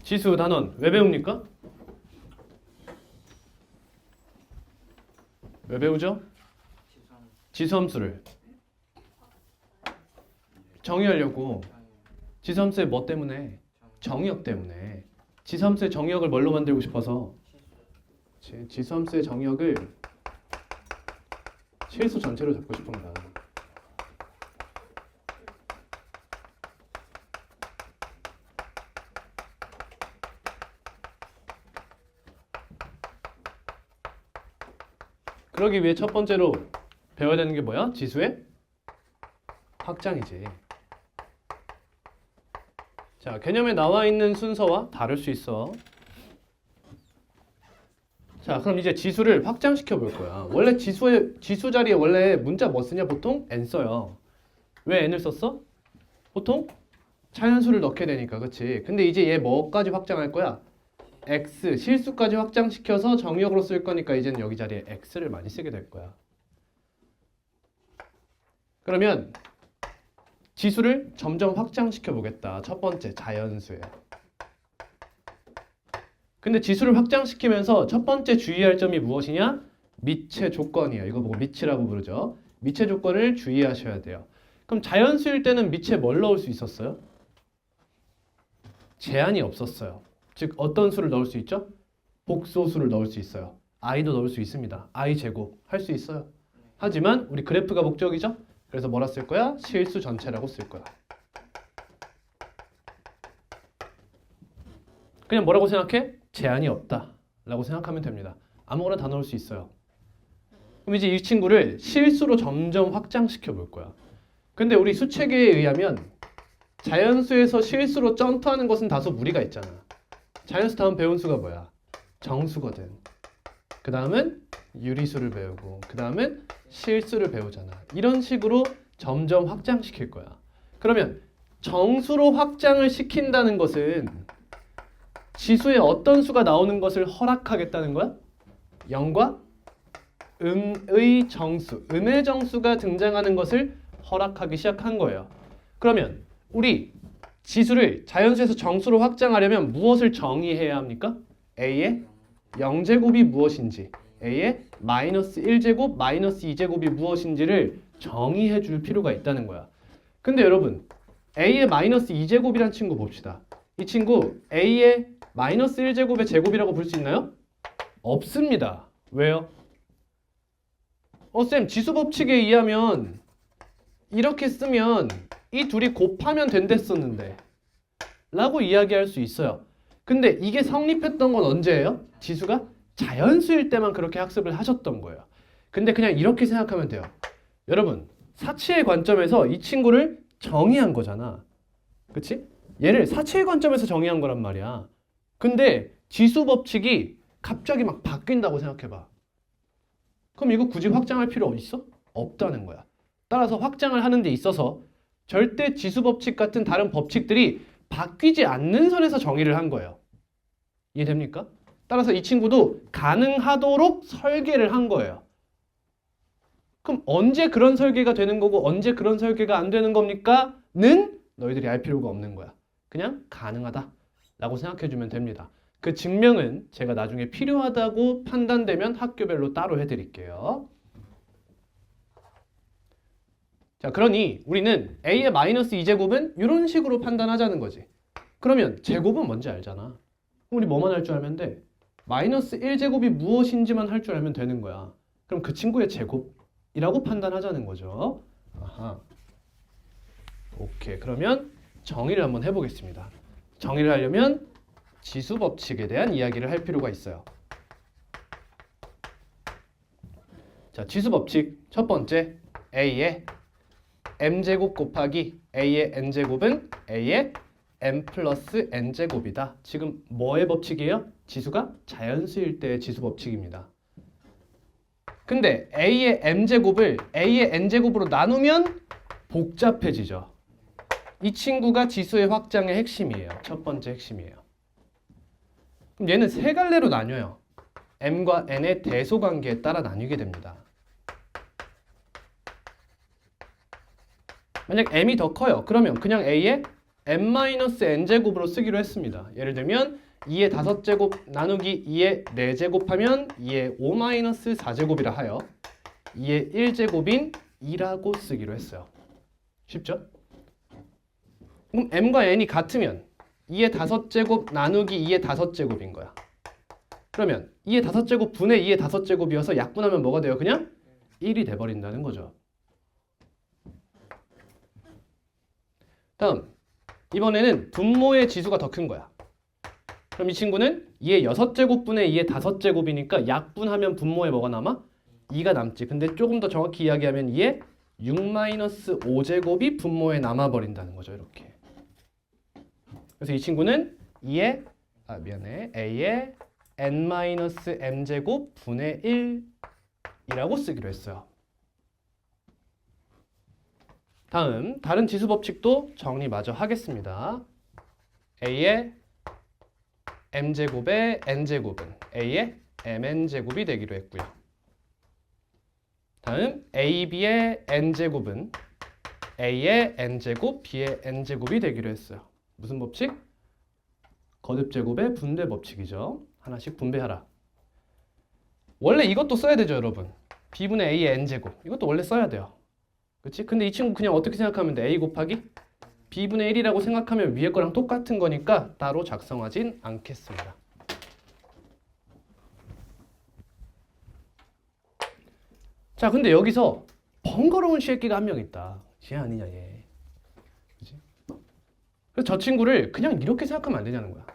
지수 단원 왜 배웁니까? 왜 배우죠? 지수함수를 정의하려고. 지수함수의 뭐 때문에? 정의역 때문에. 지수함수의 정의역을 뭘로 만들고 싶어서? 지수함수의 정의역을 실수 전체로 잡고 싶은 거야. 그러기 위해 첫 번째로 배워야 되는 게 뭐야? 지수의 확장이지. 자, 개념에 나와 있는 순서와 다를 수 있어. 자, 그럼 이제 지수를 확장시켜 볼 거야. 원래 지수 자리에 원래 문자 뭐 쓰냐? 보통 n 써요. 왜 n을 썼어? 보통 자연수를 넣게 되니까, 그치? 근데 이제 얘 뭐까지 확장할 거야? x, 실수까지 확장시켜서 정의역으로 쓸 거니까 이제는 여기 자리에 x를 많이 쓰게 될 거야. 그러면 지수를 점점 확장시켜 보겠다. 첫 번째, 자연수에. 근데 지수를 확장시키면서 첫 번째 주의할 점이 무엇이냐? 미체 조건이에요. 이거 보고 미치라고 부르죠. 미체 조건을 주의하셔야 돼요. 그럼 자연수일 때는 미체 뭘 넣을 수 있었어요? 제한이 없었어요. 즉 어떤 수를 넣을 수 있죠? 복소수를 넣을 수 있어요. i도 넣을 수 있습니다. i 제곱 할 수 있어요. 하지만 우리 그래프가 목적이죠? 그래서 뭐라 쓸 거야? 실수 전체라고 쓸 거야. 그냥 뭐라고 생각해? 제한이 없다 라고 생각하면 됩니다. 아무거나 다 넣을 수 있어요. 그럼 이제 이 친구를 실수로 점점 확장시켜 볼 거야. 근데 우리 수체계에 의하면 자연수에서 실수로 점프하는 것은 다소 무리가 있잖아. 자연수 다음 배운 수가 뭐야? 정수거든. 그 다음은 유리수를 배우고 그 다음은 실수를 배우잖아. 이런 식으로 점점 확장시킬 거야. 그러면 정수로 확장을 시킨다는 것은 지수에 어떤 수가 나오는 것을 허락하겠다는 거야? 0과 음의 정수, 음의 정수가 등장하는 것을 허락하기 시작한 거예요. 그러면 우리 지수를 자연수에서 정수로 확장하려면 무엇을 정의해야 합니까? a의 0제곱이 무엇인지, a의 마이너스 1제곱, 마이너스 2제곱이 무엇인지를 정의해 줄 필요가 있다는 거야. 근데 여러분, a의 마이너스 2제곱이란 친구 봅시다. 이 친구 a의 마이너스 1제곱의 제곱이라고 볼 수 있나요? 없습니다. 왜요? 쌤, 지수 법칙에 의하면 이렇게 쓰면 이 둘이 곱하면 된댔었는데 라고 이야기할 수 있어요. 근데 이게 성립했던 건 언제예요? 지수가 자연수일 때만 그렇게 학습을 하셨던 거예요. 근데 그냥 이렇게 생각하면 돼요. 여러분, 사치의 관점에서 이 친구를 정의한 거잖아. 그치? 얘를 사치의 관점에서 정의한 거란 말이야. 근데 지수 법칙이 갑자기 막 바뀐다고 생각해봐. 그럼 이거 굳이 확장할 필요 있어? 없다는 거야. 따라서 확장을 하는 데 있어서 절대 지수 법칙 같은 다른 법칙들이 바뀌지 않는 선에서 정의를 한 거예요. 이해됩니까? 따라서 이 친구도 가능하도록 설계를 한 거예요. 그럼 언제 그런 설계가 되는 거고 언제 그런 설계가 안 되는 겁니까? 는 너희들이 알 필요가 없는 거야. 그냥 가능하다 라고 생각해주면 됩니다. 그 증명은 제가 나중에 필요하다고 판단되면 학교별로 따로 해드릴게요. 자, 그러니 우리는 a의 마이너스 2제곱은 이런 식으로 판단하자는 거지. 그러면 제곱은 뭔지 알잖아. 우리 뭐만 할 줄 알면 돼? 마이너스 1제곱이 무엇인지만 할 줄 알면 되는 거야. 그럼 그 친구의 제곱이라고 판단하자는 거죠. 아하. 오케이. 그러면 정의를 한번 해보겠습니다. 정의를 하려면 지수 법칙에 대한 이야기를 할 필요가 있어요. 자, 지수 법칙 첫 번째, a의 m제곱 곱하기 a의 n제곱은 a의 m 플러스 n제곱이다. 지금 뭐의 법칙이에요? 지수가 자연수일 때의 지수 법칙입니다. 근데 a의 m제곱을 a의 n제곱으로 나누면 복잡해지죠. 이 친구가 지수의 확장의 핵심이에요. 첫 번째 핵심이에요. 그럼 얘는 세 갈래로 나뉘어요. m과 n의 대소관계에 따라 나뉘게 됩니다. 만약 m이 더 커요. 그러면 그냥 a의 n-n제곱으로 쓰기로 했습니다. 예를 들면 2의 5제곱 나누기 2의 4제곱 하면 2의 5-4제곱이라 하여 2의 1제곱인 2라고 쓰기로 했어요. 쉽죠? 그럼 m과 n이 같으면 2의 5제곱 나누기 2의 5제곱인 거야. 그러면 2의 5제곱 분의 2의 5제곱이어서 약분하면 뭐가 돼요? 그냥 1이 돼버린다는 거죠. 다음 이번에는 분모의 지수가 더 큰 거야. 그럼 이 친구는 2의 6제곱 분의 2의 5제곱이니까 약분하면 분모에 뭐가 남아? 2가 남지. 근데 조금 더 정확히 이야기하면 2의 6-5제곱이 분모에 남아버린다는 거죠. 이렇게. 그래서 이 친구는 2의 a의 n-m제곱 분의 1이라고 쓰기로 했어요. 다음 다른 지수 법칙도 정리 마저 하겠습니다. a의 m제곱의 n제곱은 a의 mn제곱이 되기로 했고요. 다음 ab의 n제곱은 a의 n제곱, b의 n제곱이 되기로 했어요. 무슨 법칙? 거듭제곱의 분배 법칙이죠. 하나씩 분배하라. 원래 이것도 써야 되죠, 여러분. b분의 a의 n제곱. 이것도 원래 써야 돼요. 그치? 근데 이 친구 그냥 어떻게 생각하면 돼? a 곱하기 b분의 1이라고 생각하면 위에 거랑 똑같은 거니까 따로 작성하진 않겠습니다. 자, 근데 여기서 번거로운 새끼가 한 명 있다. 얘 아니냐, 얘. 그치? 그래서 저 친구를 그냥 이렇게 생각하면 안 되냐는 거야.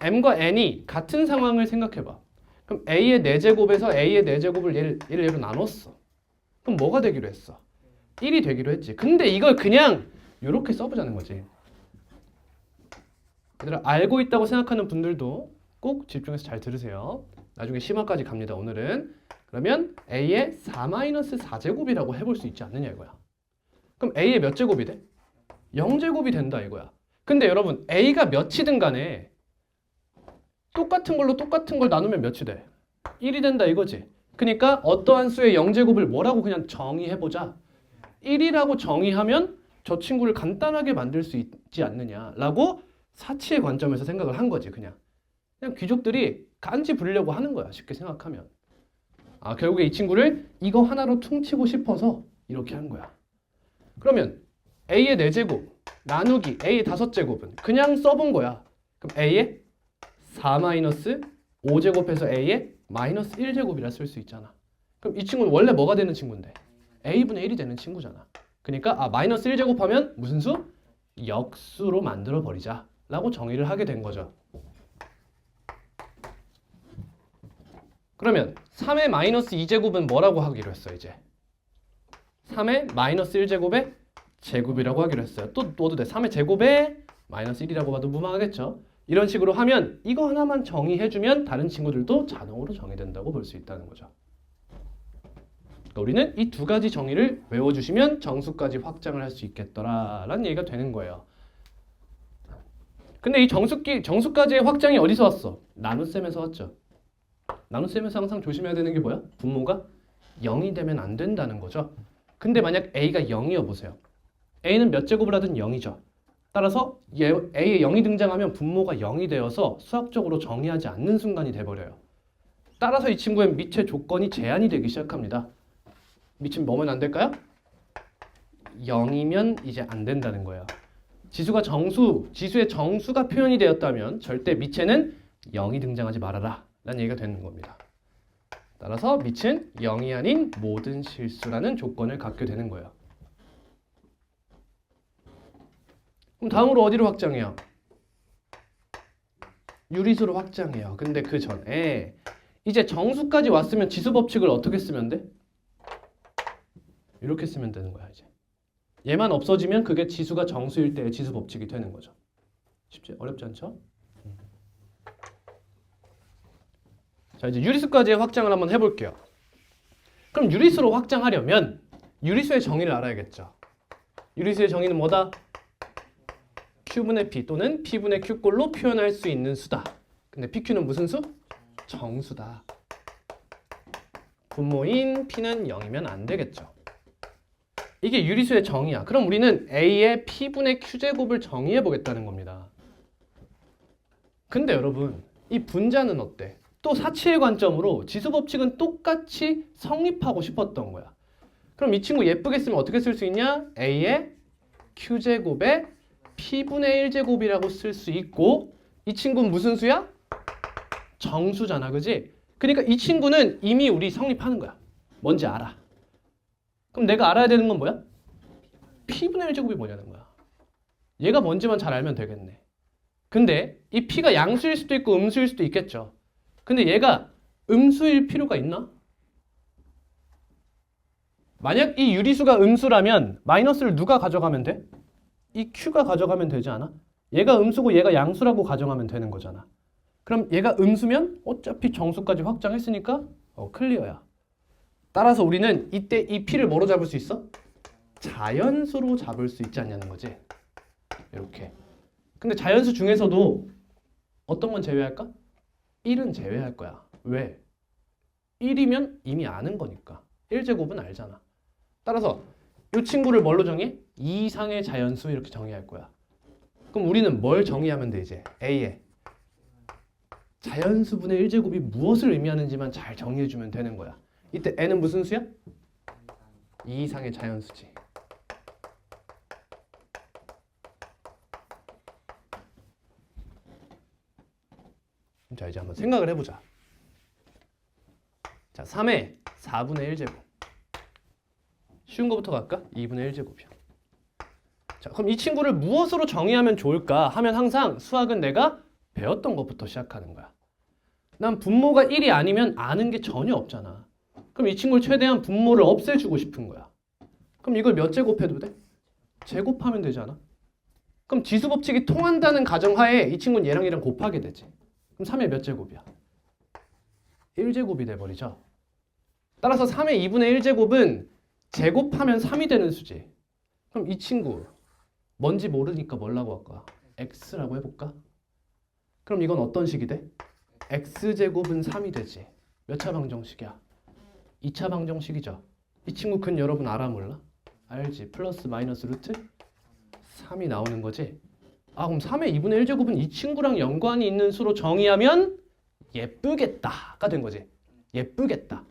m과 n이 같은 상황을 생각해봐. 그럼 a의 4제곱에서 a의 4제곱을 얘로 나눴어. 그럼 뭐가 되기로 했어? 1이 되기로 했지. 근데 이걸 그냥 이렇게 써보자는 거지. 얘들아, 알고 있다고 생각하는 분들도 꼭 집중해서 잘 들으세요. 나중에 심화까지 갑니다, 오늘은. 그러면 a의 4-4제곱이라고 해볼 수 있지 않느냐 이거야. 그럼 a의 몇 제곱이 돼? 0제곱이 된다 이거야. 근데 여러분, a가 몇이든 간에 똑같은 걸로 똑같은 걸 나누면 몇이 돼? 1이 된다 이거지. 그러니까 어떠한 수의 0제곱을 뭐라고 그냥 정의해보자. 1이라고 정의하면 저 친구를 간단하게 만들 수 있지 않느냐라고 사치의 관점에서 생각을 한 거지. 그냥 귀족들이 간지 부리려고 하는 거야. 쉽게 생각하면. 결국에 이 친구를 이거 하나로 퉁치고 싶어서 이렇게 한 거야. 그러면 a의 4제곱 나누기 a의 5제곱은 그냥 써본 거야. 그럼 a의 4-5제곱해서 a의 마이너스 1제곱이라 쓸 수 있잖아. 그럼 이 친구는 원래 뭐가 되는 친구인데? a분의 1이 되는 친구잖아. 그러니까 마이너스 1제곱 하면 무슨 수? 역수로 만들어 버리자 라고 정의를 하게 된 거죠. 그러면 3의 마이너스 2제곱은 뭐라고 하기로 했어 이제? 3의 마이너스 1제곱의 제곱이라고 하기로 했어요. 또 넣어도 돼. 3의 제곱에 마이너스 1이라고 봐도 무방하겠죠. 이런 식으로 하면 이거 하나만 정의해주면 다른 친구들도 자동으로 정의된다고 볼 수 있다는 거죠. 그러니까 우리는 이 두 가지 정의를 외워주시면 정수까지 확장을 할 수 있겠더라라는 얘기가 되는 거예요. 근데 이 정수까지의 확장이 어디서 왔어? 나눗셈에서 왔죠. 나눗셈에서 항상 조심해야 되는 게 뭐야? 분모가 0이 되면 안 된다는 거죠. 근데 만약 a가 0이어 보세요. a는 몇 제곱을 하든 0이죠. 따라서 a에 0이 등장하면 분모가 0이 되어서 수학적으로 정의하지 않는 순간이 돼버려요. 따라서 이 친구의 미체 조건이 제한이 되기 시작합니다. 미치면 뭐면 안 될까요? 0이면 이제 안 된다는 거예요. 지수의 정수가 표현이 되었다면 절대 미체는 0이 등장하지 말아라 라는 얘기가 되는 겁니다. 따라서 미체는 0이 아닌 모든 실수라는 조건을 갖게 되는 거예요. 그럼 다음으로 어디로 확장해요? 유리수로 확장해요. 근데 그 전에 이제 정수까지 왔으면 지수 법칙을 어떻게 쓰면 돼? 이렇게 쓰면 되는 거야 이제. 얘만 없어지면 그게 지수가 정수일 때의 지수 법칙이 되는 거죠. 쉽지? 어렵지 않죠? 자, 이제 유리수까지의 확장을 한번 해볼게요. 그럼 유리수로 확장하려면 유리수의 정의를 알아야겠죠. 유리수의 정의는 뭐다? Q분의 P 또는 P분의 Q꼴로 표현할 수 있는 수다. 근데 PQ는 무슨 수? 정수다. 분모인 P는 0이면 안 되겠죠. 이게 유리수의 정의야. 그럼 우리는 A의 P분의 Q제곱을 정의해 보겠다는 겁니다. 근데 여러분, 이 분자는 어때? 또 사치의 관점으로 지수법칙은 똑같이 성립하고 싶었던 거야. 그럼 이 친구 예쁘게 쓰면 어떻게 쓸 수 있냐? A의 Q제곱에 P분의 1제곱이라고 쓸 수 있고, 이 친구는 무슨 수야? 정수잖아, 그지? 그러니까 이 친구는 이미 우리 성립하는 거야. 뭔지 알아. 그럼 내가 알아야 되는 건 뭐야? P분의 1제곱이 뭐냐는 거야. 얘가 뭔지만 잘 알면 되겠네. 근데 이 P가 양수일 수도 있고 음수일 수도 있겠죠. 근데 얘가 음수일 필요가 있나? 만약 이 유리수가 음수라면 마이너스를 누가 가져가면 돼? 이 Q가 가져가면 되지 않아? 얘가 음수고 얘가 양수라고 가정하면 되는 거잖아. 그럼 얘가 음수면 어차피 정수까지 확장했으니까 클리어야. 따라서 우리는 이때 이 P를 뭐로 잡을 수 있어? 자연수로 잡을 수 있지 않냐는 거지. 이렇게. 근데 자연수 중에서도 어떤 건 제외할까? 1은 제외할 거야. 왜? 1이면 이미 아는 거니까. 1제곱은 알잖아. 따라서 이 친구를 뭘로 정해? 2 이상의 자연수 이렇게 정의할 거야. 그럼 우리는 뭘 정의하면 돼 이제? A에 자연수분의 1제곱이 무엇을 의미하는지만 잘 정의해주면 되는 거야. 이때 N은 무슨 수야? 2 이상의 자연수지. 자, 이제 한번 생각을 해보자. 자, 3의 4분의 1제곱. 쉬운 거부터 갈까? 2분의 1제곱이야. 자, 그럼 이 친구를 무엇으로 정의하면 좋을까 하면 항상 수학은 내가 배웠던 것부터 시작하는 거야. 난 분모가 1이 아니면 아는 게 전혀 없잖아. 그럼 이 친구를 최대한 분모를 없애주고 싶은 거야. 그럼 이걸 몇 제곱해도 돼? 제곱하면 되지 않아? 그럼 지수법칙이 통한다는 가정하에 이 친구는 얘랑 곱하게 되지. 그럼 3의 몇 제곱이야? 1제곱이 돼버리죠. 따라서 3의 2분의 1제곱은 제곱하면 3이 되는 수지. 그럼 이 친구 뭔지 모르니까 뭐라고 할까? x라고 해볼까? 그럼 이건 어떤 식이 돼? x제곱은 3이 되지. 몇 차 방정식이야? 2차 방정식이죠. 이 친구 근 여러분 알아 몰라? 알지. 플러스 마이너스 루트 3이 나오는 거지. 아, 그럼 3의 2분의 1제곱은 이 친구랑 연관이 있는 수로 정의하면 예쁘겠다가 된 거지. 예쁘겠다.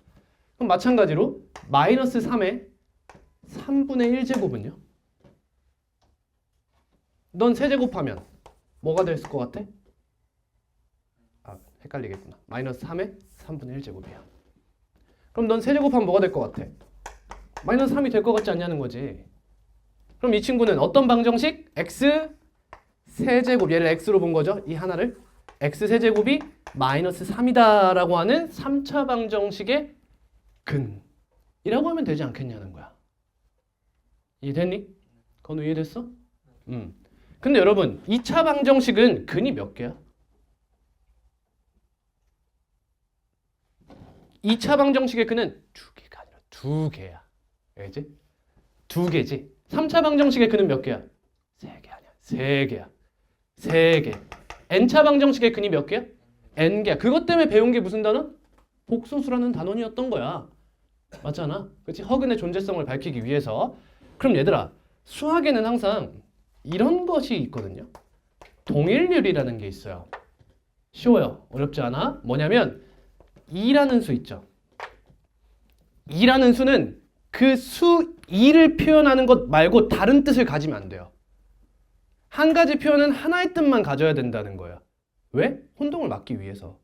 그럼 마찬가지로 마이너스 3의 3분의 1제곱은요? 넌 세제곱하면 뭐가 될 것 같아? 아, 헷갈리겠구나. 마이너스 3의 3분의 1제곱이야. 그럼 넌 세제곱하면 뭐가 될 것 같아? 마이너스 3이 될 것 같지 않냐는 거지. 그럼 이 친구는 어떤 방정식? x 세제곱, 얘를 x로 본 거죠. 이 하나를 x 세제곱이 마이너스 3이다 라고 하는 3차 방정식의 근이라고 하면 되지 않겠냐는 거야. 이해됐니? 건우 이해됐어? 근데 여러분 2차 방정식은 근이 몇 개야? 2차 방정식의 근은 2개가 아니라 2개야. 알겠지? 2개지. 3차 방정식의 근은 몇 개야? 3개 아니야. 3개야. 3개. n차 방정식의 근이 몇 개야? n개야. 그것 때문에 배운 게 무슨 단어? 복소수라는 단원이었던 거야. 맞잖아. 그렇지? 허근의 존재성을 밝히기 위해서. 그럼 얘들아, 수학에는 항상 이런 것이 있거든요. 동일률이라는 게 있어요. 쉬워요. 어렵지 않아. 뭐냐면 2라는 수 있죠. 2라는 수는 그 수 2를 표현하는 것 말고 다른 뜻을 가지면 안 돼요. 한 가지 표현은 하나의 뜻만 가져야 된다는 거예요. 왜? 혼동을 막기 위해서.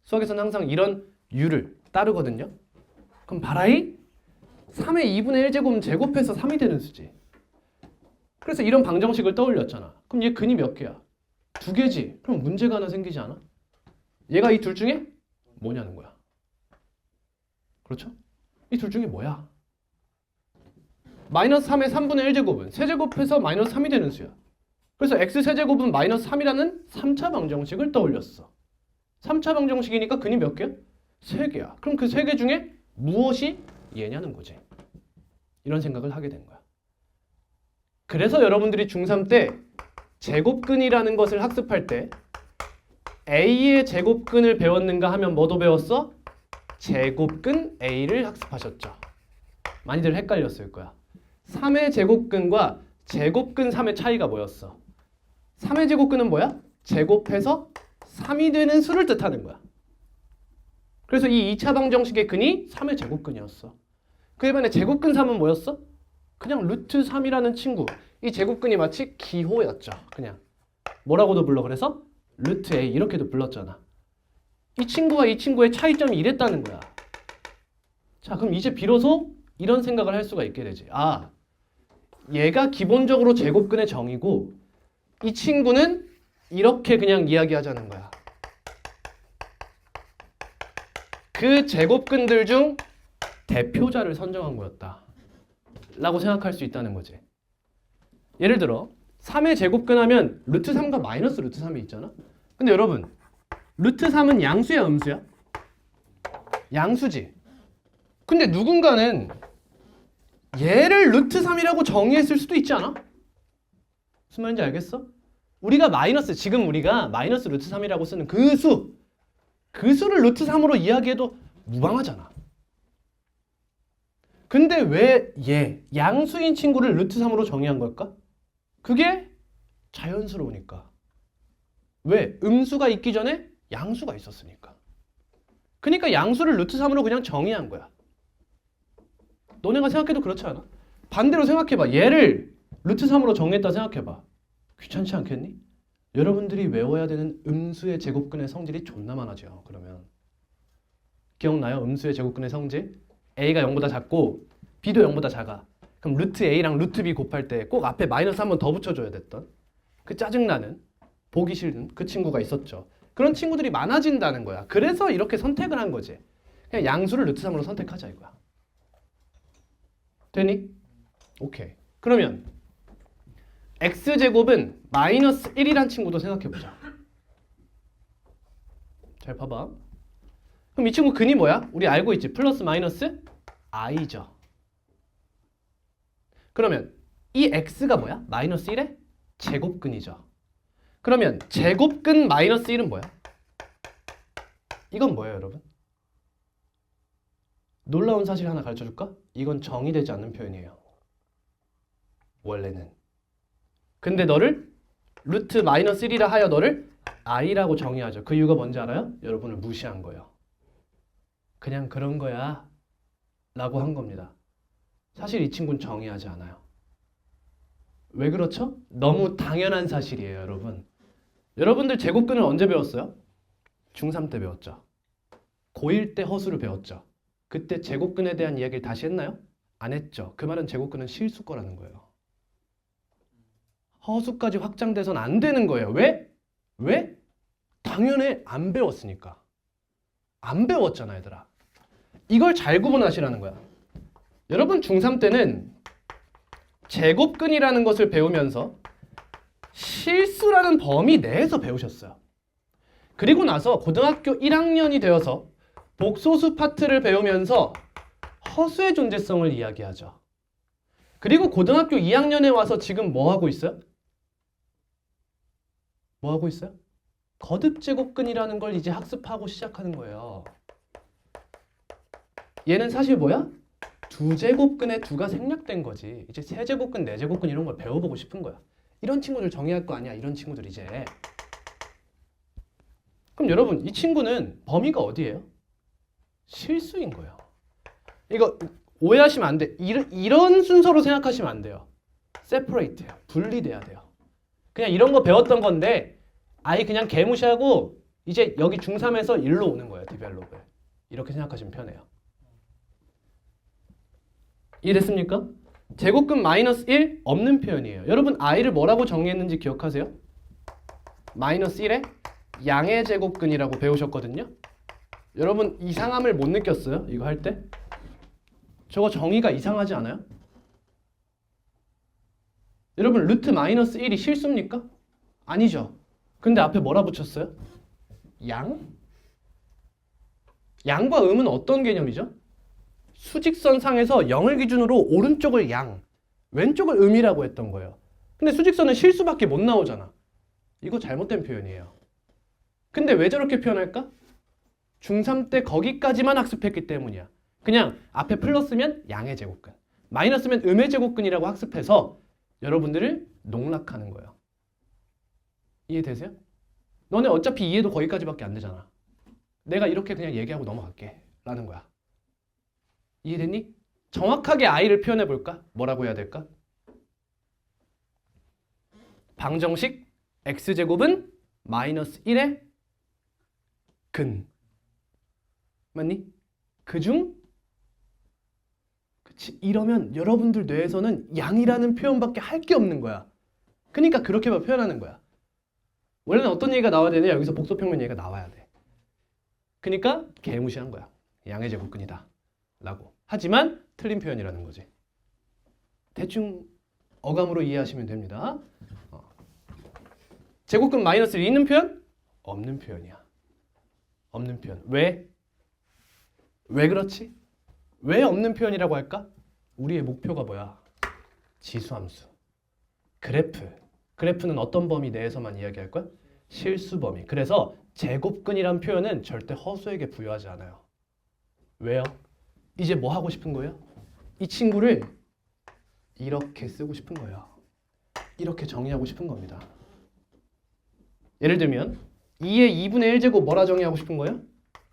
수학에서는 항상 이런 유를 따르거든요. 그럼 봐라이 3의 2분의 1제곱은 제곱해서 3이 되는 수지. 그래서 이런 방정식을 떠올렸잖아. 그럼 얘 근이 몇 개야? 2개지. 그럼 문제가 하나 생기지 않아? 얘가 이 둘 중에 뭐냐는 거야. 그렇죠? 이 둘 중에 뭐야? 마이너스 3의 3분의 1제곱은 세제곱해서 마이너스 3이 되는 수야. 그래서 x세제곱은 마이너스 3이라는 3차 방정식을 떠올렸어. 3차 방정식이니까 근이 몇 개야? 3개야. 그럼 그 3개 중에 무엇이 얘냐는 거지. 이런 생각을 하게 된 거야. 그래서 여러분들이 중3 때 제곱근이라는 것을 학습할 때 A의 제곱근을 배웠는가 하면 뭐도 배웠어? 제곱근 A를 학습하셨죠. 많이들 헷갈렸을 거야. 3의 제곱근과 제곱근 3의 차이가 뭐였어? 3의 제곱근은 뭐야? 제곱해서 3이 되는 수를 뜻하는 거야. 그래서 이 2차 방정식의 근이 3의 제곱근이었어. 그에 반해 제곱근 3은 뭐였어? 그냥 루트 3이라는 친구. 이 제곱근이 마치 기호였죠. 그냥 뭐라고도 불러. 그래서 루트 A 이렇게도 불렀잖아. 이 친구와 이 친구의 차이점이 이랬다는 거야. 자, 그럼 이제 비로소 이런 생각을 할 수가 있게 되지. 아, 얘가 기본적으로 제곱근의 정의고 이 친구는 이렇게 그냥 이야기하자는 거야. 그 제곱근들 중 대표자를 선정한 거였다 라고 생각할 수 있다는 거지. 예를 들어 3의 제곱근 하면 루트 3과 마이너스 루트 3이 있잖아. 근데 여러분 루트 3은 양수야 음수야? 양수지. 근데 누군가는 얘를 루트 3이라고 정의했을 수도 있지 않아? 무슨 말인지 알겠어? 지금 우리가 마이너스 루트 3이라고 쓰는 그 수를 루트 3으로 이야기해도 무방하잖아. 근데 왜 양수인 친구를 루트 3으로 정의한 걸까? 그게 자연스러우니까. 왜? 음수가 있기 전에 양수가 있었으니까. 그러니까 양수를 루트 3으로 그냥 정의한 거야. 너네가 생각해도 그렇지 않아? 반대로 생각해봐. 얘를 루트 3으로 정했다 생각해봐. 귀찮지 않겠니? 여러분들이 외워야 되는 음수의 제곱근의 성질이 존나 많아져. 그러면 기억나요? 음수의 제곱근의 성질? A가 0보다 작고 B도 0보다 작아. 그럼 루트 A랑 루트 B 곱할 때 꼭 앞에 마이너스 한 번 더 붙여줘야 됐던 그 짜증나는 보기 싫은 그 친구가 있었죠. 그런 친구들이 많아진다는 거야. 그래서 이렇게 선택을 한 거지. 그냥 양수를 루트 3으로 선택하자 이거야. 되니? 오케이. 그러면 x제곱은 마이너스 1이란 친구도 생각해보자. 잘 봐봐. 그럼 이 친구 근이 뭐야? 우리 알고 있지? 플러스 마이너스 i죠. 그러면 이 x가 뭐야? 마이너스 1의 제곱근이죠. 그러면 제곱근 마이너스 1은 뭐야? 이건 뭐예요, 여러분? 놀라운 사실 하나 가르쳐줄까? 이건 정의되지 않는 표현이에요. 원래는. 근데 너를 루트 마이너스 1이라 하여 너를 i라고 정의하죠. 그 이유가 뭔지 알아요? 여러분을 무시한 거예요. 그냥 그런 거야 라고 한 겁니다. 사실 이 친구는 정의하지 않아요. 왜 그렇죠? 너무 당연한 사실이에요, 여러분. 여러분들 제곱근을 언제 배웠어요? 중3 때 배웠죠. 고1 때 허수를 배웠죠. 그때 제곱근에 대한 이야기를 다시 했나요? 안 했죠. 그 말은 제곱근은 실수 거라는 거예요. 허수까지 확장돼서는 안 되는 거예요. 왜? 왜? 당연히 안 배웠으니까. 안 배웠잖아, 얘들아. 이걸 잘 구분하시라는 거야. 여러분 중3 때는 제곱근이라는 것을 배우면서 실수라는 범위 내에서 배우셨어요. 그리고 나서 고등학교 1학년이 되어서 복소수 파트를 배우면서 허수의 존재성을 이야기하죠. 그리고 고등학교 2학년에 와서 지금 뭐 하고 있어요? 뭐 하고 있어요? 거듭제곱근이라는 걸 이제 학습하고 시작하는 거예요. 얘는 사실 뭐야? 두 제곱근의 두가 생략된 거지. 이제 세 제곱근, 네 제곱근 이런 걸 배워보고 싶은 거야. 이런 친구들 정의할 거 아니야. 이런 친구들 이제. 그럼 여러분 이 친구는 범위가 어디예요? 실수인 거예요. 이거 오해하시면 안 돼. 이런 순서로 생각하시면 안 돼요. separate예요. 분리돼야 돼요. 그냥 이런 거 배웠던 건데 아예 그냥 개무시하고 이제 여기 중3에서 일로 오는 거예요. 디벨롭에. 이렇게 생각하시면 편해요. 이해됐습니까? 제곱근 마이너스 1 없는 표현이에요. 여러분 i를 뭐라고 정의했는지 기억하세요? 마이너스 1의 양의 제곱근이라고 배우셨거든요. 여러분 이상함을 못 느꼈어요? 이거 할 때? 저거 정의가 이상하지 않아요? 여러분 루트 마이너스 1이 실수입니까? 아니죠. 근데 앞에 뭐라 붙였어요? 양? 양과 음은 어떤 개념이죠? 수직선상에서 0을 기준으로 오른쪽을 양, 왼쪽을 음이라고 했던 거예요. 근데 수직선은 실수밖에 못 나오잖아. 이거 잘못된 표현이에요. 근데 왜 저렇게 표현할까? 중3 때 거기까지만 학습했기 때문이야. 그냥 앞에 플러스면 양의 제곱근, 마이너스면 음의 제곱근이라고 학습해서 여러분들을 농락하는 거예요. 이해되세요? 너네 어차피 이해도 거기까지밖에 안 되잖아. 내가 이렇게 그냥 얘기하고 넘어갈게 라는 거야. 이해됐니? 정확하게 i를 표현해 볼까? 뭐라고 해야 될까? 방정식 x제곱은 마이너스 1의 근. 맞니? 그중? 그치. 이러면 여러분들 뇌에서는 양이라는 표현밖에 할 게 없는 거야. 그러니까 그렇게만 표현하는 거야. 원래는 어떤 얘기가 나와야 되냐? 여기서 복소평면 얘기가 나와야 돼. 그러니까 개무시한 거야. 양의 제곱근이다 라고. 하지만 틀린 표현이라는 거지. 대충 어감으로 이해하시면 됩니다. 제곱근 마이너스를 있는 표현? 없는 표현이야. 없는 표현. 왜? 왜 그렇지? 왜 없는 표현이라고 할까? 우리의 목표가 뭐야? 지수함수. 그래프. 그래프는 어떤 범위 내에서만 이야기할 거야? 실수 범위. 그래서 제곱근이란 표현은 절대 허수에게 부여하지 않아요. 왜요? 이제 뭐 하고 싶은 거예요? 이 친구를 이렇게 쓰고 싶은 거예요. 이렇게 정의하고 싶은 겁니다. 예를 들면 2의 2분의 1제곱 뭐라 정의하고 싶은 거예요?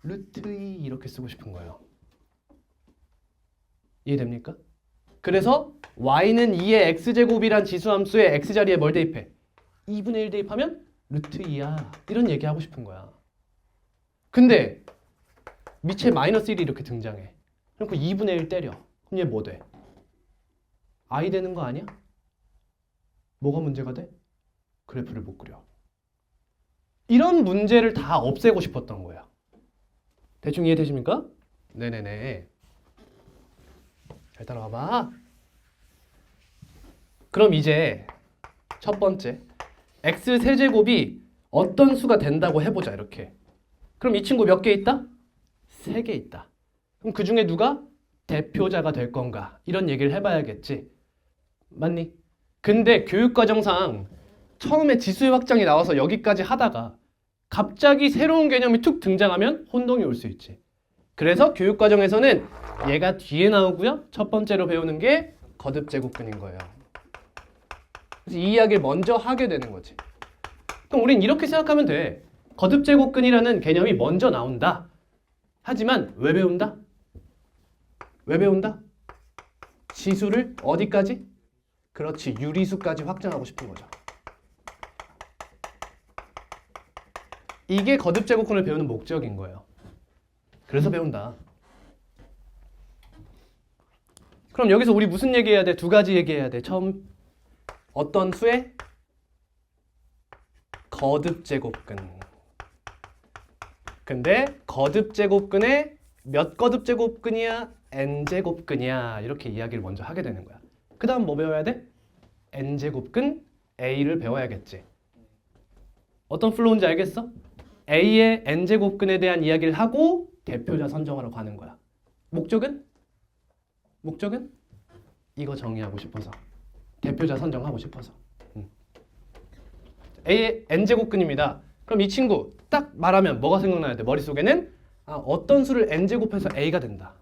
루트 2 이렇게 쓰고 싶은 거예요. 이해됩니까? 그래서 y는 2의 x제곱이란 지수함수의 x자리에 뭘 대입해? 2분의 1 대입하면 루트 2야. 이런 얘기하고 싶은 거야. 근데 밑에 마이너스 1이 이렇게 등장해. 그럼 그 2분의 1 때려. 그럼 얘 뭐 돼? i 되는 거 아니야? 뭐가 문제가 돼? 그래프를 못 그려. 이런 문제를 다 없애고 싶었던 거야. 대충 이해되십니까? 네네네. 잘 따라와봐. 그럼 이제 첫 번째 x 세제곱이 어떤 수가 된다고 해보자. 이렇게. 그럼 이 친구 몇 개 있다? 3개 있다. 그럼 그 중에 누가 대표자가 될 건가? 이런 얘기를 해봐야겠지. 맞니? 근데 교육과정상 처음에 지수의 확장이 나와서 여기까지 하다가 갑자기 새로운 개념이 툭 등장하면 혼동이 올 수 있지. 그래서 교육과정에서는 얘가 뒤에 나오고요. 첫 번째로 배우는 게 거듭제곱근인 거예요. 그래서 이 이야기를 먼저 하게 되는 거지. 그럼 우린 이렇게 생각하면 돼. 거듭제곱근이라는 개념이 먼저 나온다. 하지만 왜 배운다? 왜 배운다? 지수를 어디까지? 그렇지, 유리수까지 확장하고 싶은 거죠. 이게 거듭제곱근을 배우는 목적인 거예요. 그래서 배운다. 그럼 여기서 우리 무슨 얘기해야 돼? 두 가지 얘기해야 돼. 처음 어떤 수의? 거듭제곱근. 근데 거듭제곱근의 몇 거듭제곱근이야? n제곱근이야. 이렇게 이야기를 먼저 하게 되는 거야. 그 다음 뭐 배워야 돼? n제곱근 a를 배워야겠지. 어떤 플로우인지 알겠어? a의 n제곱근에 대한 이야기를 하고 대표자 선정하러 가는 거야. 목적은? 목적은? 이거 정의하고 싶어서. 대표자 선정하고 싶어서. a의 n제곱근입니다. 그럼 이 친구 딱 말하면 뭐가 생각나야 돼? 머릿속에는 어떤 수를 n제곱해서 a가 된다.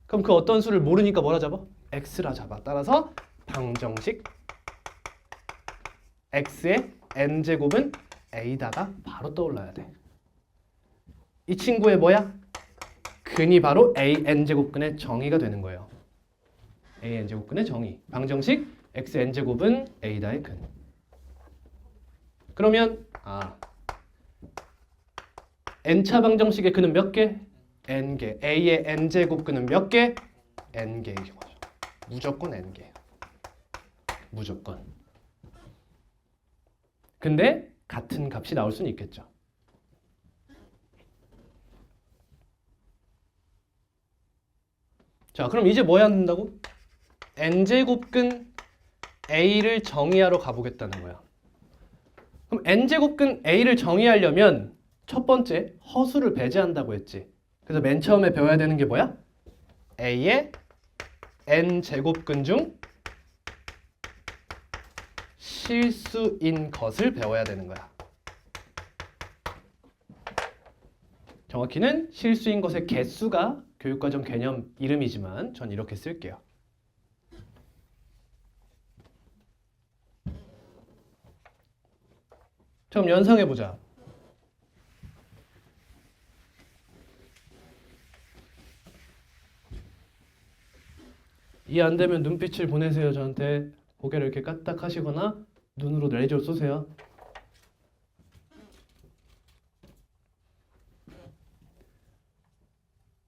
그럼 그 어떤 수를 모르니까 뭐라 잡아? x라 잡아. 따라서 방정식 x의 n제곱은 a다가 바로 떠올라야 돼. 이 친구의 뭐야? 근이 바로 a n제곱근의 정의가 되는 거예요. a n제곱근의 정의. 방정식 x n제곱은 a다의 근. 그러면 n차 방정식의 근은 몇 개? n개. a의 n제곱근은 몇 개? n개인 거죠. 무조건 n개. 무조건. 근데 같은 값이 나올 수는 있겠죠. 자, 그럼 이제 뭐 해야 된다고? n제곱근 a를 정의하러 가보겠다는 거야. 그럼 n제곱근 a를 정의하려면 첫 번째 허수를 배제한다고 했지. 그래서 맨 처음에 배워야 되는 게 뭐야? a의 n제곱근 중 실수인 것을 배워야 되는 거야. 정확히는 실수인 것의 개수가 교육과정 개념 이름이지만 전 이렇게 쓸게요. 자, 그럼 연상해보자. 이해 안 되면 눈빛을 보내세요. 저한테 고개를 이렇게 까딱 하시거나 눈으로 레이저 쏘세요.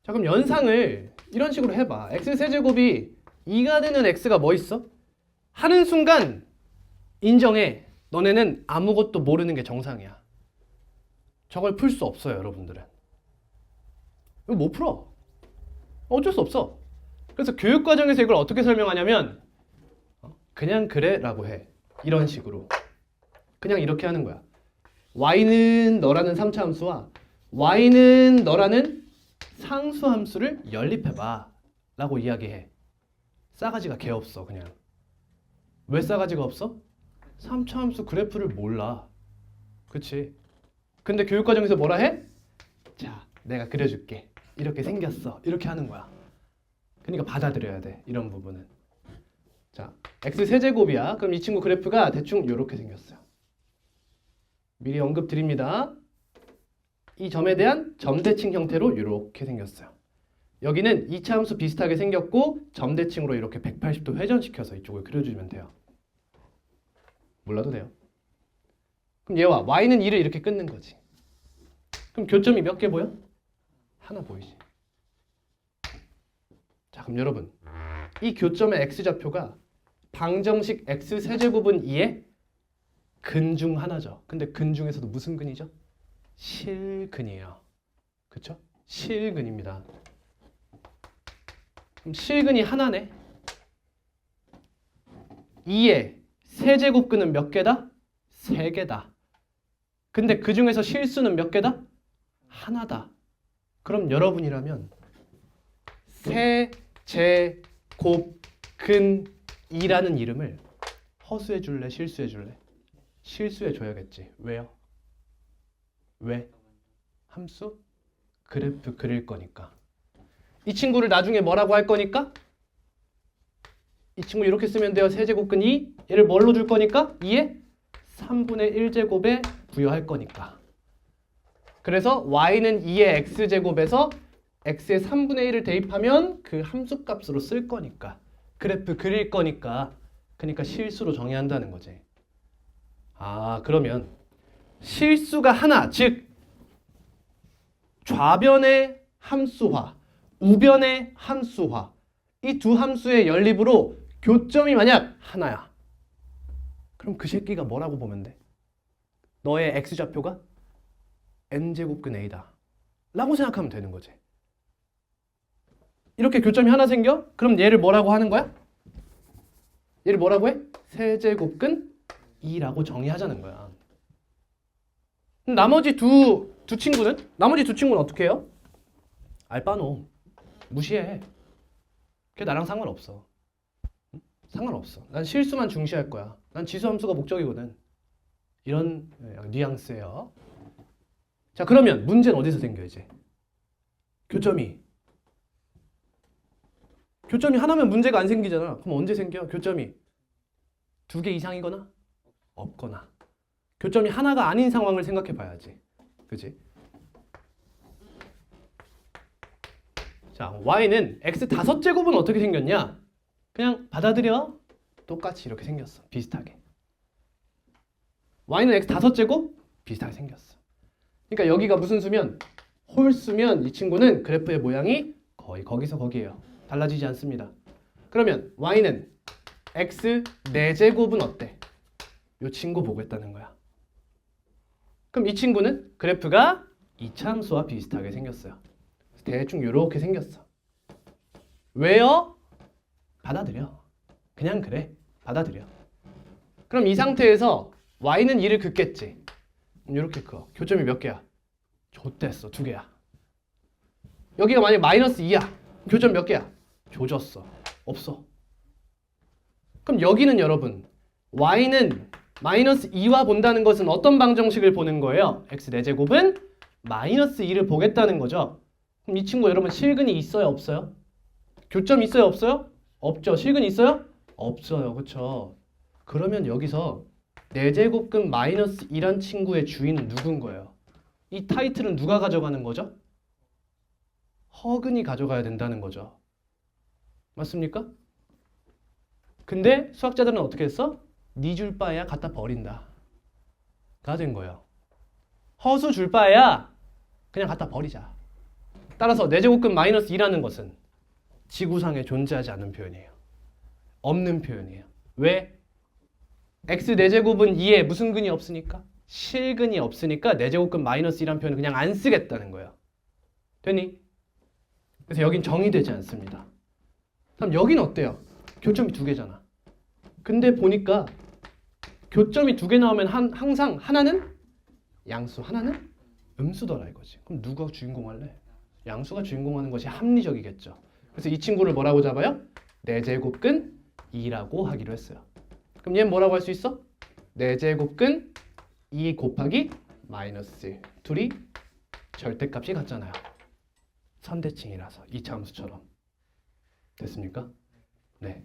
자, 그럼 연상을 이런 식으로 해봐. x 세제곱이 2가 되는 x가 뭐 있어? 하는 순간 인정해. 너네는 아무것도 모르는 게 정상이야. 저걸 풀 수 없어요, 여러분들은. 이거 못 풀어. 어쩔 수 없어. 그래서 교육과정에서 이걸 어떻게 설명하냐면 그냥 그래 라고 해. 이런 식으로. 그냥 이렇게 하는 거야. y는 너라는 3차 함수와 y는 너라는 상수 함수를 연립해봐 라고 이야기해. 싸가지가 개 없어. 그냥. 왜 싸가지가 없어? 3차 함수 그래프를 몰라. 그치? 근데 교육과정에서 뭐라 해? 자, 내가 그려줄게. 이렇게 생겼어. 이렇게 하는 거야. 그러니까 받아들여야 돼. 이런 부분은. 자, x 세제곱이야. 그럼 이 친구 그래프가 대충 이렇게 생겼어요. 미리 언급 드립니다. 이 점에 대한 점대칭 형태로 이렇게 생겼어요. 여기는 2차 함수 비슷하게 생겼고 점대칭으로 이렇게 180도 회전시켜서 이쪽을 그려주면 돼요. 몰라도 돼요. 그럼 얘와 y는 2를 이렇게 끊는 거지. 그럼 교점이 몇 개 보여? 하나 보이지. 자, 그럼 여러분 이 교점의 x좌표가 방정식 x 세제곱은 2의 근 중 하나죠. 근데 근 중에서도 무슨 근이죠? 실근이에요. 그쵸? 실근입니다. 그럼 실근이 하나네. 2의 세제곱근은 몇 개다? 3개다. 근데 그 중에서 실수는 몇 개다? 하나다. 그럼 여러분이라면 세제곱근이라는 이름을 허수해 줄래? 실수해 줄래? 실수해 줘야겠지. 왜요? 왜? 함수? 그래프 그릴 거니까. 이 친구를 나중에 뭐라고 할 거니까? 이 친구 이렇게 쓰면 돼요. 세제곱근 2. 얘를 뭘로 줄 거니까? 2의 3분의 1제곱에 부여할 거니까. 그래서 y는 2의 x제곱에서 x의 3분의 1을 대입하면 그 함수값으로 쓸 거니까. 그래프 그릴 거니까. 그러니까 실수로 정해야 한다는 거지. 아, 그러면 실수가 하나, 즉 좌변의 함수화, 우변의 함수화, 이 두 함수의 연립으로 교점이 만약 하나야. 그럼 그 새끼가 뭐라고 보면 돼? 너의 x좌표가 n제곱근 a다 라고 생각하면 되는 거지. 이렇게 교점이 하나 생겨? 그럼 얘를 뭐라고 하는 거야? 얘를 뭐라고 해? 세제곱근 2라고 정의하자는 거야. 나머지 두 친구는? 나머지 두 친구는 어떻게 해요? 알바노. 무시해. 그게 나랑 상관없어. 상관없어. 난 실수만 중시할 거야. 난 지수함수가 목적이거든. 이런 뉘앙스예요. 자, 그러면 문제는 어디서 생겨 이제? 교점이 하나면 문제가 안 생기잖아. 그럼 언제 생겨? 교점이 2개 이상이거나 없거나. 교점이 하나가 아닌 상황을 생각해 봐야지. 그치? 자, y는 x 5제곱은 어떻게 생겼냐? 그냥 받아들여. 똑같이 이렇게 생겼어. 비슷하게. y는 x 5제곱? 비슷하게 생겼어. 그러니까 여기가 무슨 수면? 홀수면 이 친구는 그래프의 모양이 거의 거기서 거기에요. 달라지지 않습니다. 그러면 y는 x 4제곱은 어때? 이 친구 보겠다는 거야. 그럼 이 친구는 그래프가 이차함수와 비슷하게 생겼어요. 대충 이렇게 생겼어. 왜요? 받아들여. 그냥 그래. 받아들여. 그럼 이 상태에서 y는 2를 긋겠지. 이렇게 커. 교점이 몇 개야? 좆됐어. 2개야. 여기가 만약 마이너스 2야. 교점 몇 개야? 조졌어. 없어. 그럼 여기는 여러분 y는 마이너스 2와 본다는 것은 어떤 방정식을 보는 거예요? x 4제곱은 마이너스 2를 보겠다는 거죠. 그럼 이 친구 여러분 실근이 있어요? 없어요? 교점 있어요? 없어요? 없죠. 실근이 있어요? 없어요. 그렇죠. 그러면 여기서 4제곱근 마이너스 2란 친구의 주인은 누군 거예요? 이 타이틀은 누가 가져가는 거죠? 허근이 가져가야 된다는 거죠. 맞습니까? 근데 수학자들은 어떻게 했어? 니 줄 바에야 갖다 버린다 가 된 거예요. 허수 줄 바에야 그냥 갖다 버리자. 따라서 4제곱근 마이너스 2라는 것은 지구상에 존재하지 않는 표현이에요. 없는 표현이에요. 왜? x 4제곱은 2에 무슨 근이 없으니까? 실근이 없으니까 4제곱근 마이너스 2라는 표현을 그냥 안 쓰겠다는 거예요. 되니? 그래서 여긴 정의되지 않습니다. 그럼 여긴 어때요? 교점이 2개잖아. 근데 보니까 교점이 2개 나오면 항상 하나는 양수, 하나는 음수더라 이거지. 그럼 누가 주인공 할래? 양수가 주인공하는 것이 합리적이겠죠. 그래서 이 친구를 뭐라고 잡아요? 4제곱근 2라고 하기로 했어요. 그럼 얘는 뭐라고 할 수 있어? 4제곱근 2 곱하기 마이너스 1. 둘이 절대값이 같잖아요. 선대칭이라서 이차함수처럼. 됐습니까? 네.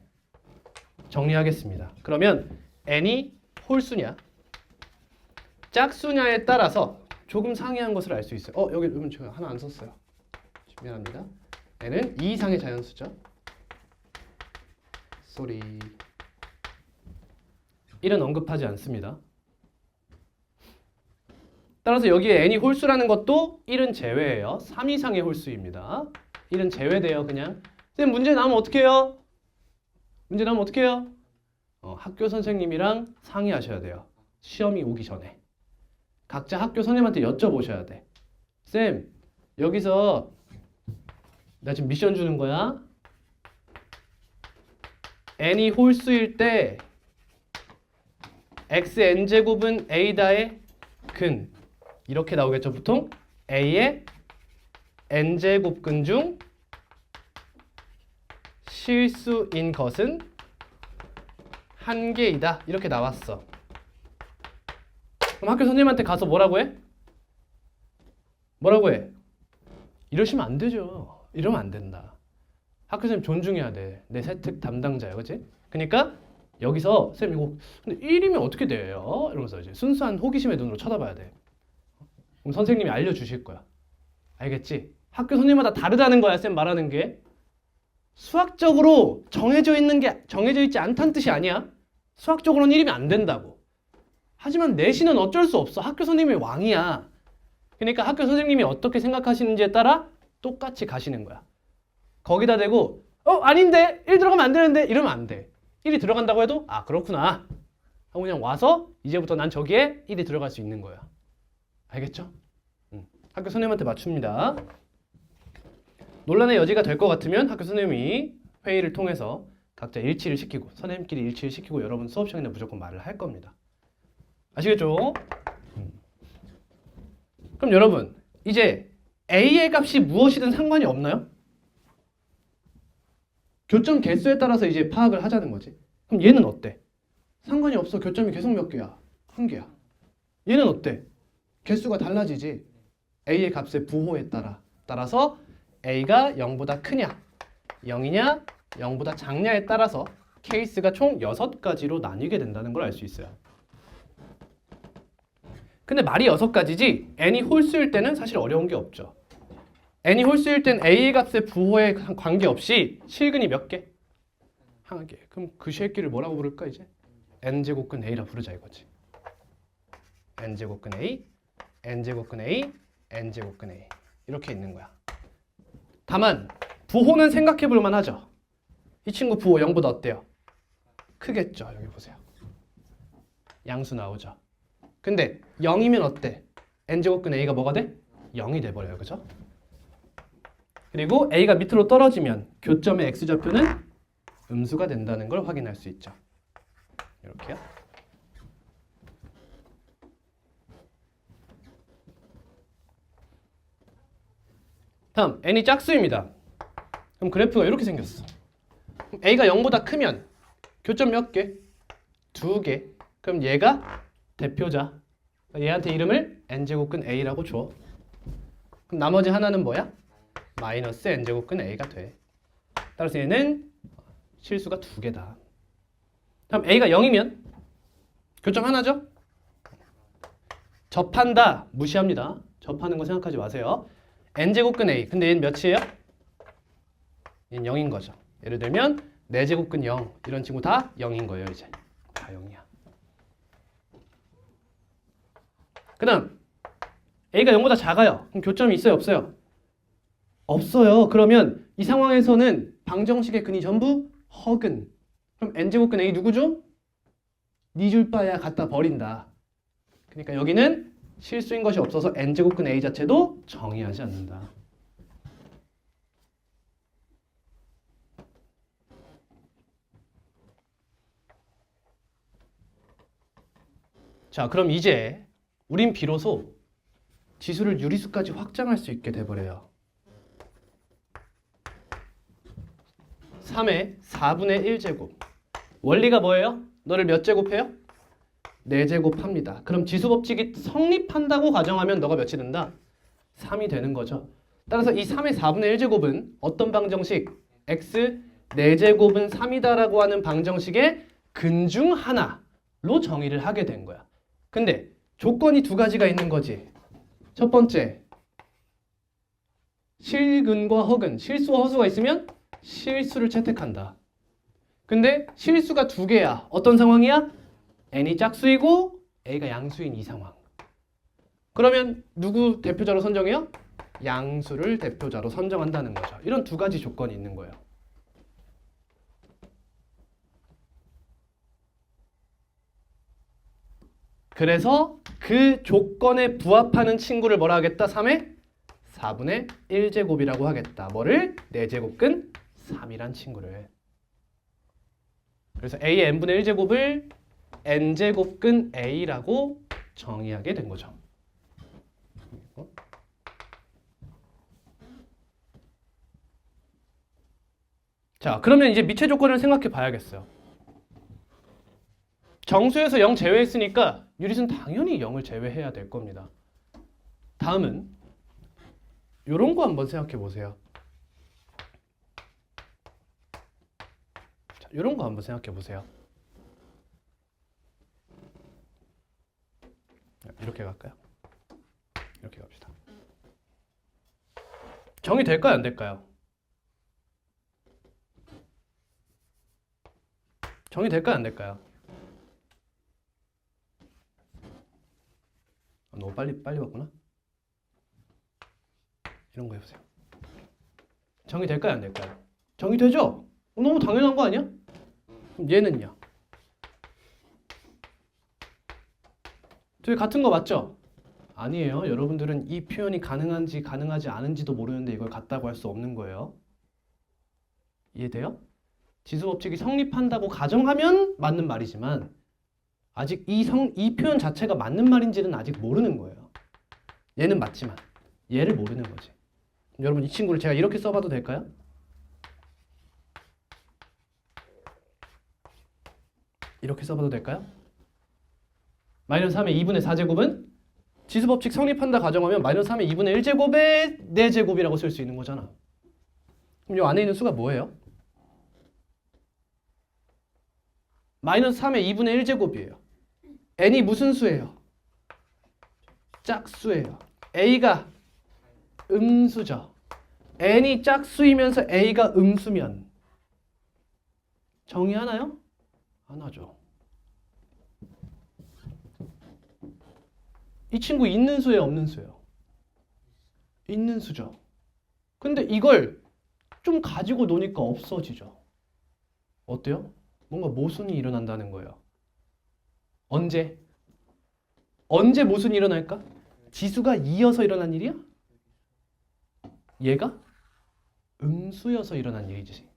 정리하겠습니다. 그러면 n이 홀수냐 짝수냐에 따라서 조금 상이한 것을 알 수 있어요. 여기 여러분 제가 하나 안 썼어요. 미안합니다. n은 2 이상의 자연수죠. 쏘리. 1은 언급하지 않습니다. 따라서 여기에 n이 홀수라는 것도 1은 제외예요. 3 이상의 홀수입니다. 1은 제외돼요. 그냥. 선생님 문제 나오면 어떻게 해요? 문제 나오면 어떻게 해요? 학교 선생님이랑 상의하셔야 돼요. 시험이 오기 전에. 각자 학교 선생님한테 여쭤보셔야 돼. 쌤, 여기서 나 지금 미션 주는 거야. n이 홀수일 때 xn제곱은 a다의 근 이렇게 나오겠죠. 보통 a의 n제곱근 중 실수인 것은 한 개이다. 이렇게 나왔어. 그럼 학교 선생님한테 가서 뭐라고 해? 뭐라고 해? 이러시면 안 되죠. 이러면 안 된다. 학교 선생님 존중해야 돼. 내 세특 담당자야. 그치? 그러니까 여기서 쌤 이거 근데 1이면 어떻게 돼요? 이러면서 이제 순수한 호기심의 눈으로 쳐다봐야 돼. 그럼 선생님이 알려주실 거야. 알겠지? 학교 선생님마다 다르다는 거야. 쌤 말하는 게. 수학적으로 정해져 있지 않다는 뜻이 아니야. 수학적으로는 1이면 안 된다고. 하지만 내신은 어쩔 수 없어. 학교 선생님이 왕이야. 그러니까 학교 선생님이 어떻게 생각하시는지에 따라 똑같이 가시는 거야. 거기다 대고 아닌데 1 들어가면 안 되는데 이러면 안 돼. 1이 들어간다고 해도 아 그렇구나 하고 그냥 와서 이제부터 난 저기에 1이 들어갈 수 있는 거야. 알겠죠? 학교 선생님한테 맞춥니다. 논란의 여지가 될 것 같으면 학교 선생님이 회의를 통해서 각자 일치를 시키고 선생님끼리 일치를 시키고 여러분 수업 시간에 무조건 말을 할 겁니다. 아시겠죠? 그럼 여러분 이제 A의 값이 무엇이든 상관이 없나요? 교점 개수에 따라서 이제 파악을 하자는 거지. 그럼 얘는 어때? 상관이 없어. 교점이 계속 몇 개야? 1개야. 얘는 어때? 개수가 달라지지. A의 값의 부호에 따라서 A가 0보다 크냐 0이냐 0보다 작냐에 따라서 케이스가 총 6가지로 나뉘게 된다는 걸 알 수 있어요. 근데 말이 6가지지 n이 홀수일 때는 사실 어려운 게 없죠. n이 홀수일 땐 A의 값의 부호에 관계없이 실근이 몇 개? 1개. 그럼 그 새끼를 뭐라고 부를까 이제? n제곱근 A라 부르자 이거지. n제곱근 A, n제곱근 A, n제곱근 A 이렇게 있는 거야. 다만 부호는 생각해 볼 만하죠. 이 친구 부호 0보다 어때요? 크겠죠. 여기 보세요. 양수 나오죠. 근데 0이면 어때? n제곱근 A가 뭐가 돼? 0이 돼버려요. 그죠? 그리고 A가 밑으로 떨어지면 교점의 X좌표는 음수가 된다는 걸 확인할 수 있죠. 이렇게요. 다음 n이 짝수입니다. 그럼 그래프가 이렇게 생겼어. A가 0보다 크면 교점 몇 개? 2개. 그럼 얘가 대표자. 얘한테 이름을 n제곱근 A라고 줘. 그럼 나머지 하나는 뭐야? 마이너스 n제곱근 A가 돼. 따라서 얘는 실수가 2개다. 다음 A가 0이면 교점 하나죠? 접한다 무시합니다. 접하는 거 생각하지 마세요. n제곱근 a. 근데 얘는 몇이에요? 얘는 0인 거죠. 예를 들면 4제곱근 0 이런 친구 다 0인 거예요. 이제 다 0이야. 그 다음 a가 0보다 작아요. 그럼 교점이 있어요? 없어요? 없어요. 그러면 이 상황에서는 방정식의 근이 전부 허근. 그럼 n제곱근 a 누구죠? 네 줄 바야 갖다 버린다. 그러니까 여기는 실수인 것이 없어서 n제곱근 a 자체도 정의하지 않는다. 자, 그럼 이제 우린 비로소 지수를 유리수까지 확장할 수 있게 돼버려요. 3의 4분의 1제곱. 원리가 뭐예요? 너를 몇 제곱해요? 4제곱합니다. 그럼 지수법칙이 성립한다고 가정하면 너가 몇이 된다? 3이 되는 거죠. 따라서 이 3의 4분의 1제곱은 어떤 방정식? x 4제곱은 3이다라고 하는 방정식의 근 중 하나로 정의를 하게 된 거야. 근데 조건이 두 가지가 있는 거지. 첫 번째, 실근과 허근, 실수와 허수가 있으면 실수를 채택한다. 근데 실수가 두 개야. 어떤 상황이야? n이 짝수이고 a가 양수인 이 상황. 그러면 누구 대표자로 선정해요? 양수를 대표자로 선정한다는 거죠. 이런 두 가지 조건이 있는 거예요. 그래서 그 조건에 부합하는 친구를 뭐라 하겠다? 3의 4분의 1제곱이라고 하겠다. 뭐를? 4제곱근 3이란 친구를. 그래서 a의 n분의 1제곱을 n제곱근 a라고 정의하게 된 거죠. 자, 그러면 이제 미체 조건을 생각해 봐야겠어요. 정수에서 0 제외했으니까 유리수는 당연히 0을 제외해야 될 겁니다. 다음은 이런 거 한번 생각해 보세요. 자, 이런 거 한번 생각해 보세요. 이렇게 갈까요? 이렇게 갑시다. 정의 될까요? 안 될까요? 정의 될까요? 안 될까요? 너무 빨리 봤구나. 이런 거 해보세요. 정의 될까요? 안 될까요? 정의 되죠? 너무 당연한 거 아니야? 그럼 얘는요? 둘이 같은 거 맞죠? 아니에요. 여러분들은 이 표현이 가능한지 가능하지 않은지도 모르는데 이걸 같다고 할 수 없는 거예요. 이해돼요? 지수법칙이 성립한다고 가정하면 맞는 말이지만 아직 이 표현 자체가 맞는 말인지는 아직 모르는 거예요. 얘는 맞지만 얘를 모르는 거지. 여러분 이 친구를 제가 이렇게 써봐도 될까요? 이렇게 써봐도 될까요? 마이너스 3의 2분의 4제곱은 지수법칙 성립한다 가정하면 마이너스 3의 2분의 1제곱의 4제곱이라고 쓸 수 있는 거잖아. 그럼 이 안에 있는 수가 뭐예요? 마이너스 3의 2분의 1제곱이에요. n이 무슨 수예요? 짝수예요. a가 음수죠. n이 짝수이면서 a가 음수면 정의하나요? 안 하죠. 이 친구 있는 수예요? 없는 수예요? 있는 수죠. 근데 이걸 좀 가지고 노니까 없어지죠. 어때요? 뭔가 모순이 일어난다는 거예요. 언제? 언제 모순이 일어날까? 지수가 2여서 일어난 일이야? 얘가 음수여서 일어난 일이지.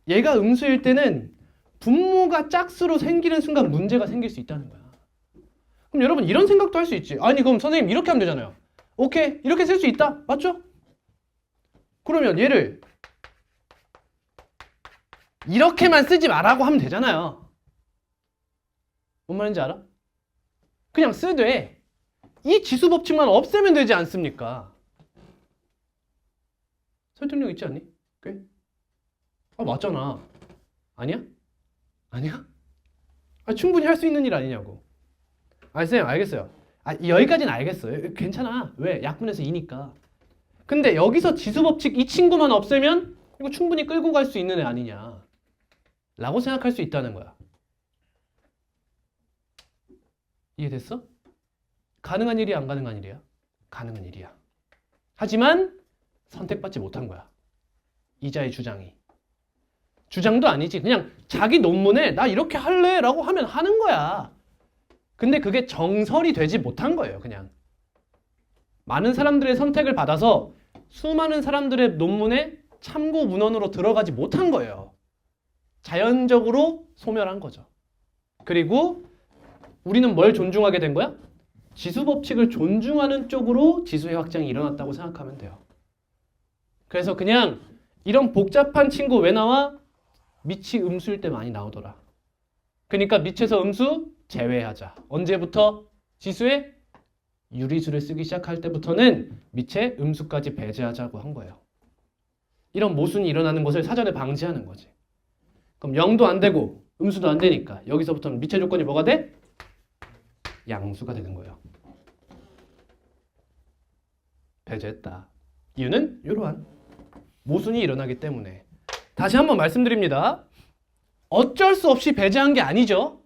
얘가 음수일 때는 분모가 짝수로 생기는 순간 문제가 생길 수 있다는 거야. 그럼 여러분 이런 생각도 할 수 있지. 아니 그럼 선생님 이렇게 하면 되잖아요. 오케이 이렇게 쓸 수 있다. 맞죠? 그러면 얘를 이렇게만 쓰지 말라고 하면 되잖아요. 뭔 말인지 알아? 그냥 쓰되 이 지수 법칙만 없애면 되지 않습니까? 설득력 있지 않니? 꽤? 아 맞잖아. 아니야? 아니야? 충분히 할 수 있는 일 아니냐고. 선생님 알겠어요. 여기까지는 알겠어요. 괜찮아. 왜? 약분해서 2니까. 근데 여기서 지수법칙 이 친구만 없애면 이거 충분히 끌고 갈 수 있는 애 아니냐 라고 생각할 수 있다는 거야. 이해됐어? 가능한 일이야, 안 가능한 일이야? 가능한 일이야. 하지만 선택받지 못한 거야. 이자의 주장이. 주장도 아니지. 그냥 자기 논문에 나 이렇게 할래 라고 하면 하는 거야. 근데 그게 정설이 되지 못한 거예요. 그냥 많은 사람들의 선택을 받아서 수많은 사람들의 논문에 참고 문헌으로 들어가지 못한 거예요. 자연적으로 소멸한 거죠. 그리고 우리는 뭘 존중하게 된 거야? 지수 법칙을 존중하는 쪽으로 지수의 확장이 일어났다고 생각하면 돼요. 그래서 그냥 이런 복잡한 친구 왜 나와? 미치 음수일 때 많이 나오더라. 그러니까 미치에서 음수 제외하자. 언제부터? 지수의 유리수를 쓰기 시작할 때부터는 미치의 음수까지 배제하자고 한 거예요. 이런 모순이 일어나는 것을 사전에 방지하는 거지. 그럼 0도 안 되고 음수도 안 되니까 여기서부터는 미체 조건이 뭐가 돼? 양수가 되는 거예요. 배제했다. 이유는 이러한 모순이 일어나기 때문에. 다시 한번 말씀드립니다. 어쩔 수 없이 배제한 게 아니죠.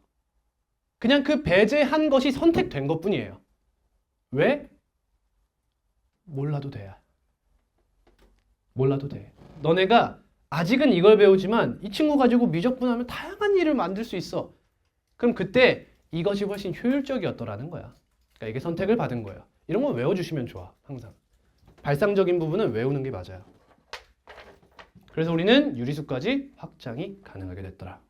그냥 그 배제한 것이 선택된 것뿐이에요. 왜? 몰라도 돼. 몰라도 돼. 너네가 아직은 이걸 배우지만 이 친구 가지고 미적분하면 다양한 일을 만들 수 있어. 그럼 그때 이것이 훨씬 효율적이었더라는 거야. 그러니까 이게 선택을 받은 거예요. 이런 건 외워주시면 좋아. 항상. 발상적인 부분은 외우는 게 맞아요. 그래서 우리는 유리수까지 확장이 가능하게 됐더라.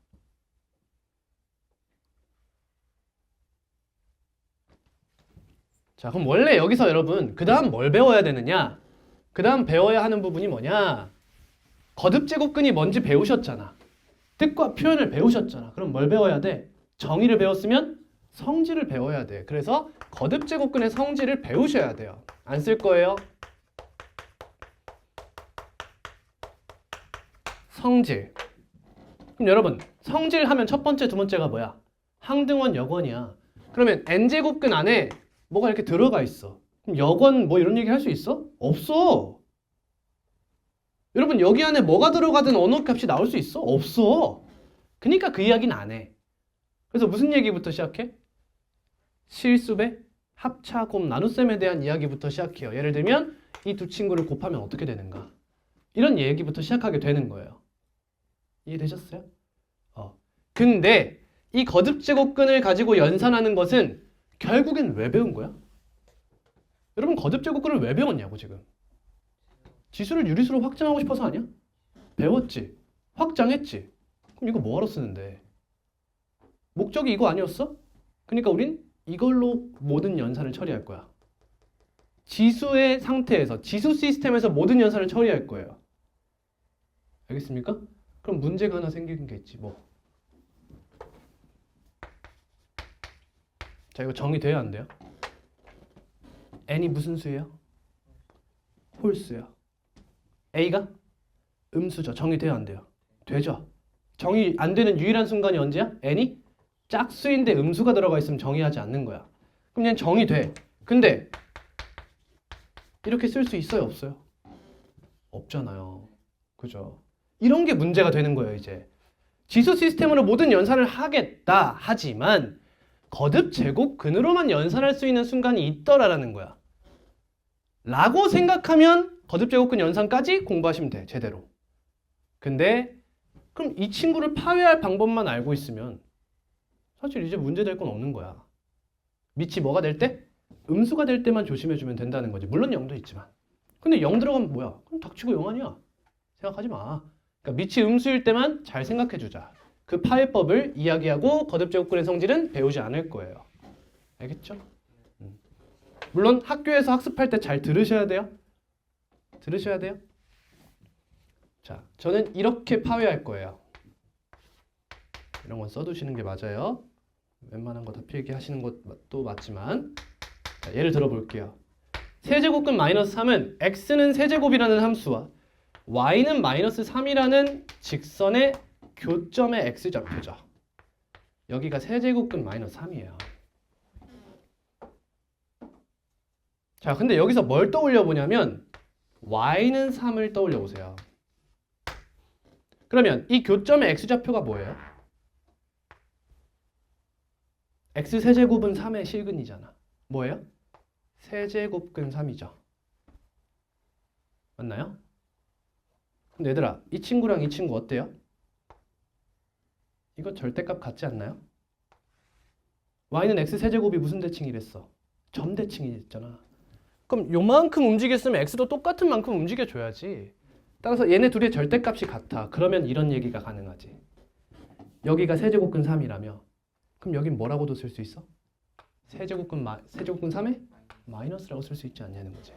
자, 그럼 원래 여기서 여러분 그 다음 뭘 배워야 되느냐? 그 다음 배워야 하는 부분이 뭐냐? 거듭제곱근이 뭔지 배우셨잖아. 뜻과 표현을 배우셨잖아. 그럼 뭘 배워야 돼? 정의를 배웠으면 성질을 배워야 돼. 그래서 거듭제곱근의 성질을 배우셔야 돼요. 안 쓸 거예요. 성질. 그럼 여러분 성질 하면 첫 번째, 두 번째가 뭐야? 항등원, 역원이야. 그러면 n제곱근 안에 뭐가 이렇게 들어가 있어. 그럼 역원 뭐 이런 얘기 할 수 있어? 없어. 여러분 여기 안에 뭐가 들어가든 어느 값이 나올 수 있어? 없어. 그러니까 그 이야기는 안 해. 그래서 무슨 얘기부터 시작해? 실수배, 합차, 곱, 나눗셈에 대한 이야기부터 시작해요. 예를 들면 이 두 친구를 곱하면 어떻게 되는가? 이런 얘기부터 시작하게 되는 거예요. 이해되셨어요? 근데 이 거듭제곱근을 가지고 연산하는 것은 결국엔 왜 배운 거야? 여러분 거듭제곱근을 왜 배웠냐고 지금. 지수를 유리수로 확장하고 싶어서 아니야? 배웠지. 확장했지. 그럼 이거 뭐하러 쓰는데? 목적이 이거 아니었어? 그러니까 우린 이걸로 모든 연산을 처리할 거야. 지수의 상태에서, 지수 시스템에서 모든 연산을 처리할 거예요. 알겠습니까? 그럼 문제가 하나 생기는 게 있지 뭐. 자, 이거 정의돼야 안 돼요? n이 무슨 수예요? 홀수요. a가 음수죠. 정의돼야 안 돼요? 되죠. 정의 안 되는 유일한 순간이 언제야? n이 짝수인데 음수가 들어가 있으면 정의하지 않는 거야. 그럼 얘는 정의돼. 근데 이렇게 쓸 수 있어요? 없어요? 없잖아요. 그죠? 이런 게 문제가 되는 거예요. 이제 지수 시스템으로 모든 연산을 하겠다 하지만 거듭 제곱근으로만 연산할 수 있는 순간이 있더라라는 거야. 라고 생각하면 거듭 제곱근 연산까지 공부하시면 돼. 제대로. 근데 그럼 이 친구를 파괴할 방법만 알고 있으면 사실 이제 문제될 건 없는 거야. 밑이 뭐가 될 때? 음수가 될 때만 조심해주면 된다는 거지. 물론 0도 있지만. 근데 0 들어가면 뭐야? 그럼 닥치고 0 아니야. 생각하지 마. 그러니까 밑이 음수일 때만 잘 생각해주자. 그 파해법을 이야기하고 거듭제곱근의 성질은 배우지 않을 거예요. 알겠죠? 물론 학교에서 학습할 때 잘 들으셔야 돼요. 들으셔야 돼요. 자, 저는 이렇게 파괴할 거예요. 이런 건 써두시는 게 맞아요. 웬만한 거 다 필기하시는 것도 맞지만 자, 예를 들어 볼게요. 세제곱근 마이너스 3은 x는 세제곱이라는 함수와 y는 마이너스 3이라는 직선의 교점의 x좌표죠. 여기가 세제곱근 마이너스 3이에요. 자, 근데 여기서 뭘 떠올려 보냐면 y는 3을 떠올려 보세요. 그러면 이 교점의 x좌표가 뭐예요? x 세제곱은 3의 실근이잖아. 뭐예요? 세제곱근 3이죠. 맞나요? 근데 얘들아, 이 친구랑 이 친구 어때요? 이거 절대값 같지 않나요? y는 x 세제곱이 무슨 대칭이랬어? 점 대칭이랬잖아. 그럼 요만큼 움직였으면 x도 똑같은 만큼 움직여줘야지. 따라서 얘네 둘의 절대값이 같아. 그러면 이런 얘기가 가능하지. 여기가 세제곱근 3이라며 그럼 여긴 뭐라고도 쓸 수 있어? 세제곱근 3에 마이너스라고 쓸 수 있지 않냐는 거지.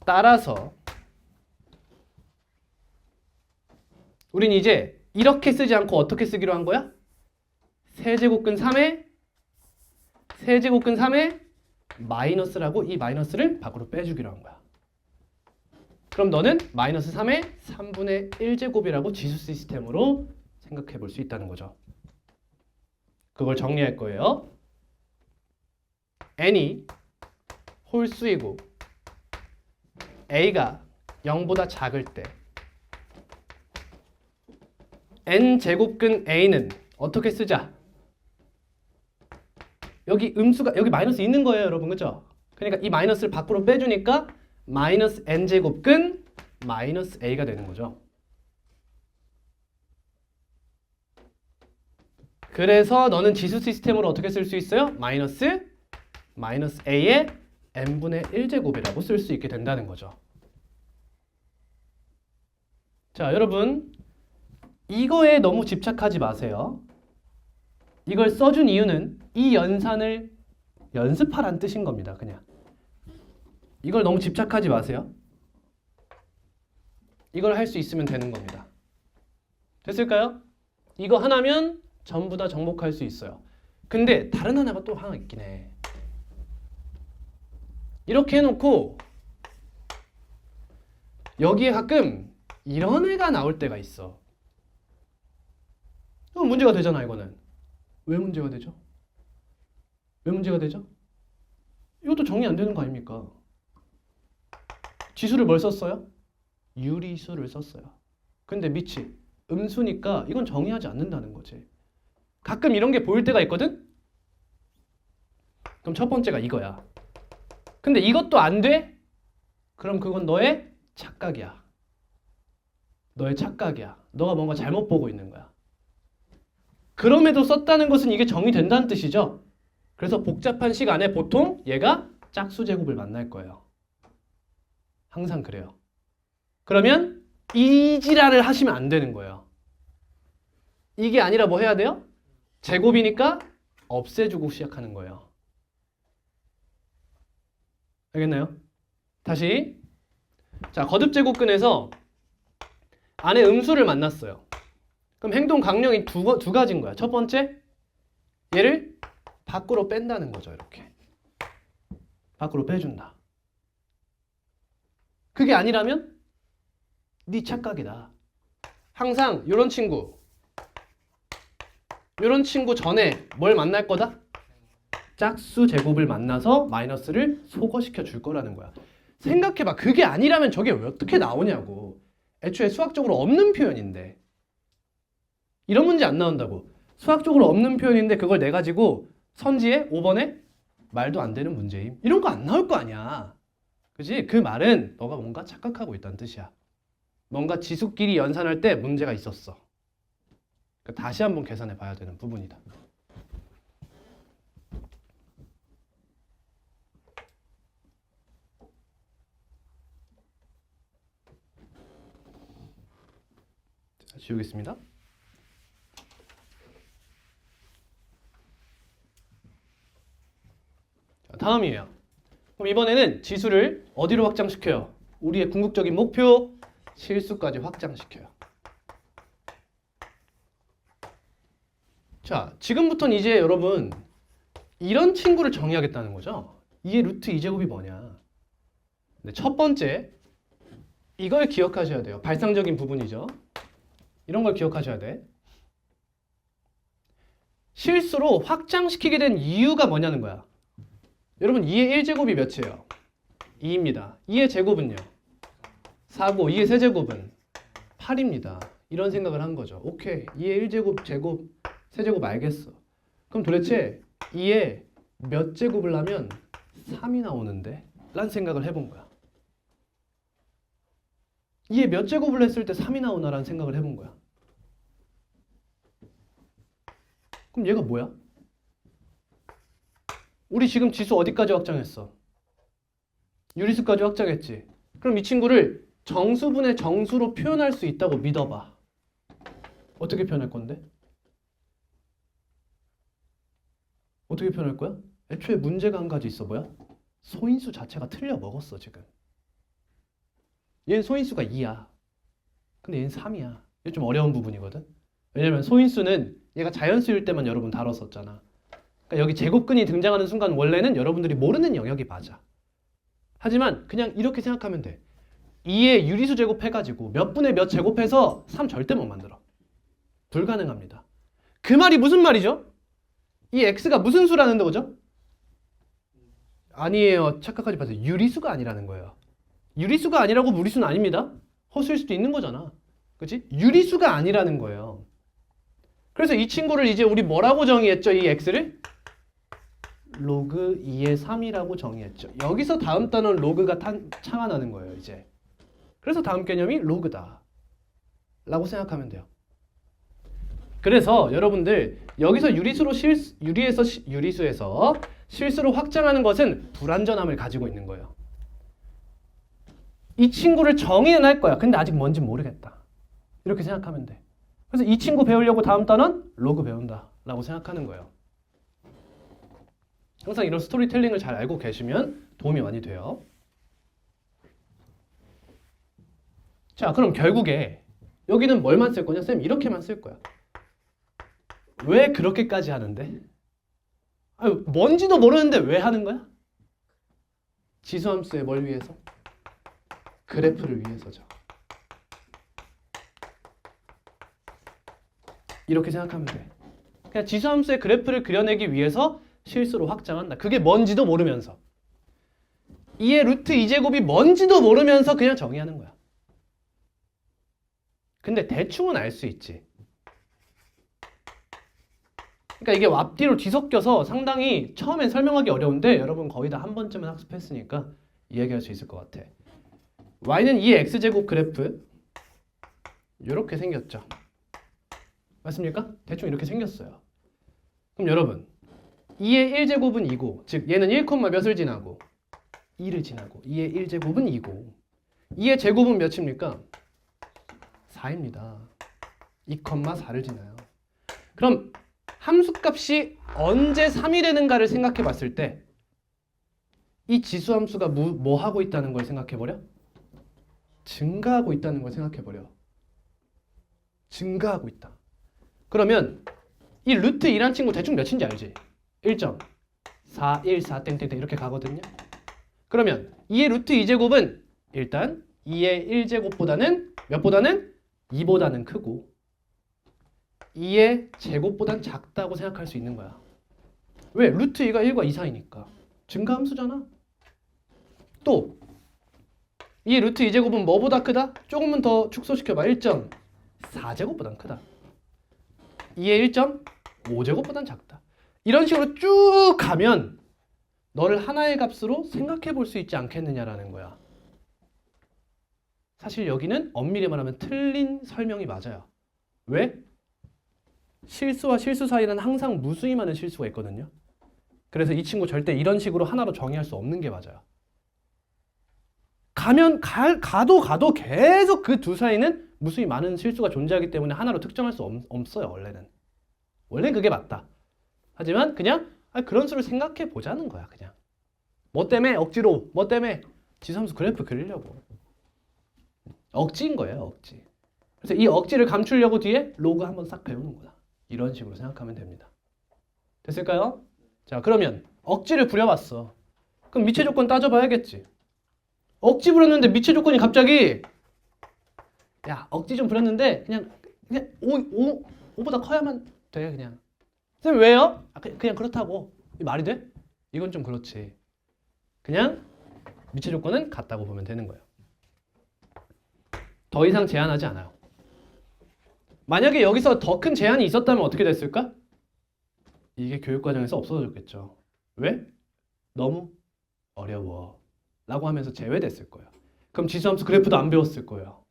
따라서 우린 이제 이렇게 쓰지 않고 어떻게 쓰기로 한 거야? 세제곱근 3에 마이너스라고 이 마이너스를 밖으로 빼주기로 한 거야. 그럼 너는 마이너스 3의 3분의 1제곱이라고 지수 시스템으로 생각해 볼 수 있다는 거죠. 그걸 정리할 거예요. n이 홀수이고 a가 0보다 작을 때 n제곱근 a는 어떻게 쓰자? 여기 음수가 여기 마이너스 있는 거예요, 여러분. 그죠? 그러니까 이 마이너스를 밖으로 빼주니까 마이너스 n제곱근 마이너스 a가 되는 거죠. 그래서 너는 지수 시스템으로 어떻게 쓸 수 있어요? 마이너스 a의 n분의 1제곱이라고 쓸 수 있게 된다는 거죠. 자, 여러분 이거에 너무 집착하지 마세요. 이걸 써준 이유는 이 연산을 연습하란 뜻인 겁니다. 그냥 이걸 너무 집착하지 마세요. 이걸 할 수 있으면 되는 겁니다. 됐을까요? 이거 하나면 전부 다 정복할 수 있어요. 근데 다른 하나가 또 하나 있긴 해. 이렇게 해놓고 여기에 가끔 이런 애가 나올 때가 있어. 그럼 문제가 되잖아. 이거는 왜 문제가 되죠? 왜 문제가 되죠? 이것도 정리 안 되는 거 아닙니까? 지수를 뭘 썼어요? 유리수를 썼어요. 근데 미치 음수니까 이건 정의하지 않는다는 거지. 가끔 이런 게 보일 때가 있거든? 그럼 첫 번째가 이거야. 근데 이것도 안 돼? 그럼 그건 너의 착각이야. 너의 착각이야. 너가 뭔가 잘못 보고 있는 거야. 그럼에도 썼다는 것은 이게 정의된다는 뜻이죠. 그래서 복잡한 시간에 보통 얘가 짝수제곱을 만날 거예요. 항상 그래요. 그러면 이 지랄을 하시면 안 되는 거예요. 이게 아니라 뭐 해야 돼요? 제곱이니까 없애주고 시작하는 거예요. 알겠나요? 다시. 자, 거듭제곱근에서 안에 음수를 만났어요. 그럼 행동 강령이 두 가지인 거야. 첫 번째, 얘를 밖으로 뺀다는 거죠. 이렇게. 밖으로 빼준다. 그게 아니라면 네 착각이다. 항상 이런 친구 전에 뭘 만날 거다? 짝수 제곱을 만나서 마이너스를 소거시켜 줄 거라는 거야. 생각해봐. 그게 아니라면 저게 왜 어떻게 나오냐고. 애초에 수학적으로 없는 표현인데. 이런 문제 안 나온다고. 수학적으로 없는 표현인데 그걸 내 가지고 선지에 5번에 말도 안 되는 문제임. 이런 거 안 나올 거 아니야. 그지? 그 말은 너가 뭔가 착각하고 있다는 뜻이야. 뭔가 지수끼리 연산할 때 문제가 있었어. 그러니까 다시 한번 계산해 봐야 되는 부분이다. 자, 지우겠습니다. 자, 다음이에요. 그럼 이번에는 지수를 어디로 확장시켜요? 우리의 궁극적인 목표 실수까지 확장시켜요. 자, 지금부터는 이제 여러분 이런 친구를 정의하겠다는 거죠. 이게 루트 2제곱이 뭐냐. 근데 첫 번째 이걸 기억하셔야 돼요. 발상적인 부분이죠. 이런 걸 기억하셔야 돼. 실수로 확장시키게 된 이유가 뭐냐는 거야. 여러분 2의 1제곱이 몇이에요? 2입니다. 2의 제곱은요? 4고 2의 세제곱은 8입니다. 이런 생각을 한 거죠. 오케이. 2의 1제곱, 제곱, 세제곱 알겠어. 그럼 도대체 2의 몇 제곱을 하면 3이 나오는데? 라는 생각을 해본 거야. 2의 몇 제곱을 했을 때 3이 나오나라는 생각을 해본 거야. 그럼 얘가 뭐야? 우리 지금 지수 어디까지 확장했어? 유리수까지 확장했지. 그럼 이 친구를 정수분의 정수로 표현할 수 있다고 믿어봐. 어떻게 표현할 건데? 어떻게 표현할 거야? 애초에 문제가 한 가지 있어. 뭐야? 소인수 자체가 틀려 먹었어 지금. 얘는 소인수가 2야. 근데 얘는 3이야. 이게 좀 어려운 부분이거든. 왜냐면 소인수는 얘가 자연수일 때만 여러분 다뤘었잖아. 그러니까 여기 제곱근이 등장하는 순간 원래는 여러분들이 모르는 영역이 맞아. 하지만 그냥 이렇게 생각하면 돼. 2의 유리수 제곱해가지고 몇 분의 몇 제곱해서 3 절대 못 만들어. 불가능합니다. 그 말이 무슨 말이죠? 이 x가 무슨 수라는 거죠? 아니에요. 착각하지 마세요. 유리수가 아니라는 거예요. 유리수가 아니라고 무리수는 아닙니다. 허수일 수도 있는 거잖아. 그치? 유리수가 아니라는 거예요. 그래서 이 친구를 이제 우리 뭐라고 정의했죠? 이 x를? 로그 2의 3이라고 정의했죠. 여기서 다음 단어는 로그가 창안하는 거예요. 이제. 그래서 다음 개념이 로그다 라고 생각하면 돼요. 그래서 여러분들 여기서 유리수에서 실수로 확장하는 것은 불완전함을 가지고 있는 거예요. 이 친구를 정의는 할 거야. 근데 아직 뭔지 모르겠다. 이렇게 생각하면 돼. 그래서 이 친구 배우려고 다음 단어는 로그 배운다 라고 생각하는 거예요. 항상 이런 스토리텔링을 잘 알고 계시면 도움이 많이 돼요. 자, 그럼 결국에 여기는 뭘만 쓸 거냐? 쌤 이렇게만 쓸 거야. 왜 그렇게까지 하는데? 아유, 뭔지도 모르는데 왜 하는 거야? 지수함수의 뭘 위해서? 그래프를 위해서죠. 이렇게 생각하면 돼. 그냥 지수함수의 그래프를 그려내기 위해서 실수로 확장한다. 그게 뭔지도 모르면서. 2의 루트 2제곱이 뭔지도 모르면서 그냥 정의하는 거야. 근데 대충은 알 수 있지. 그러니까 이게 앞뒤로 뒤섞여서 상당히 처음엔 설명하기 어려운데 여러분 거의 다 한 번쯤은 학습했으니까 이야기할 수 있을 것 같아. y는 2의 x제곱 그래프 이렇게 생겼죠. 맞습니까? 대충 이렇게 생겼어요. 그럼 여러분 2의 1제곱은 2고 즉 얘는 1, 몇을 지나고 2를 지나고 2의 1제곱은 2고 2의 제곱은 몇입니까? 4입니다. 2,4를 지나요. 그럼 함수값이 언제 3이 되는가를 생각해 봤을 때 이 지수함수가 뭐 하고 있다는 걸 생각해 버려? 증가하고 있다는 걸 생각해 버려. 증가하고 있다. 그러면 이 루트 2란 친구 대충 몇인지 알지? 1.414 땡땡땡 이렇게 가거든요. 그러면 2의 루트 2제곱은 일단 2의 1제곱보다는 몇보다는? 2보다는 크고 2의 제곱보단 작다고 생각할 수 있는 거야. 왜? 루트 2가 1과 2 사이니까. 증가함수잖아. 또 2의 루트 2제곱은 뭐보다 크다? 조금은 더 축소시켜봐. 1.4제곱보단 크다. 2의 1.5제곱보단 작다. 이런 식으로 쭉 가면 너를 하나의 값으로 생각해 볼 수 있지 않겠느냐라는 거야. 사실 여기는 엄밀히 말하면 틀린 설명이 맞아요. 왜? 실수와 실수 사이는 항상 무수히 많은 실수가 있거든요. 그래서 이 친구 절대 이런 식으로 하나로 정의할 수 없는 게 맞아요. 가도 계속 그 두 사이는 무수히 많은 실수가 존재하기 때문에 하나로 특정할 수 없어요. 원래는 그게 맞다. 하지만 그냥 그런 수를 생각해 보자는 거야. 그냥 뭐 때문에 억지로 뭐 때문에 지수함수 그래프 그리려고 억지인 거예요. 억지. 그래서 이 억지를 감추려고 뒤에 로그 한번 싹 배우는 거다. 이런 식으로 생각하면 됩니다. 됐을까요? 자, 그러면 억지를 부려봤어. 그럼 미체 조건 따져봐야겠지. 억지 부렸는데 미체 조건이 갑자기 야, 억지 좀 부렸는데 그냥 5보다 커야만 돼. 그냥 쌤 왜요? 그냥 그렇다고. 이 말이 돼? 이건 좀 그렇지. 그냥 미체 조건은 같다고 보면 되는 거예요. 더 이상 제한하지 않아요. 만약에 여기서 더 큰 제한이 있었다면 어떻게 됐을까? 이게 교육과정에서 없어졌겠죠. 왜? 너무 어려워 라고 하면서 제외됐을 거예요. 그럼 지수함수 그래프도 안 배웠을 거예요.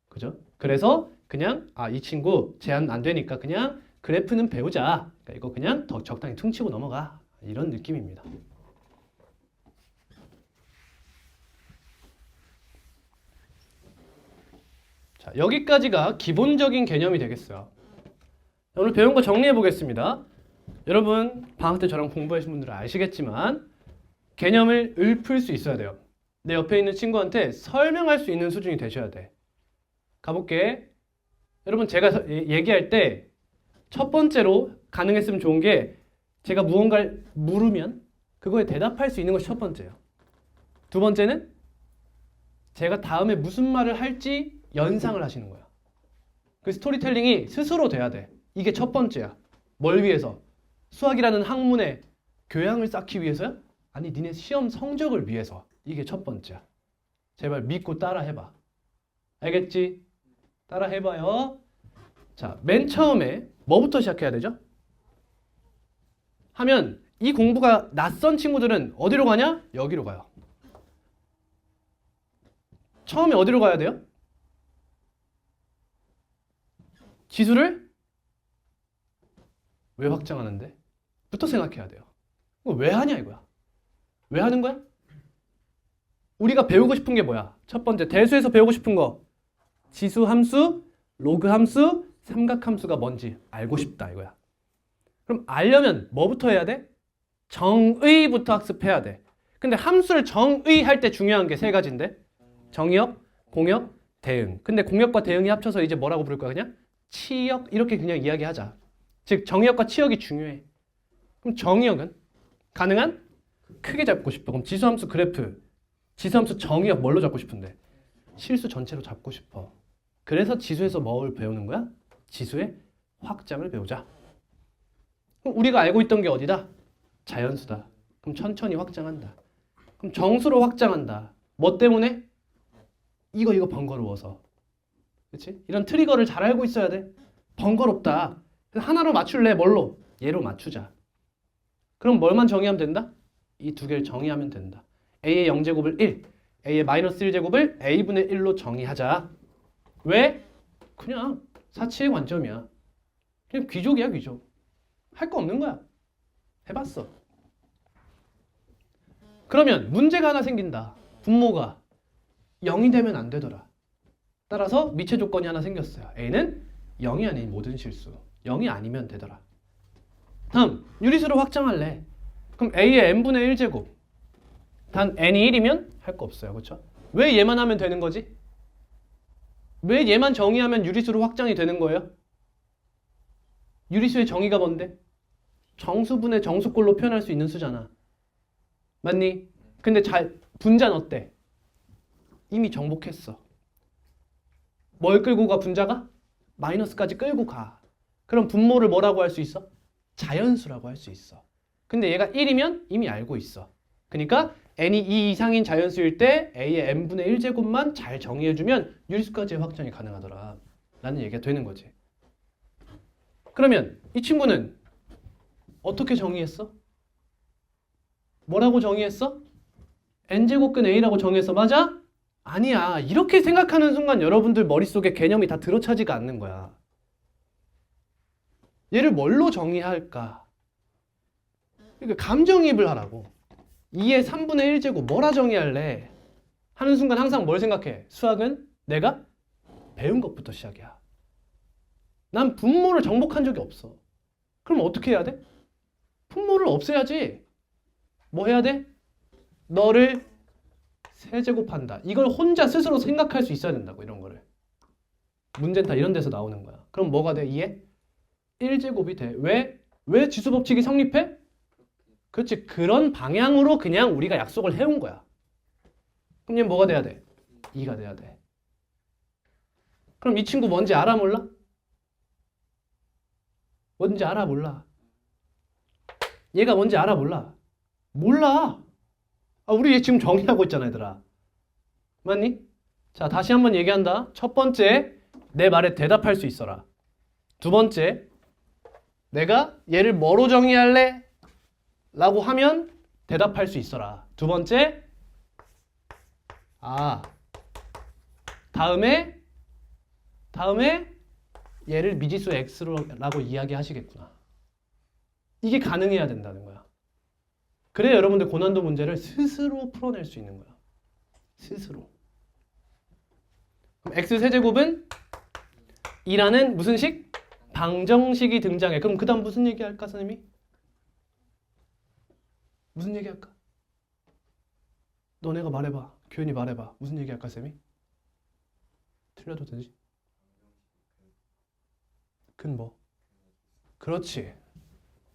그죠? 그래서 그냥 이 친구 제한 안 되니까 그냥 그래프는 배우자. 그러니까 이거 그냥 더 적당히 퉁치고 넘어가. 이런 느낌입니다. 자, 여기까지가 기본적인 개념이 되겠어요. 오늘 배운 거 정리해 보겠습니다. 여러분 방학 때 저랑 공부하신 분들은 아시겠지만 개념을 읊을 수 있어야 돼요. 내 옆에 있는 친구한테 설명할 수 있는 수준이 되셔야 돼. 가볼게. 여러분 제가 얘기할 때 첫 번째로 가능했으면 좋은 게 제가 무언가를 물으면 그거에 대답할 수 있는 것이 첫 번째예요. 두 번째는 제가 다음에 무슨 말을 할지 연상을 하시는 거야. 그 스토리텔링이 스스로 돼야 돼. 이게 첫 번째야. 뭘 위해서? 수학이라는 학문의 교양을 쌓기 위해서야? 아니 니네 시험 성적을 위해서. 이게 첫 번째야. 제발 믿고 따라 해봐. 알겠지? 따라 해봐요. 자, 맨 처음에 뭐부터 시작해야 되죠? 하면 이 공부가 낯선 친구들은 어디로 가냐? 여기로 가요. 처음에 어디로 가야 돼요? 지수를 왜 확장하는데? 부터 생각해야 돼요. 이거 왜 하냐 이거야. 왜 하는 거야? 우리가 배우고 싶은 게 뭐야? 첫 번째, 대수에서 배우고 싶은 거. 지수 함수, 로그 함수, 삼각 함수가 뭔지 알고 싶다 이거야. 그럼 알려면 뭐부터 해야 돼? 정의부터 학습해야 돼. 근데 함수를 정의할 때 중요한 게 세 가지인데 정의역, 공역, 대응. 근데 공역과 대응이 합쳐서 이제 뭐라고 부를 거야 그냥? 치역 이렇게 그냥 이야기하자. 즉 정의역과 치역이 중요해. 그럼 정의역은 가능한? 크게 잡고 싶어. 그럼 지수함수 그래프, 지수함수 정의역 뭘로 잡고 싶은데? 실수 전체로 잡고 싶어. 그래서 지수에서 뭘 배우는 거야? 지수의 확장을 배우자. 그럼 우리가 알고 있던 게 어디다? 자연수다. 그럼 천천히 확장한다. 그럼 정수로 확장한다. 뭐 때문에? 이거 번거로워서. 그렇지? 이런 트리거를 잘 알고 있어야 돼. 번거롭다. 하나로 맞출래? 뭘로? 얘로 맞추자. 그럼 뭘만 정의하면 된다? 이 두 개를 정의하면 된다. a의 0제곱을 1, a의 마이너스 1제곱을 a분의 1로 정의하자. 왜? 그냥 사치의 관점이야. 그냥 귀족이야 귀족. 할 거 없는 거야. 해봤어. 그러면 문제가 하나 생긴다. 분모가 0이 되면 안 되더라. 따라서 미체 조건이 하나 생겼어요. a는 0이 아닌 모든 실수. 0이 아니면 되더라. 다음 유리수로 확장할래. 그럼 a의 n분의 1제곱. 단 n이 1이면 할 거 없어요. 그렇죠? 왜 얘만 하면 되는 거지? 왜 얘만 정의하면 유리수로 확장이 되는 거예요? 유리수의 정의가 뭔데? 정수분의 정수꼴로 표현할 수 있는 수잖아. 맞니? 근데 분자는 어때? 이미 정복했어. 뭘 끌고 가 분자가? 마이너스까지 끌고 가. 그럼 분모를 뭐라고 할 수 있어? 자연수라고 할 수 있어. 근데 얘가 1이면 이미 알고 있어. 그러니까 n이 2 이상인 자연수일 때 a의 n분의 1제곱만 잘 정의해주면 유리수까지의 확장이 가능하더라 라는 얘기가 되는 거지. 그러면 이 친구는 어떻게 정의했어? 뭐라고 정의했어? n제곱근 a라고 정의했어. 맞아? 아니야. 이렇게 생각하는 순간 여러분들 머릿속에 개념이 다 들어차지가 않는 거야. 얘를 뭘로 정의할까? 그러니까 감정이입을 하라고. 2의 3분의 1제곱 뭐라 정의할래? 하는 순간 항상 뭘 생각해? 수학은 내가 배운 것부터 시작이야. 난 분모를 정복한 적이 없어. 그럼 어떻게 해야 돼? 분모를 없애야지. 뭐 해야 돼? 너를 세제곱한다. 이걸 혼자 스스로 생각할 수 있어야 된다고. 이런 거를. 문제는 다 이런 데서 나오는 거야. 그럼 뭐가 돼? 2의 1제곱이 돼. 왜? 왜 지수법칙이 성립해? 그렇지. 그런 방향으로 그냥 우리가 약속을 해온 거야. 그럼 얘는 뭐가 돼야 돼? 2가 돼야 돼. 그럼 이 친구 뭔지 알아 몰라? 뭔지 알아 몰라? 얘가 뭔지 알아 몰라? 몰라. 우리 얘 지금 정의하고 있잖아 얘들아. 맞니? 자 다시 한번 얘기한다. 첫 번째 내 말에 대답할 수 있어라. 두 번째 내가 얘를 뭐로 정의할래? 라고 하면 대답할 수 있어라. 두 번째 다음에 얘를 미지수 x라고 이야기하시겠구나. 이게 가능해야 된다는 거야. 그래야 여러분들 고난도 문제를 스스로 풀어낼 수 있는 거야. 스스로. 그럼 x세제곱은 2라는 무슨 식? 방정식이 등장해. 그럼 그 다음 무슨 얘기할까 선생님이? 무슨 얘기할까? 너네가 말해봐. 교현이 말해봐. 무슨 얘기할까 쌤이? 틀려도 되지? 근 뭐? 그렇지.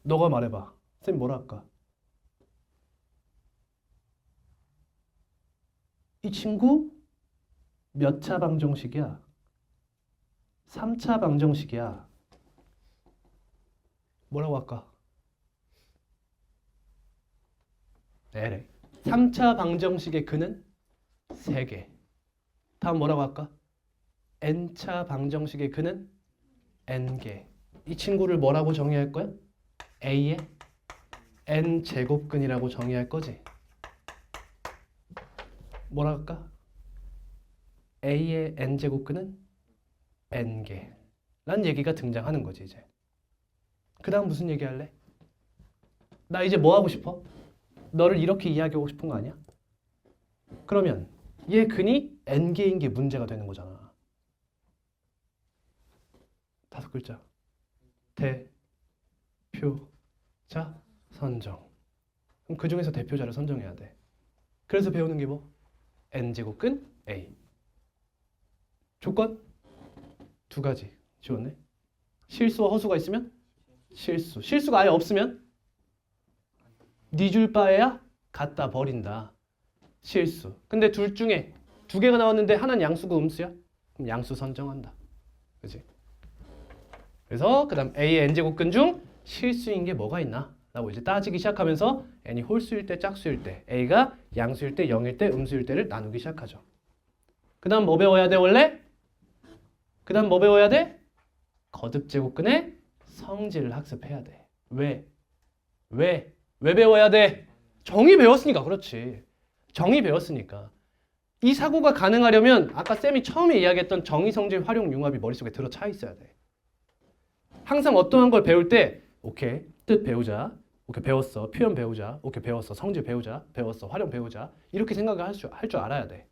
너가 말해봐. 쌤 뭐라 할까? 이 친구 몇 차 방정식이야? 3차 방정식이야. 뭐라고 할까? 네래. 3차 방정식의 근은 3개. 다음 뭐라고 할까? n차 방정식의 근은 n개. 이 친구를 뭐라고 정의할 거야? a의 n제곱근이라고 정의할 거지. 뭐라 할까? a의 n제곱근은 n개 라는 얘기가 등장하는 거지 이제. 그 다음 무슨 얘기 할래? 나 이제 뭐 하고 싶어? 너를 이렇게 이야기하고 싶은 거 아니야? 그러면 얘 근이 n개인 게 문제가 되는 거잖아. 5글자. 대표자 선정. 그럼 그 중에서 대표자를 선정해야 돼. 그래서 배우는 게 뭐? n제곱근 a. 조건? 2가지 지웠네. 실수와 허수가 있으면? 실수. 실수가 아예 없으면? 네 줄 바에야 갖다 버린다. 실수. 근데 둘 중에 2개가 나왔는데 하나는 양수고 음수야? 그럼 양수 선정한다. 그치? 그래서 그 다음 a의 n제곱근 중 실수인 게 뭐가 있나? 라고 이제 따지기 시작하면서 n이 홀수일 때 짝수일 때 a가 양수일 때 0일 때 음수일 때를 나누기 시작하죠. 그 다음 뭐 배워야 돼 원래? 그 다음 뭐 배워야 돼? 거듭제곱근의 성질을 학습해야 돼. 왜? 왜 배워야 돼? 정의 배웠으니까. 그렇지. 정의 배웠으니까. 이 사고가 가능하려면 아까 쌤이 처음에 이야기했던 정의, 성질, 활용, 융합이 머릿속에 들어차 있어야 돼. 항상 어떠한 걸 배울 때 오케이, 뜻 배우자. 오케이, 배웠어. 표현 배우자. 오케이, 배웠어. 성질 배우자. 배웠어. 활용 배우자. 이렇게 생각을 할 줄 알아야 돼.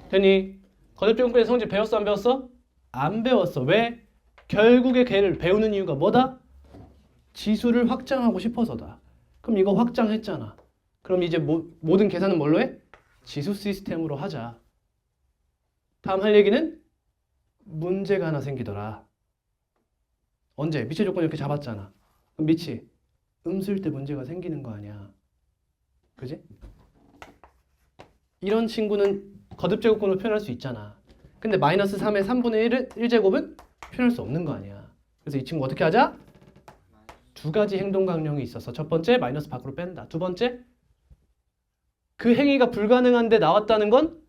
됐니? 거듭제곱근의 성질 배웠어? 안 배웠어? 안 배웠어. 왜? 결국에 걔를 배우는 이유가 뭐다? 지수를 확장하고 싶어서다. 그럼 이거 확장했잖아. 그럼 이제 모든 계산은 뭘로 해? 지수 시스템으로 하자. 다음 할 얘기는 문제가 하나 생기더라. 언제? 미체 조건 이렇게 잡았잖아. 그럼 미치 음수일 때 문제가 생기는 거 아니야. 그지? 이런 친구는 거듭제곱근으로 표현할 수 있잖아. 근데 마이너스 3의 3분의 1제곱은 표현할 수 없는 거 아니야. 그래서 이 친구 어떻게 하자? 2가지 행동 강령이 있어서 첫 번째 마이너스 밖으로 뺀다. 두 번째 그 행위가 불가능한데 나왔다는 건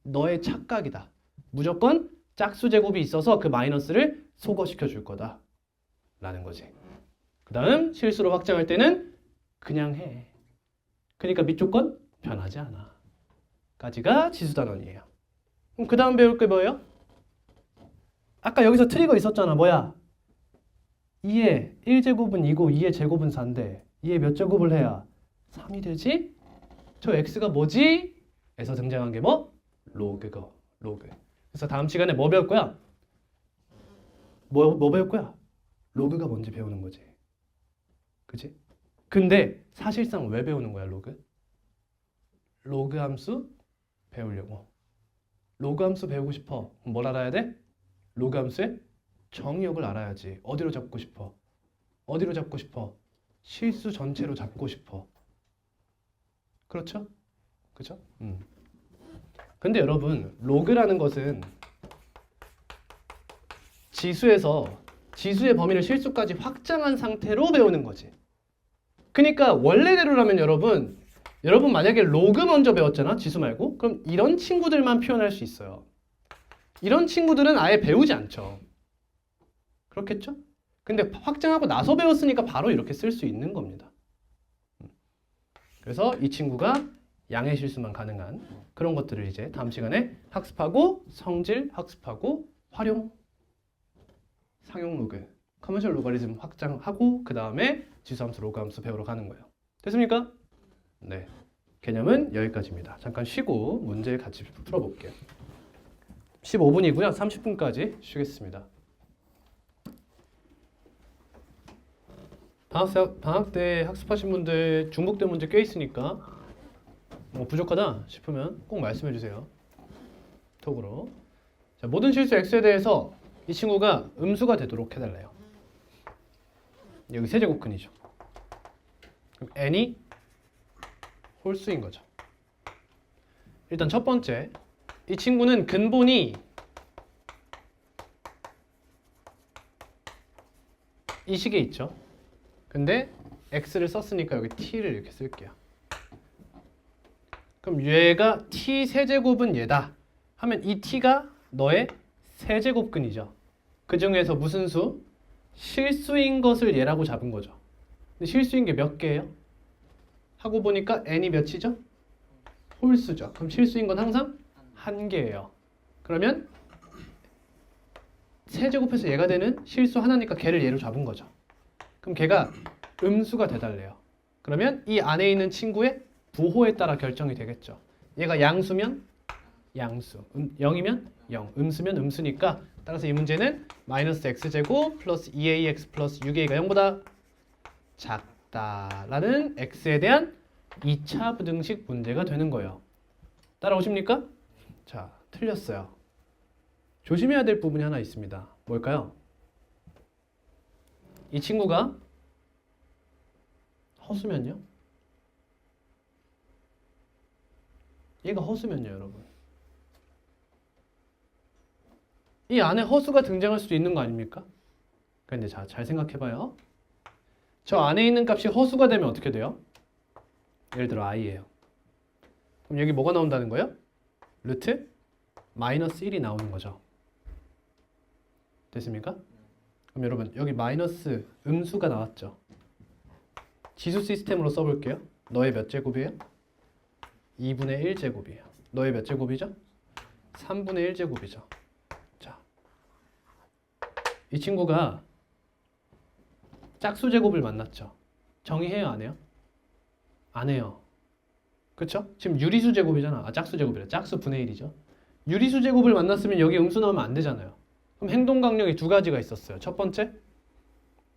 너의 착각이다. 무조건 짝수 제곱이 있어서 그 마이너스를 소거시켜 줄 거다 라는 거지. 그 다음 실수로 확장할 때는 그냥 해. 그러니까 밑조건 변하지 않아 까지가 지수단원이에요. 그럼 그 다음 배울 게 뭐예요? 아까 여기서 트리거 있었잖아. 뭐야? 2의 1제곱은 2고 2의 제곱은 4인데 2의 몇 제곱을 해야 3이 되지? 저 x가 뭐지? 에서 등장한 게 뭐? 로그거. 로그. 그래서 다음 시간에 뭐 배울 거야? 뭐 배울 거야? 로그가 뭔지 배우는 거지. 그치? 근데 사실상 왜 배우는 거야 로그? 로그 함수 배우려고. 로그 함수 배우고 싶어. 그럼 뭘 알아야 돼? 로그 함수의 정의역을 알아야지. 어디로 잡고 싶어? 어디로 잡고 싶어? 실수 전체로 잡고 싶어. 그렇죠? 그죠? 근데 여러분 로그라는 것은 지수에서 지수의 범위를 실수까지 확장한 상태로 배우는 거지. 그러니까 원래대로라면 여러분 만약에 로그 먼저 배웠잖아. 지수 말고. 그럼 이런 친구들만 표현할 수 있어요. 이런 친구들은 아예 배우지 않죠. 그렇겠죠? 근데 확장하고 나서 배웠으니까 바로 이렇게 쓸 수 있는 겁니다. 그래서 이 친구가 양의 실수만 가능한 그런 것들을 이제 다음 시간에 학습하고 성질 학습하고 활용 상용 로그 커머셜 로가리즘 확장하고 그 다음에 지수함수 로그함수 배우러 가는 거예요. 됐습니까? 네. 개념은 여기까지입니다. 잠깐 쉬고 문제 같이 풀어볼게요. 15분이고요. 30분까지 쉬겠습니다. 방학 때 학습하신 분들 중복된 문제 꽤 있으니까 부족하다 싶으면 꼭 말씀해 주세요. 톡으로. 자, 모든 실수 x에 대해서 이 친구가 음수가 되도록 해달래요. 여기 세제곱근이죠. 그럼 n이 홀수인 거죠. 일단 첫 번째, 이 친구는 근본이 이 식에 있죠. 근데 x를 썼으니까 여기 t를 이렇게 쓸게요. 그럼 얘가 t 세제곱은 얘다 하면 이 t가 너의 세제곱근이죠. 그 중에서 무슨 수? 실수인 것을 얘라고 잡은 거죠. 근데 실수인 게 몇 개예요? 하고 보니까 n이 몇이죠? 홀수죠. 그럼 실수인 건 항상 한 개예요. 그러면 세제곱해서 얘가 되는 실수 하나니까 걔를 얘로 잡은 거죠. 그럼 걔가 음수가 돼달래요. 그러면 이 안에 있는 친구의 부호에 따라 결정이 되겠죠. 얘가 양수면 양수, 0이면 0, 음수면 음수니까 따라서 이 문제는 마이너스 x제곱 플러스 2ax 플러스 6a가 0보다 작다라는 x에 대한 2차 부등식 문제가 되는 거예요. 따라오십니까? 자, 틀렸어요. 조심해야 될 부분이 하나 있습니다. 뭘까요? 이 친구가 허수면요? 얘가 허수면요, 여러분. 이 안에 허수가 등장할 수도 있는 거 아닙니까? 근데 자, 잘 생각해봐요. 저 안에 있는 값이 허수가 되면 어떻게 돼요? 예를 들어 i예요. 그럼 여기 뭐가 나온다는 거예요? 루트 마이너스 1이 나오는 거죠. 됐습니까? 그럼 여러분 여기 마이너스 음수가 나왔죠. 지수 시스템으로 써볼게요. 너의 몇 제곱이에요? 2분의 1 제곱이에요. 너의 몇 제곱이죠? 3분의 1 제곱이죠. 자, 이 친구가 짝수 제곱을 만났죠. 정의해요, 안 해요? 안 해요. 그쵸? 지금 유리수 제곱이잖아. 아, 짝수 제곱이래. 짝수 분의 1이죠. 유리수 제곱을 만났으면 여기 음수 나오면 안 되잖아요. 그럼 행동 강령이 두 가지가 있었어요. 첫 번째,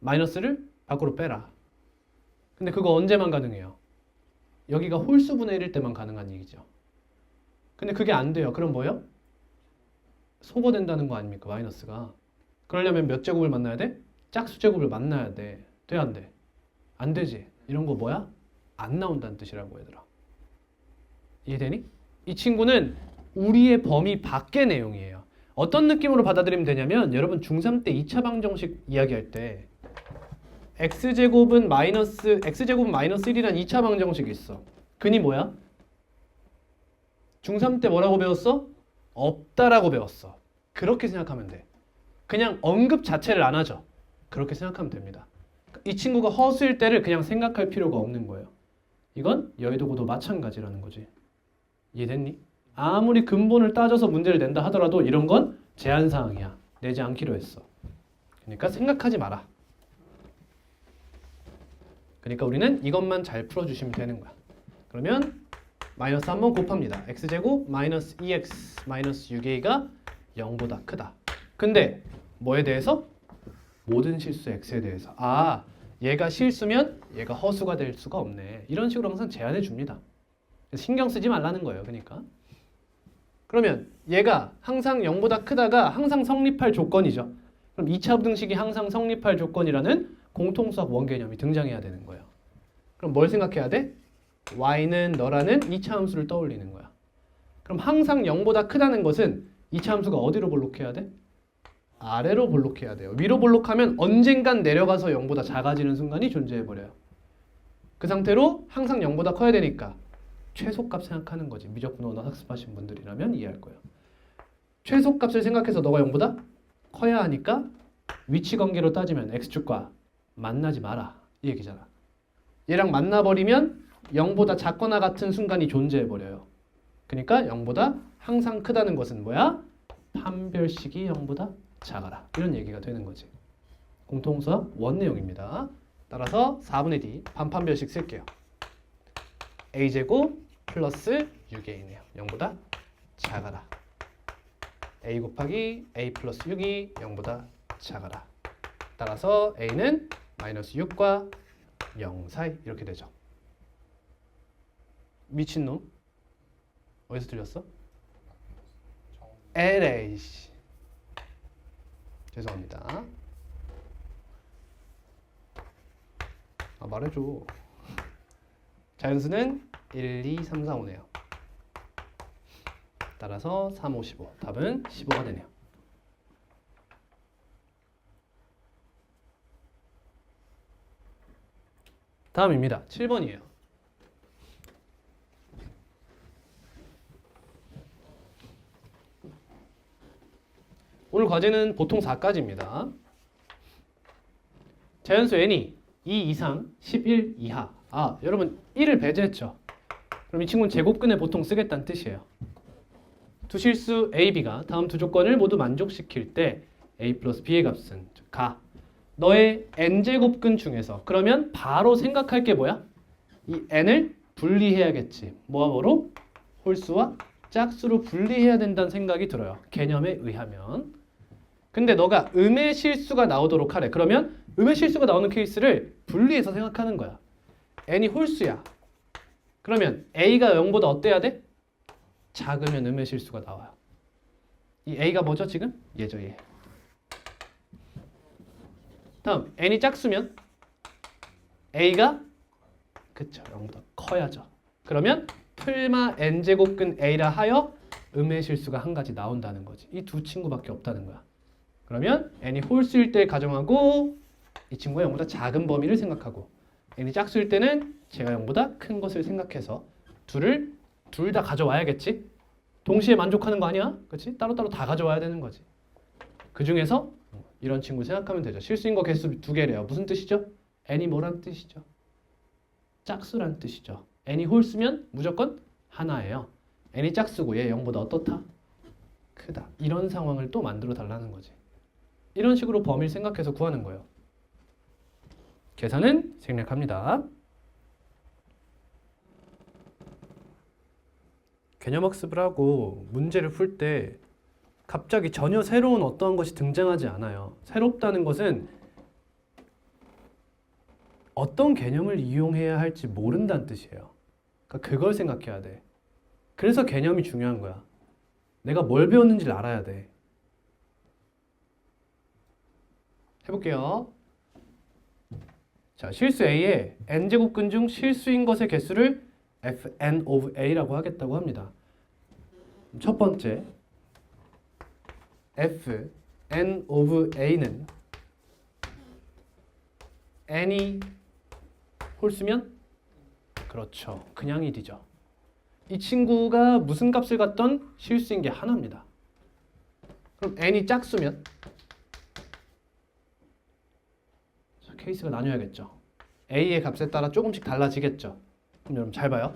마이너스를 밖으로 빼라. 근데 그거 언제만 가능해요? 여기가 홀수분의 1일 때만 가능한 얘기죠. 근데 그게 안 돼요. 그럼 뭐예요? 소거된다는 거 아닙니까? 마이너스가. 그러려면 몇 제곱을 만나야 돼? 짝수 제곱을 만나야 돼. 돼, 안 돼? 안 되지. 이런 거 뭐야? 안 나온다는 뜻이라고, 얘들아. 이해되니? 이 친구는 우리의 범위 밖의 내용이에요. 어떤 느낌으로 받아들이면 되냐면 여러분 중3 때 2차 방정식 이야기할 때 x제곱은 마이너스 1이란 2차 방정식이 있어. 근이 뭐야? 중3 때 뭐라고 배웠어? 없다라고 배웠어. 그렇게 생각하면 돼. 그냥 언급 자체를 안 하죠. 그렇게 생각하면 됩니다. 이 친구가 허수일 때를 그냥 생각할 필요가 없는 거예요. 이건 여의도고도 마찬가지라는 거지. 이해됐니? 아무리 근본을 따져서 문제를 낸다 하더라도 이런 건 제한사항이야. 내지 않기로 했어. 그러니까 생각하지 마라. 그러니까 우리는 이것만 잘 풀어주시면 되는 거야. 그러면 마이너스 한번 곱합니다. x제곱 마이너스 2x 마이너스 6a가 0보다 크다. 근데 뭐에 대해서? 모든 실수 x에 대해서. 아, 얘가 실수면 얘가 허수가 될 수가 없네. 이런 식으로 항상 제한해 줍니다. 신경 쓰지 말라는 거예요. 그러니까. 그러면 얘가 항상 0보다 크다가 항상 성립할 조건이죠. 그럼 2차 부등식이 항상 성립할 조건이라는 공통수학 원개념이 등장해야 되는 거예요. 그럼 뭘 생각해야 돼? y는 너라는 2차 함수를 떠올리는 거야. 그럼 항상 0보다 크다는 것은 2차 함수가 어디로 볼록해야 돼? 아래로 볼록해야 돼요. 위로 볼록하면 언젠간 내려가서 0보다 작아지는 순간이 존재해버려요. 그 상태로 항상 0보다 커야 되니까 최소값 생각하는 거지. 미적분 언어 학습하신 분들이라면 이해할 거예요. 최소값을 생각해서 너가 0보다 커야 하니까 위치 관계로 따지면 x축과 만나지 마라 이 얘기잖아. 얘랑 만나버리면 0보다 작거나 같은 순간이 존재해버려요. 그러니까 0보다 항상 크다는 것은 뭐야? 판별식이 0보다 작아라. 이런 얘기가 되는 거지. 공통수학 원 내용입니다. 따라서 4분의 D 반판별식 쓸게요. a제곱 플러스 6a네요. 0보다 작아라. a 곱하기 a 플러스 6이 0보다 작아라. 따라서 a는 마이너스 6과 0 사이 이렇게 되죠. 미친놈 어디서 들렸어? LA 죄송합니다. 말해줘. 자연수는 1, 2, 3, 4, 5네요. 따라서 3, 5, 15 답은 15가 되네요. 다음입니다. 7번이에요. 오늘 과제는 보통 4까지입니다. 자연수 n이 2 이상 11 이하. 여러분 1을 배제했죠. 그럼 이 친구는 제곱근에 보통 쓰겠다는 뜻이에요. 두 실수 a, b가 다음 두 조건을 모두 만족시킬 때 a 플러스 b의 값은 가. 너의 n제곱근 중에서 그러면 바로 생각할 게 뭐야? 이 n을 분리해야겠지. 뭐로? 홀수와 짝수로 분리해야 된다는 생각이 들어요. 개념에 의하면. 근데 너가 음의 실수가 나오도록 하래. 그러면 음의 실수가 나오는 케이스를 분리해서 생각하는 거야. n이 홀수야. 그러면 a가 0보다 어때야 돼? 작으면 음의 실수가 나와요. 이 a가 뭐죠 지금? 얘죠 얘. 다음 n이 짝수면 a가 그쵸 0보다 커야죠. 그러면 풀마 n제곱근 a라 하여 음의 실수가 한 가지 나온다는 거지. 이 두 친구밖에 없다는 거야. 그러면 n이 홀수일 때 가정하고 이 친구가 0보다 작은 범위를 생각하고 n이 짝수일 때는 제가 0보다 큰 것을 생각해서 둘을 둘 다 가져와야겠지. 동시에 만족하는 거 아니야? 그렇지? 따로따로 다 가져와야 되는 거지. 그 중에서 이런 친구 생각하면 되죠. 실수인 거 개수 두 개래요. 무슨 뜻이죠? n이 뭐란 뜻이죠? 짝수란 뜻이죠. n이 홀수면 무조건 하나예요. n이 짝수고 얘 0보다 어떻다? 크다. 이런 상황을 또 만들어 달라는 거지. 이런 식으로 범위를 생각해서 구하는 거예요. 계산은 생략합니다. 개념학습을 하고 문제를 풀 때 갑자기 전혀 새로운 어떠한 것이 등장하지 않아요. 새롭다는 것은 어떤 개념을 이용해야 할지 모른다는 뜻이에요. 그러니까 그걸 생각해야 돼. 그래서 개념이 중요한 거야. 내가 뭘 배웠는지를 알아야 돼. 해볼게요. 자, 실수 A의 n제곱근 중 실수인 것의 개수를 fn of a라고 하겠다고 합니다. 첫 번째 fn of a는 n이 홀수면 그렇죠. 그냥 1이죠. 이 친구가 무슨 값을 갖던 실수인 게 하나입니다. 그럼 n이 짝수면 케이스가 나뉘어야겠죠. a의 값에 따라 조금씩 달라지겠죠. 그럼 여러분 잘 봐요.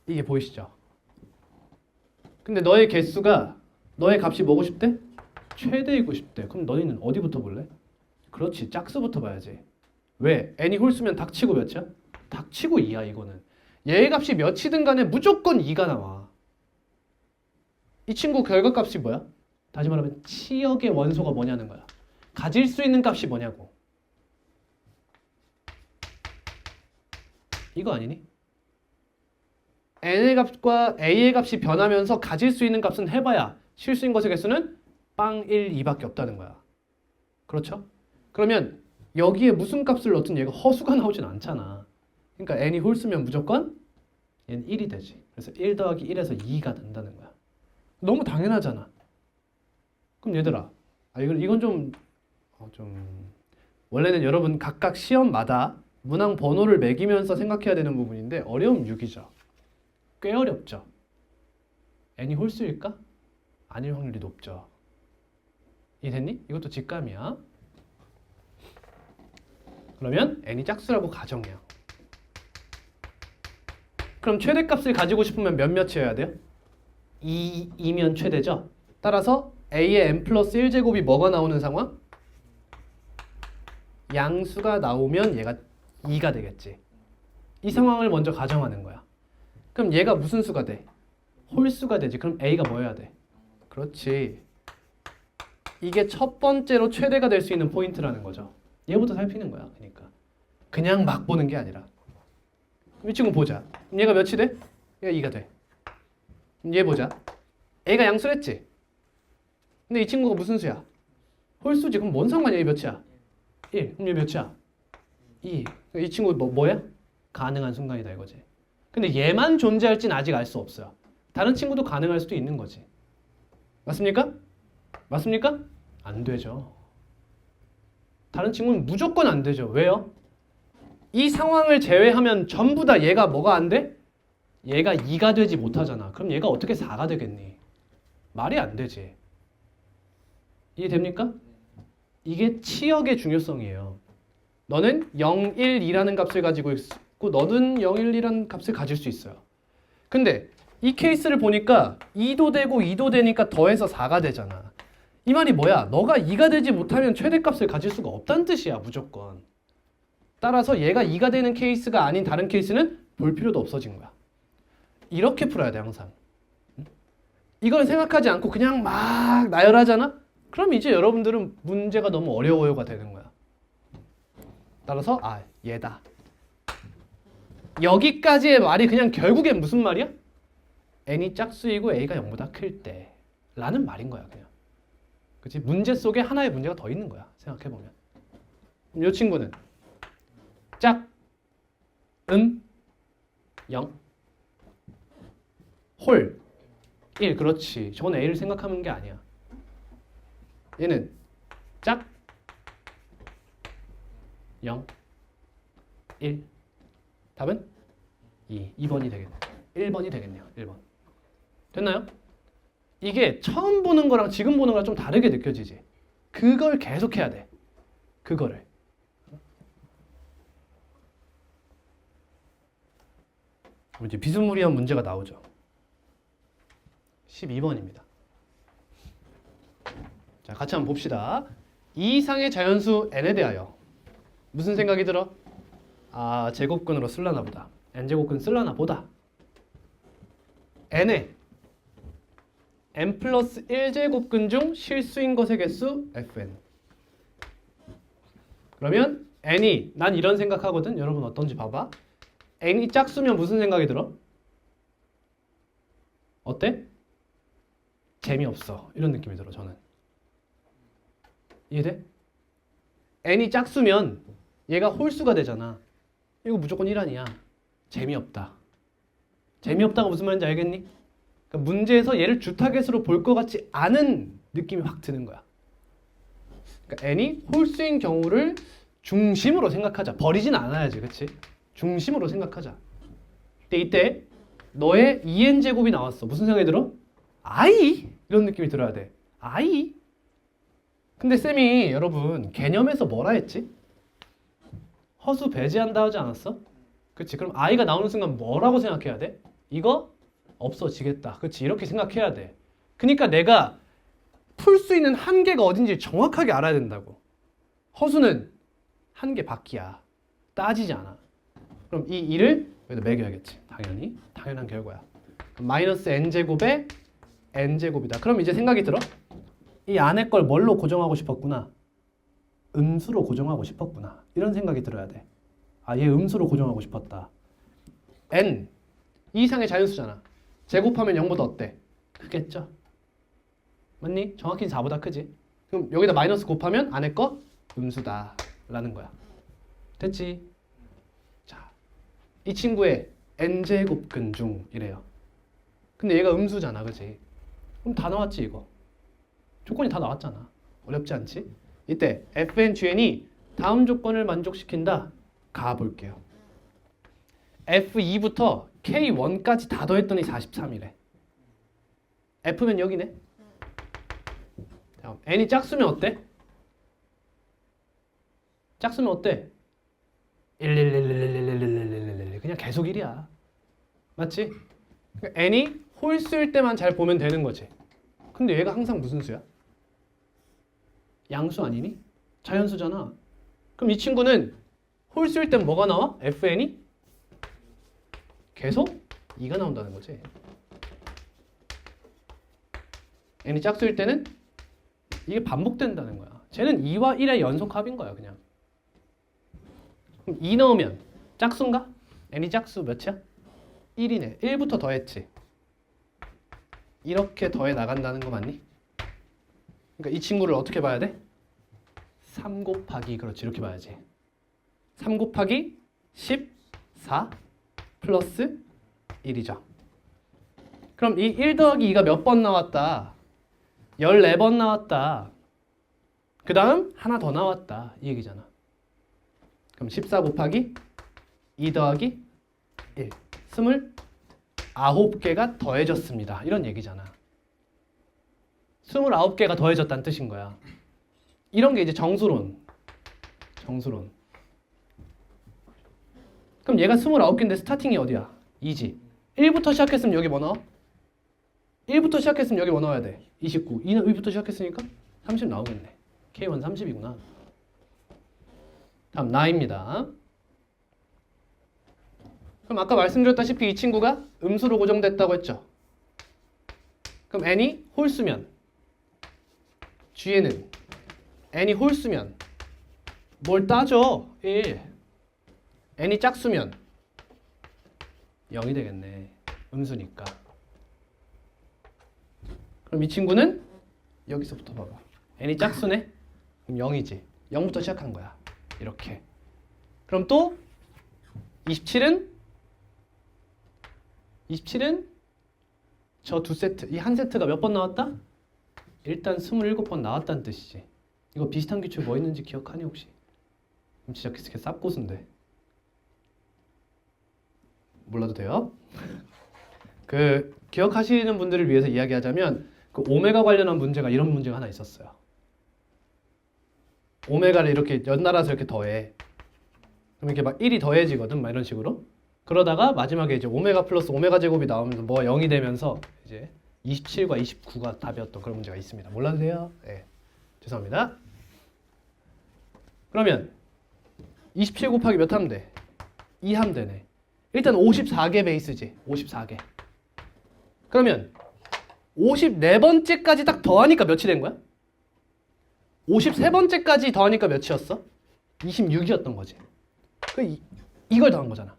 이게 보이시죠? 근데 너의 개수가 너의 값이 뭐고 싶대? 최대이고 싶대. 그럼 너희는 어디부터 볼래? 그렇지. 짝수부터 봐야지. 왜? n이 홀수면 닥치고 몇이야? 닥치고 2야 이거는. 얘의 값이 몇이든 간에 무조건 2가 나와. 이 친구 결과값이 뭐야? 다시 말하면 치역의 원소가 뭐냐는 거야. 가질 수 있는 값이 뭐냐고. 이거 아니니? n의 값과 a의 값이 변하면서 가질 수 있는 값은 해봐야 실수인 것의 개수는 빵 1, 2밖에 없다는 거야. 그렇죠? 그러면 여기에 무슨 값을 넣든 얘가 허수가 나오진 않잖아. 그러니까 n이 홀수면 무조건 얘는 1이 되지. 그래서 1 더하기 1에서 2가 된다는 거야. 너무 당연하잖아. 그럼 얘들아, 이건 좀 원래는 여러분 각각 시험마다 문항 번호를 매기면서 생각해야 되는 부분인데 어려움 6이죠. 꽤 어렵죠. n이 홀수일까? 아닐 확률이 높죠. 이해됐니? 이것도 직감이야. 그러면 n이 짝수라고 가정해요. 그럼 최대값을 가지고 싶으면 몇몇이어야 돼요? 2면 최대죠. 따라서 a의 n 플러스 1제곱이 뭐가 나오는 상황? 양수가 나오면 얘가 2가 되겠지. 이 상황을 먼저 가정하는 거야. 그럼 얘가 무슨 수가 돼? 홀수가 되지. 그럼 a가 뭐여야 돼? 그렇지. 이게 첫 번째로 최대가 될 수 있는 포인트라는 거죠. 얘부터 살피는 거야. 그러니까 그냥 막 보는 게 아니라. 이 친구 보자. 얘가 몇이 돼? 얘가 2가 돼. 얘 보자. a가 양수랬지? 근데 이 친구가 무슨 수야? 홀수지. 그럼 뭔 상관이야? 얘 몇이야? 1. 그럼 얘 몇이야? 2. 이 친구 뭐야? 가능한 순간이다 이거지. 근데 얘만 존재할지는 아직 알 수 없어요. 다른 친구도 가능할 수도 있는 거지. 맞습니까? 맞습니까? 안 되죠. 다른 친구는 무조건 안 되죠. 왜요? 이 상황을 제외하면 전부 다 얘가 뭐가 안 돼? 얘가 2가 되지 못하잖아. 그럼 얘가 어떻게 4가 되겠니? 말이 안 되지. 이해됩니까? 이게 치역의 중요성이에요. 너는 0, 1, 2라는 값을 가지고 있고 너는 0, 1, 2라는 값을 가질 수 있어요. 근데 이 케이스를 보니까 2도 되고 2도 되니까 더해서 4가 되잖아. 이 말이 뭐야? 너가 2가 되지 못하면 최대값을 가질 수가 없다는 뜻이야. 무조건. 따라서 얘가 2가 되는 케이스가 아닌 다른 케이스는 볼 필요도 없어진 거야. 이렇게 풀어야 돼 항상. 이걸 생각하지 않고 그냥 막 나열하잖아? 그럼 이제 여러분들은 문제가 너무 어려워요가 되는 거야. 따라서 얘다. 여기까지의 말이 그냥 결국엔 무슨 말이야? n이 짝수이고 a가 0보다 클 때 라는 말인 거야 그냥. 그치? 문제 속에 하나의 문제가 더 있는 거야. 생각해보면. 이 친구는 짝, 0, 홀, 1. 그렇지. 저건 a를 생각하는 게 아니야. 얘는 짝, 0, 1. 답은 2번이 되겠네요. 1번이 되겠네요. 1번. 됐나요? 이게 처음 보는 거랑 지금 보는 거랑 좀 다르게 느껴지지. 그걸 계속 해야 돼. 그거를. 이제 비스무리한 문제가 나오죠. 12번입니다. 자, 같이 한번 봅시다. 이 이상의 자연수 n에 대하여 무슨 생각이 들어? 제곱근으로 쓸라나 보다. n제곱근 쓸라나 보다. n에 n 플러스 1제곱근 중 실수인 것의 개수 fn. 그러면 n이, 난 이런 생각하거든. 여러분 어떤지 봐봐. n이 짝수면 무슨 생각이 들어? 어때? 재미없어. 이런 느낌이 들어 저는. 이해돼? n이 짝수면 얘가 홀수가 되잖아. 이거 무조건 1 아니야. 재미없다. 재미없다가 무슨 말인지 알겠니? 그러니까 문제에서 얘를 주타겟으로 볼 것 같지 않은 느낌이 확 드는 거야. 그러니까 n이 홀수인 경우를 중심으로 생각하자. 버리진 않아야지. 그치? 중심으로 생각하자. 근데 이때 너의 2n제곱이 나왔어. 무슨 생각이 들어? i? 이런 느낌이 들어야 돼. i? 근데 쌤이 여러분 개념에서 뭐라 했지? 허수 배제한다 하지 않았어? 그치? 그럼 i가 나오는 순간 뭐라고 생각해야 돼? 이거 없어지겠다. 그치? 이렇게 생각해야 돼. 그러니까 내가 풀 수 있는 한계가 어딘지 정확하게 알아야 된다고. 허수는 한계 밖이야. 따지지 않아. 그럼 이 2를 여기다 매겨야겠지. 당연히. 당연한 결과야. 마이너스 n제곱에 n제곱이다. 그럼 이제 생각이 들어? 이 안에 걸 뭘로 고정하고 싶었구나. 음수로 고정하고 싶었구나. 이런 생각이 들어야 돼. 얘 음수로 고정하고 싶었다. n, 이 이상의 자연수잖아. 제곱하면 0보다 어때? 크겠죠? 맞니? 정확히 4보다 크지? 그럼 여기다 마이너스 곱하면 안에 거 음수다 라는 거야. 됐지? 자, 이 친구의 n제곱근 중 이래요. 근데 얘가 음수잖아. 그치? 그럼 다 나왔지 이거. 조건이 다 나왔잖아. 어렵지 않지? 이때 fn, gn이 다음 조건을 만족시킨다. 가볼게요. f2부터 k1까지 다 더했더니 43이래. f면 여기네. 다음 n이 짝수면 어때? 짝수면 어때? 111111111 그냥 계속 1이야. 맞지? 그러니까 n이 홀수일 때만 잘 보면 되는 거지. 근데 얘가 항상 무슨 수야? 양수 아니니? 자연수잖아. 그럼 이 친구는 홀수일 땐 뭐가 나와? fn이 계속 2가 나온다는 거지. n이 짝수일 때는 이게 반복된다는 거야. 쟤는 2와 1의 연속합인 거야, 그냥. 그럼 2 넣으면 짝수인가? n이 짝수 몇이야? 1이네. 1부터 더했지. 이렇게 더해 나간다는 거 맞니? 그러니까 이 친구를 어떻게 봐야 돼? 3 곱하기 그렇지 이렇게 봐야지. 3 곱하기 14 플러스 1이죠. 그럼 이 1 더하기 2가 몇 번 나왔다? 14번 나왔다. 그 다음 하나 더 나왔다. 이 얘기잖아. 그럼 14 곱하기 2 더하기 1 29개가 더해졌습니다. 이런 얘기잖아. 29개가 더해졌다는 뜻인 거야. 이런 게 이제 정수론. 정수론. 그럼 얘가 29개인데 스타팅이 어디야? 2지. 1부터 시작했으면 여기 뭐 넣어? 1부터 시작했으면 여기 뭐 넣어야 돼? 29. 2부터 시작했으니까 30 나오겠네. K1 30이구나. 다음 나입니다. 그럼 아까 말씀드렸다시피 이 친구가 음수로 고정됐다고 했죠. 그럼 n이 홀수면 G에는 n이 홀수면 뭘 따져? 1. n이 짝수면 0이 되겠네. 음수니까. 그럼 이 친구는 여기서부터 봐봐. n이 짝수네? 그럼 0이지. 0부터 시작한 거야. 이렇게. 그럼 또 27은 저 두 세트, 이 한 세트가 몇 번 나왔다? 일단 27번 나왔다는 뜻이지. 이거 비슷한 기출 뭐 있는지 기억하니 혹시? 그럼 진짜 이렇게 쌉고수인데. 몰라도 돼요? 그 기억하시는 분들을 위해서 이야기하자면 그 오메가 관련한 문제가 이런 문제가 하나 있었어요. 오메가를 이렇게 연달아서 이렇게 더해. 그럼 이렇게 막 1이 더해지거든, 막 이런 식으로. 그러다가 마지막에 이제 오메가 플러스 오메가 제곱이 나오면서 뭐 0이 되면서 이제 27과 29가 답이었던 그런 문제가 있습니다. 몰라도 돼요? 네. 죄송합니다. 그러면 27 곱하기 몇 하면 돼? 2 하면 되네. 일단 54개 베이스지. 54개. 그러면 54번째까지 딱 더하니까 몇이 된 거야? 53번째까지 더하니까 몇이었어? 26이었던 거지. 이걸 더한 거잖아.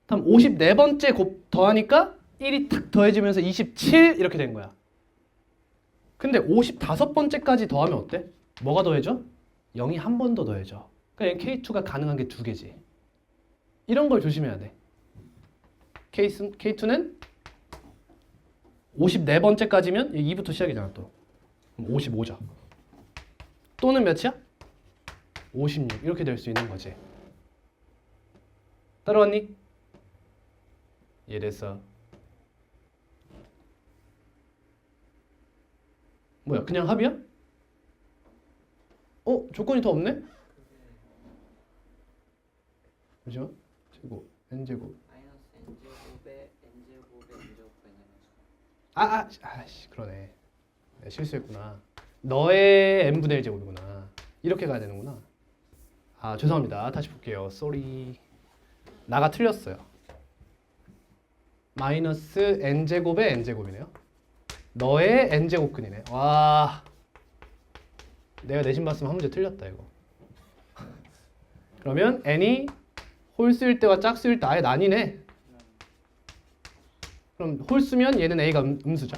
다음 54번째 더하니까 1이 탁 더해지면서 27 이렇게 된 거야. 근데 55번째까지 더하면 어때? 뭐가 더해져? 0이 한 번 더 더해져. 그러니까 K2가 가능한 게 두 개지. 이런 걸 조심해야 돼. K2는 54번째까지면 2부터 시작이잖아 또. 55죠. 또는 몇이야? 56 이렇게 될 수 있는 거지. 따라왔니? 이래서 뭐야 그냥 합이야? 조건이 더 없네? 그죠? 제곱 n제곱 n제곱에 그러네. 네, 실수했구나. 너의 n분의 1제곱이구나. 이렇게 가야 되는구나. 죄송합니다. 다시 볼게요. 쏘리. 나가 틀렸어요. 마이너스 n제곱의 n제곱이네요. 너의 n제곱근이네. 와, 내가 내신 봤으면 한 문제 틀렸다 이거. 그러면 n이 홀수일 때와 짝수일 때 아예 나뉘네. 그럼 홀수면 얘는 a가 음수죠.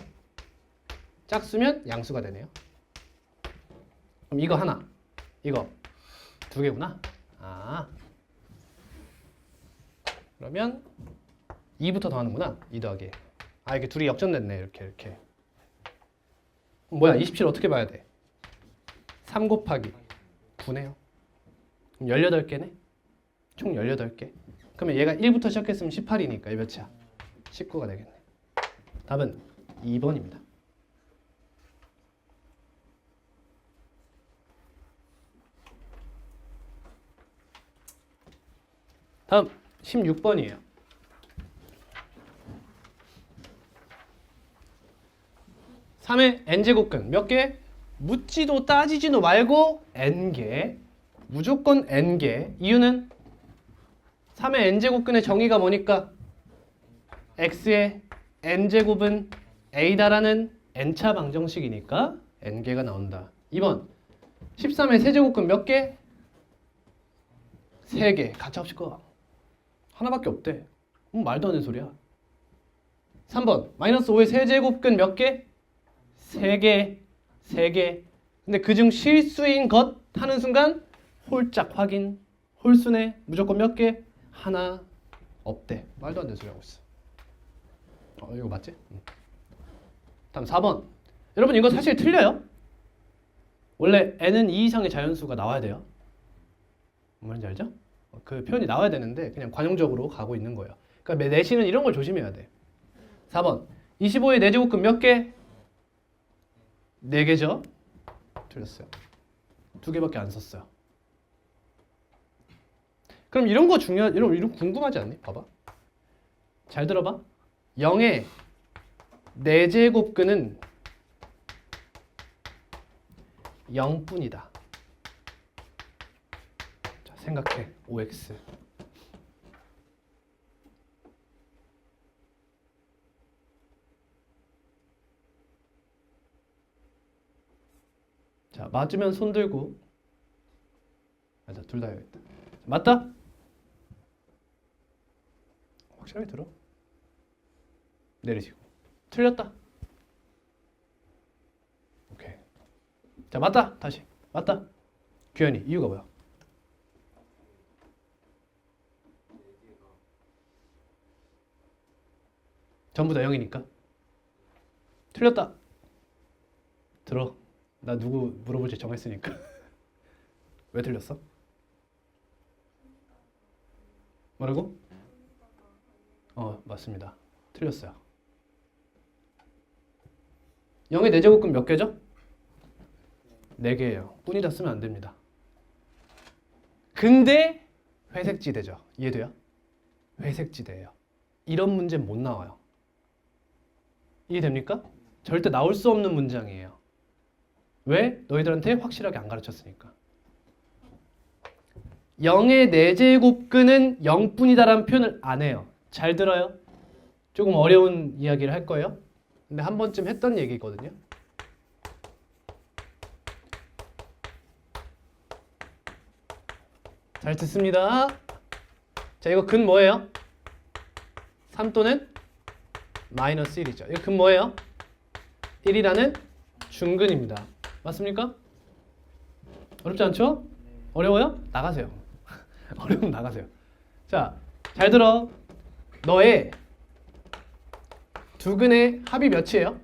짝수면 양수가 되네요. 그럼 이거 하나, 이거 두 개구나. 그러면 2부터 더하는구나. 2 더하기. 이게 둘이 역전됐네. 이렇게. 뭐야 27 어떻게 봐야 돼? 3 곱하기 9네요. 그럼 18개네? 총 18개. 그러면 얘가 1부터 시작했으면 18이니까 이 몇이야? 19가 되겠네. 답은 2번입니다. 다음 16번이에요. 3의 n제곱근 몇 개? 묻지도 따지지도 말고 n개. 무조건 n개. 이유는 3의 n제곱근의 정의가 뭐니까? x의 n제곱은 a다라는 n차 방정식이니까 n개가 나온다. 2번 13의 세제곱근 몇 개? 3개. 가차없이 꺼. 하나밖에 없대. 말도 안 되는 소리야. 3번 마이너스 5의 세제곱근 몇 개? 3개. 3개. 근데 그중 실수인 것 하는 순간 홀짝 확인. 홀수네. 무조건 몇 개? 하나. 없대. 말도 안 되는 소리 하고 있어. 이거 맞지? 다음 4번. 여러분 이거 사실 틀려요. 원래 n은 2 이상의 자연수가 나와야 돼요. 뭔지 알죠? 그 표현이 나와야 되는데 그냥 관용적으로 가고 있는 거예요. 그러니까 내신은 이런 걸 조심해야 돼. 4번 25의 4제곱근 몇 개? 4개죠? 틀렸어요. 2개밖에 안 썼어요. 그럼 이런 거 이런 거 궁금하지 않니? 봐봐. 잘 들어봐. 0의 4제곱근은 0뿐이다. 자, 생각해. OX. 자, 맞으면 손 들고. 맞아, 둘 다 해야겠다. 맞다? 확실하게 들어. 내리시고. 틀렸다. 오케이. 자, 맞다. 다시. 맞다. 규현이. 이유가 뭐야? 전부 다 0이니까. 틀렸다. 들어. 나 누구 물어볼지 정했으니까. 왜 틀렸어? 뭐라고? 맞습니다. 틀렸어요. 0의 4제곱근 몇 개죠? 4개예요. 뿐이다 쓰면 안 됩니다. 근데 회색지대죠. 이해돼요? 회색지대예요. 이런 문제는 못 나와요. 이해됩니까? 절대 나올 수 없는 문장이에요. 왜? 너희들한테 확실하게 안 가르쳤으니까. 0의 4제곱근은 0뿐이다라는 표현을 안 해요. 잘 들어요? 조금 어려운 이야기를 할 거예요. 근데 한 번쯤 했던 얘기거든요. 잘 듣습니다. 자, 이거 근 뭐예요? 3 또는 마이너스 1이죠. 이거 근 뭐예요? 1이라는 중근입니다. 맞습니까? 어렵지 않죠? 어려워요? 나가세요. 어려우면 나가세요. 자, 잘 들어. 너의 두 근의 합이 몇이에요?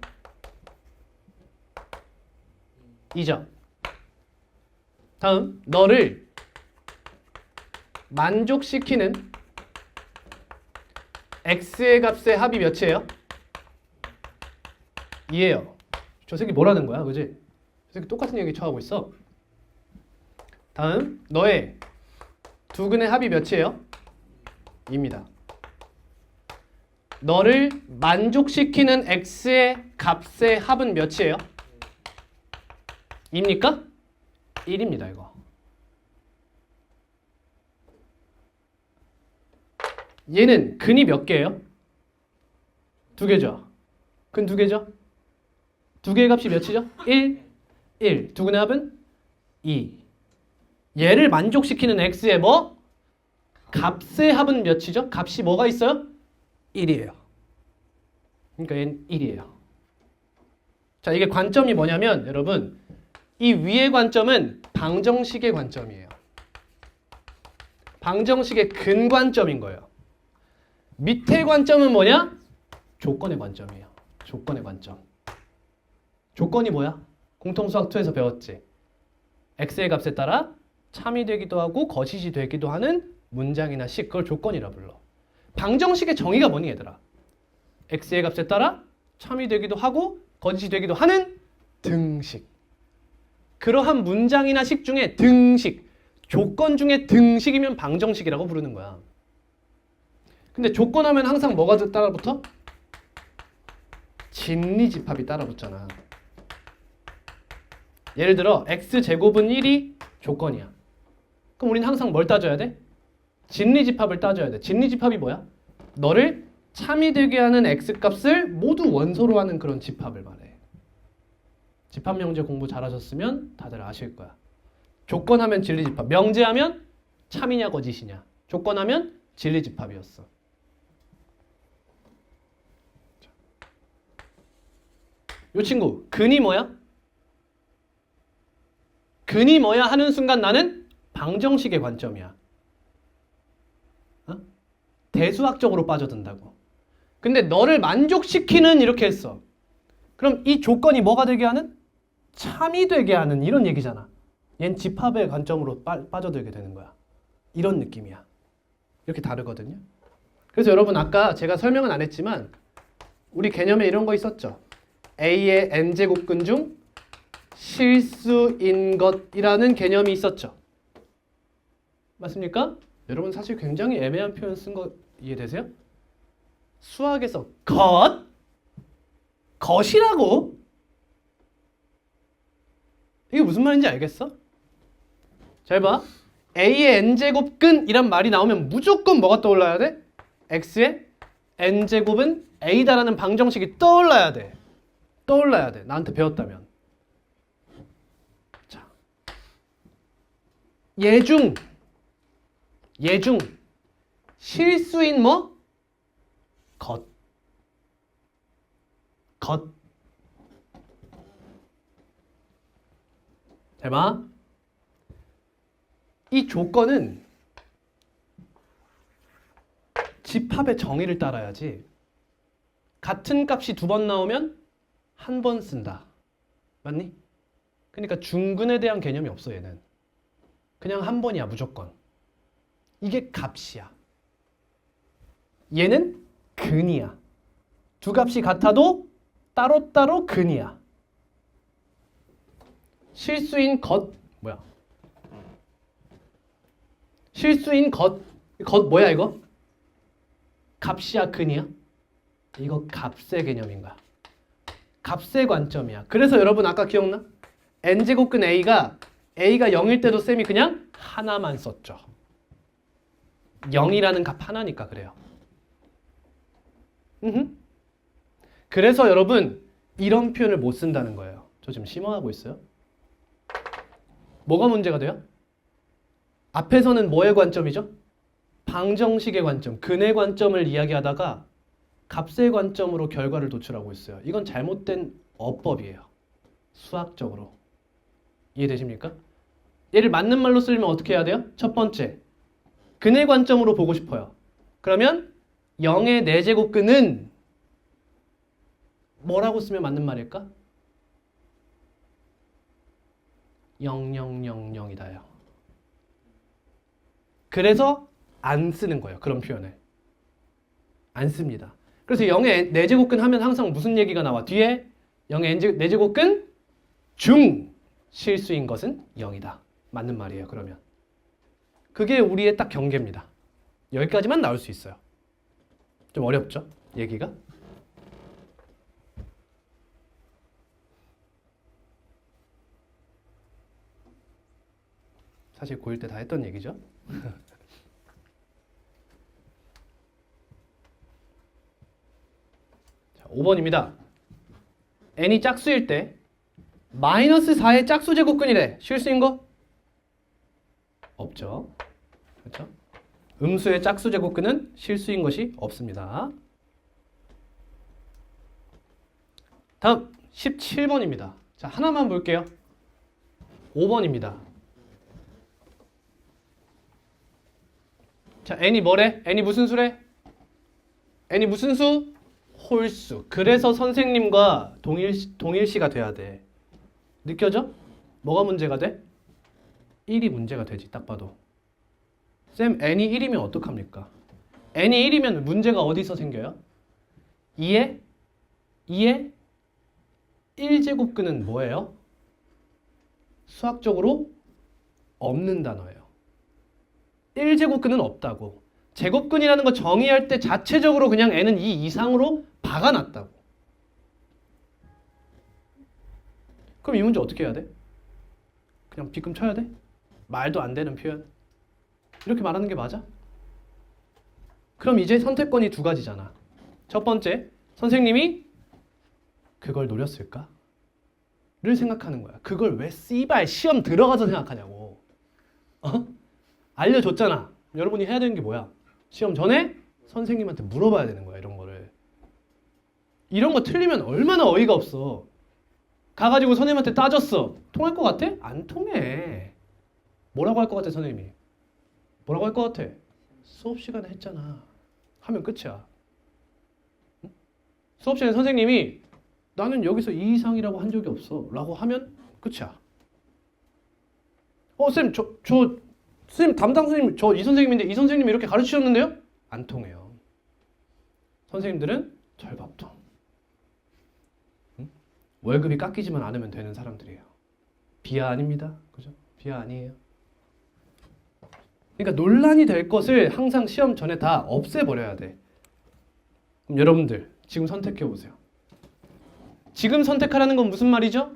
2죠. 다음, 너를 만족시키는 x의 값의 합이 몇이에요? 2예요. 저 새끼 뭐라는 거야, 그지? 저 새끼 똑같은 얘기 처하고 있어. 다음, 너의 두 근의 합이 몇이에요? 2입니다. 너를 만족시키는 x의 값의 합은 몇이에요? 2입니까? 1입니다, 이거. 얘는 근이 몇 개예요? 2개죠. 근 2개죠? 2개의 값이 몇이죠? 1, 1. 두 근의 합은 2. 얘를 만족시키는 x의 뭐? 값의 합은 몇이죠? 값이 뭐가 있어요? 1이에요. 그러니까 얘는 1이에요. 자, 이게 관점이 뭐냐면 여러분, 이 위의 관점은 방정식의 관점이에요. 방정식의 근관점인 거예요. 밑의 관점은 뭐냐? 조건의 관점이에요. 조건의 관점. 조건이 뭐야? 공통수학 2에서 배웠지. x의 값에 따라 참이 되기도 하고 거짓이 되기도 하는 문장이나 식, 그걸 조건이라 불러. 방정식의 정의가 뭐니 얘들아? x의 값에 따라 참이 되기도 하고 거짓이 되기도 하는 등식. 그러한 문장이나 식 중에 등식, 조건 중에 등식이면 방정식이라고 부르는 거야. 근데 조건하면 항상 뭐가 따라붙어? 진리집합이 따라붙잖아. 예를 들어 x제곱은 1이 조건이야. 그럼 우리는 항상 뭘 따져야 돼? 진리집합을 따져야 돼. 진리집합이 뭐야? 너를 참이 되게 하는 x값을 모두 원소로 하는 그런 집합을 말해. 집합명제 공부 잘하셨으면 다들 아실 거야. 조건하면 진리집합, 명제하면 참이냐 거짓이냐, 조건하면 진리집합이었어. 이 친구 근이 뭐야? 근이 뭐야 하는 순간 나는 방정식의 관점이야. 어? 대수학적으로 빠져든다고. 근데 너를 만족시키는 이렇게 했어. 그럼 이 조건이 뭐가 되게 하는? 참이 되게 하는 이런 얘기잖아. 얜 집합의 관점으로 빠져들게 되는 거야. 이런 느낌이야. 이렇게 다르거든요. 그래서 여러분 아까 제가 설명은 안 했지만 우리 개념에 이런 거 있었죠. A의 n제곱근 중 실수인 것이라는 개념이 있었죠. 맞습니까? 여러분 사실 굉장히 애매한 표현 쓴 거 이해되세요? 수학에서 것이라고? 이게 무슨 말인지 알겠어? 잘 봐. A의 n제곱근이란 말이 나오면 무조건 뭐가 떠올라야 돼? X의 n제곱은 A다라는 방정식이 떠올라야 돼. 떠올라야 돼. 나한테 배웠다면. 자, 예중 실수인 뭐? 것. 잘 봐. 이 조건은 집합의 정의를 따라야지. 같은 값이 2번 나오면 한 번 쓴다. 맞니? 그러니까 중근에 대한 개념이 없어 얘는. 그냥 한 번이야 무조건. 이게 값이야. 얘는 근이야. 두 값이 같아도 따로따로 근이야. 실수인 것 뭐야? 실수인 것 뭐야 이거? 값이야 근이야? 이거 값의 개념인 거야. 값의 관점이야. 그래서 여러분 아까 기억나? n제곱근 A가 0일 때도 쌤이 그냥 하나만 썼죠. 0이라는 값 하나니까 그래요. 그래서 여러분 이런 표현을 못 쓴다는 거예요. 저 지금 심화하고 있어요. 뭐가 문제가 돼요? 앞에서는 뭐의 관점이죠? 방정식의 관점, 근의 관점을 이야기하다가 값의 관점으로 결과를 도출하고 있어요. 이건 잘못된 어법이에요. 수학적으로. 이해되십니까? 얘를 맞는 말로 쓰려면 어떻게 해야 돼요? 첫 번째, 근의 관점으로 보고 싶어요. 그러면 0의 4제곱근은 뭐라고 쓰면 맞는 말일까? 0000이다요. 그래서 안 쓰는 거예요. 그런 표현을. 안 씁니다. 그래서 0의 4제곱근 하면 항상 무슨 얘기가 나와? 뒤에 0의 4제곱근 중 실수인 것은 0이다. 맞는 말이에요. 그러면. 그게 우리의 딱 경계입니다. 여기까지만 나올 수 있어요. 좀 어렵죠? 얘기가? 사실 고1 때 다 했던 얘기죠. 자, 5번입니다. n이 짝수일 때 마이너스 4의 짝수 제곱근이래. 실수인 거? 없죠. 그렇죠? 음수의 짝수 제곱근은 실수인 것이 없습니다. 다음 17번입니다. 자, 하나만 볼게요. 5번입니다. 자, n이 뭐래? n이 무슨 수래? n이 무슨 수? 홀수. 그래서 선생님과 동일시가 돼야 돼. 느껴져? 뭐가 문제가 돼? 1이 문제가 되지. 딱 봐도. 쌤, n이 1이면 어떡합니까? n이 1이면 문제가 어디서 생겨요? 2에 1제곱근은 뭐예요? 수학적으로 없는 단어예요. 1제곱근은 없다고. 제곱근이라는 거 정의할 때 자체적으로 그냥 n은 2 이상으로 박아놨다고. 그럼 이 문제 어떻게 해야 돼? 그냥 빗금 쳐야 돼? 말도 안 되는 표현. 이렇게 말하는 게 맞아? 그럼 이제 선택권이 두 가지잖아. 첫 번째, 선생님이 그걸 노렸을까? 를 생각하는 거야. 그걸 왜 씨발 시험 들어가서 생각하냐고. 어? 알려줬잖아. 여러분이 해야 되는 게 뭐야? 시험 전에 선생님한테 물어봐야 되는 거야. 이런 거를. 이런 거 틀리면 얼마나 어이가 없어. 가가지고 선생님한테 따졌어. 통할 것 같아? 안 통해. 뭐라고 할 것 같아 선생님이? 뭐라고 할 것 같아? 수업 시간에 했잖아. 하면 끝이야. 응? 수업 시간에 선생님이 나는 여기서 2 이상이라고 한 적이 없어 라고 하면 끝이야. 쌤, 선생님 담당 선생님 저 이 선생님인데 이 선생님이 이렇게 가르치셨는데요? 안 통해요. 선생님들은 절밥통. 응? 월급이 깎이지만 않으면 되는 사람들이에요. 비하 아닙니다. 그죠? 비하 아니에요. 그러니까 논란이 될 것을 항상 시험 전에 다 없애버려야 돼. 그럼 여러분들 지금 선택해 보세요. 지금 선택하라는 건 무슨 말이죠?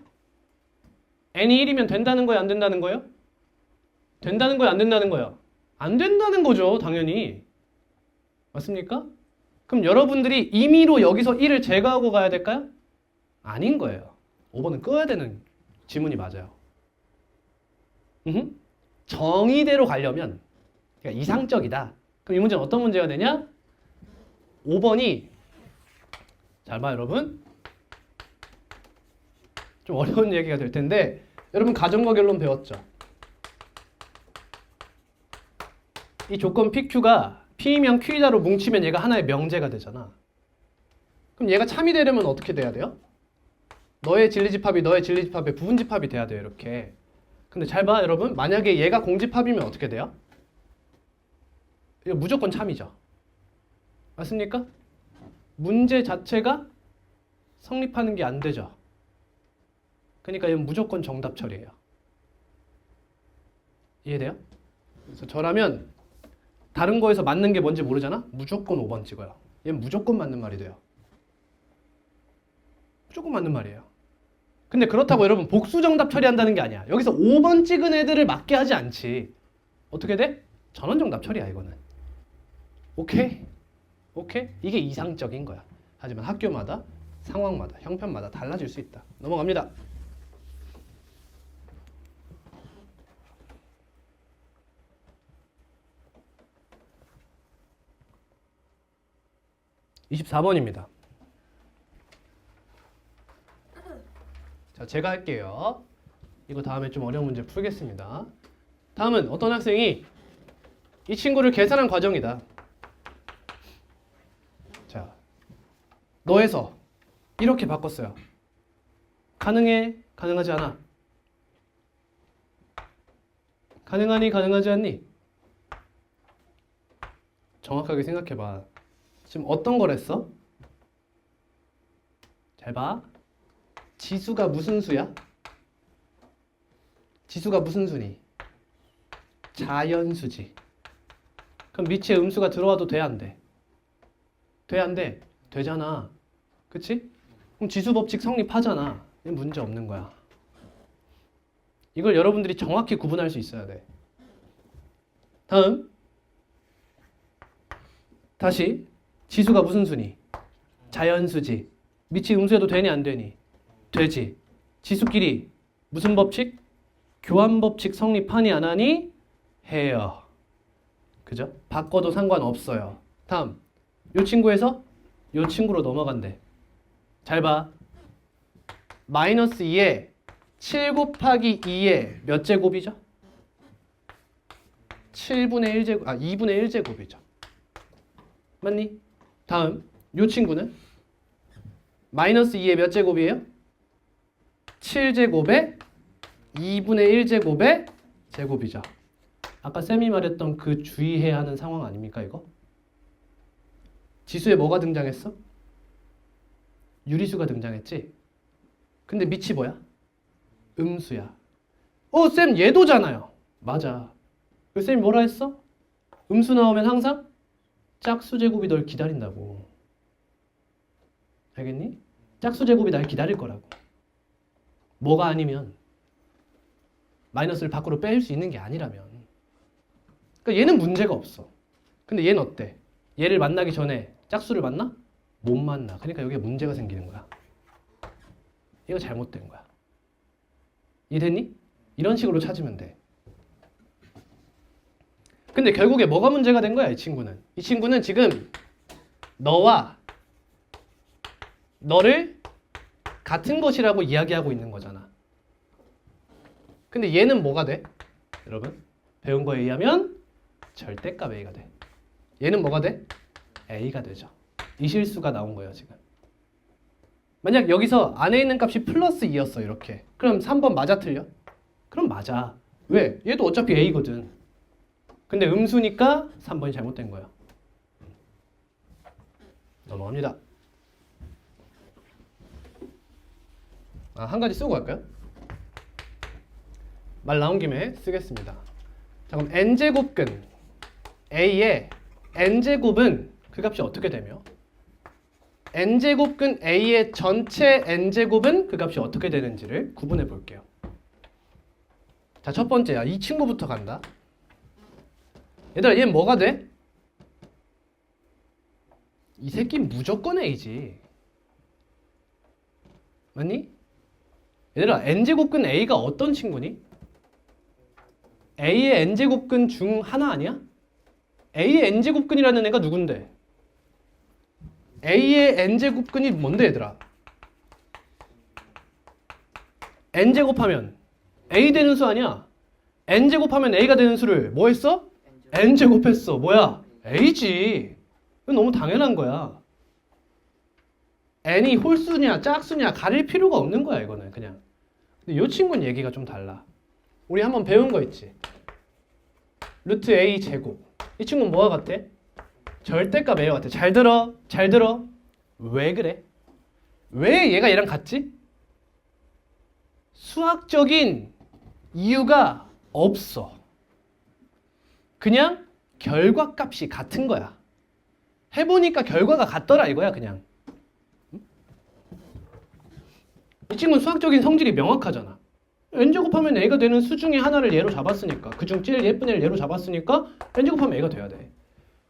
n이 1이면 된다는 거예요? 안 된다는 거예요? 된다는 거예요? 안 된다는 거예요? 안 된다는 거죠. 당연히. 맞습니까? 그럼 여러분들이 임의로 여기서 1을 제거하고 가야 될까요? 아닌 거예요. 5번은 꺼야 되는 지문이 맞아요. 정의대로 가려면 그러니까 이상적이다. 그럼 이 문제는 어떤 문제가 되냐? 5번이 잘 봐 여러분. 좀 어려운 얘기가 될 텐데 여러분 가정과 결론 배웠죠? 이 조건 PQ가 P면 Q이다로 뭉치면 얘가 하나의 명제가 되잖아. 그럼 얘가 참이 되려면 어떻게 돼야 돼요? 너의 진리집합이 너의 진리집합의 부분집합이 돼야 돼요. 이렇게. 근데 잘 봐 여러분. 만약에 얘가 공집합이면 어떻게 돼요? 이거 무조건 참이죠. 맞습니까? 문제 자체가 성립하는 게 안 되죠. 그러니까 이건 무조건 정답 처리예요. 이해돼요? 그래서 저라면 다른 거에서 맞는 게 뭔지 모르잖아? 무조건 5번 찍어요. 얘는 무조건 맞는 말이 돼요. 무조건 맞는 말이에요. 근데 그렇다고 여러분 복수 정답 처리한다는 게 아니야. 여기서 5번 찍은 애들을 맞게 하지 않지. 어떻게 돼? 전원 정답 처리야 이거는. 오케이? 오케이? 이게 이상적인 거야. 하지만 학교마다 상황마다 형편마다 달라질 수 있다. 넘어갑니다. (24번입니다) 자, 제가 할게요. 이거 다음에 좀 어려운 문제 풀겠습니다. 다음은 어떤 학생이 이 친구를 계산한 과정이다. 자, 너에서 이렇게 바꿨어요. 가능해? 가능하지 않아? 가능하니? 가능하지 않니? 정확하게 생각해봐. 지금 어떤 걸 했어? 잘 봐. 지수가 무슨 수야? 지수가 무슨 수니? 자연수지. 그럼 밑에 음수가 들어와도 돼? 안 돼? 돼? 안 돼? 되잖아. 그치? 그럼 지수법칙 성립하잖아. 이건 문제 없는 거야. 이걸 여러분들이 정확히 구분할 수 있어야 돼. 다음. 다시. 지수가 무슨 수니? 자연수지. 밑이 음수해도 되니 안 되니? 되지. 지수끼리 무슨 법칙? 교환법칙 성립하니 안 하니? 해요. 그죠? 바꿔도 상관없어요. 다음. 요 친구에서 요 친구로 넘어간대. 잘 봐. 마이너스 2에 7 곱하기 2에 몇 제곱이죠? 7분의 1제곱, 2분의 1제곱이죠. 맞니? 다음. 요 친구는 마이너스 2의 몇 제곱이에요? 7제곱에 2분의 1제곱의 제곱이죠. 아까 쌤이 말했던 그 주의해야 하는 상황 아닙니까 이거? 지수에 뭐가 등장했어? 유리수가 등장했지? 근데 밑이 뭐야? 음수야. 쌤 얘도잖아요. 맞아. 그 쌤이 뭐라 했어? 음수 나오면 항상 짝수 제곱이 널 기다린다고. 알겠니? 짝수 제곱이 날 기다릴 거라고. 뭐가 아니면 마이너스를 밖으로 뺄 수 있는 게 아니라면. 그러니까 얘는 문제가 없어. 근데 얘는 어때? 얘를 만나기 전에 짝수를 만나? 못 만나. 그러니까 여기에 문제가 생기는 거야. 이거 잘못된 거야. 이해됐니? 이런 식으로 찾으면 돼. 근데 결국에 뭐가 문제가 된 거야, 이 친구는? 이 친구는 지금 너와 너를 같은 것이라고 이야기하고 있는 거잖아. 근데 얘는 뭐가 돼? 여러분, 배운 거에 의하면 절대값 A가 돼. 얘는 뭐가 돼? A가 되죠. 이 실수가 나온 거예요, 지금. 만약 여기서 안에 있는 값이 플러스 2였어, 이렇게. 그럼 3번 맞아, 틀려? 그럼 맞아. 왜? 얘도 어차피 A거든. 근데 음수니까 3번이 잘못된 거예요. 넘어갑니다. 한 가지 쓰고 갈까요? 말 나온 김에 쓰겠습니다. 자, 그럼 n제곱근 a의 n제곱은 그 값이 어떻게 되며 n제곱근 a의 전체 n제곱은 그 값이 어떻게 되는지를 구분해 볼게요. 자, 첫 번째야. 이 친구부터 간다. 얘들아, 얘는 뭐가 돼? 이 새끼는 무조건 A지. 맞니? 얘들아, n제곱근 A가 어떤 친구니? A의 n제곱근 중 하나 아니야? A의 n제곱근이라는 애가 누군데? A의 n제곱근이 뭔데, 얘들아? n제곱하면 A 되는 수 아니야? n제곱하면 A가 되는 수를 뭐 했어? n제곱했어. 뭐야? A지. 이건 너무 당연한 거야. n이 홀수냐 짝수냐 가릴 필요가 없는 거야, 이거는 그냥. 근데 이 친구는 얘기가 좀 달라. 우리 한번 배운 거 있지? 루트 A 제곱. 이 친구는 뭐와 같아? 절대값 A와 같아. 잘 들어. 잘 들어. 왜 그래? 왜 얘가 얘랑 같지? 수학적인 이유가 없어. 그냥 결과값이 같은 거야. 해보니까 결과가 같더라 이거야, 그냥. 이 친구는 수학적인 성질이 명확하잖아. n제곱하면 a가 되는 수 중에 하나를 예로 잡았으니까, 그중 제일 예쁜 애를 예로 잡았으니까 n제곱하면 a가 돼야 돼.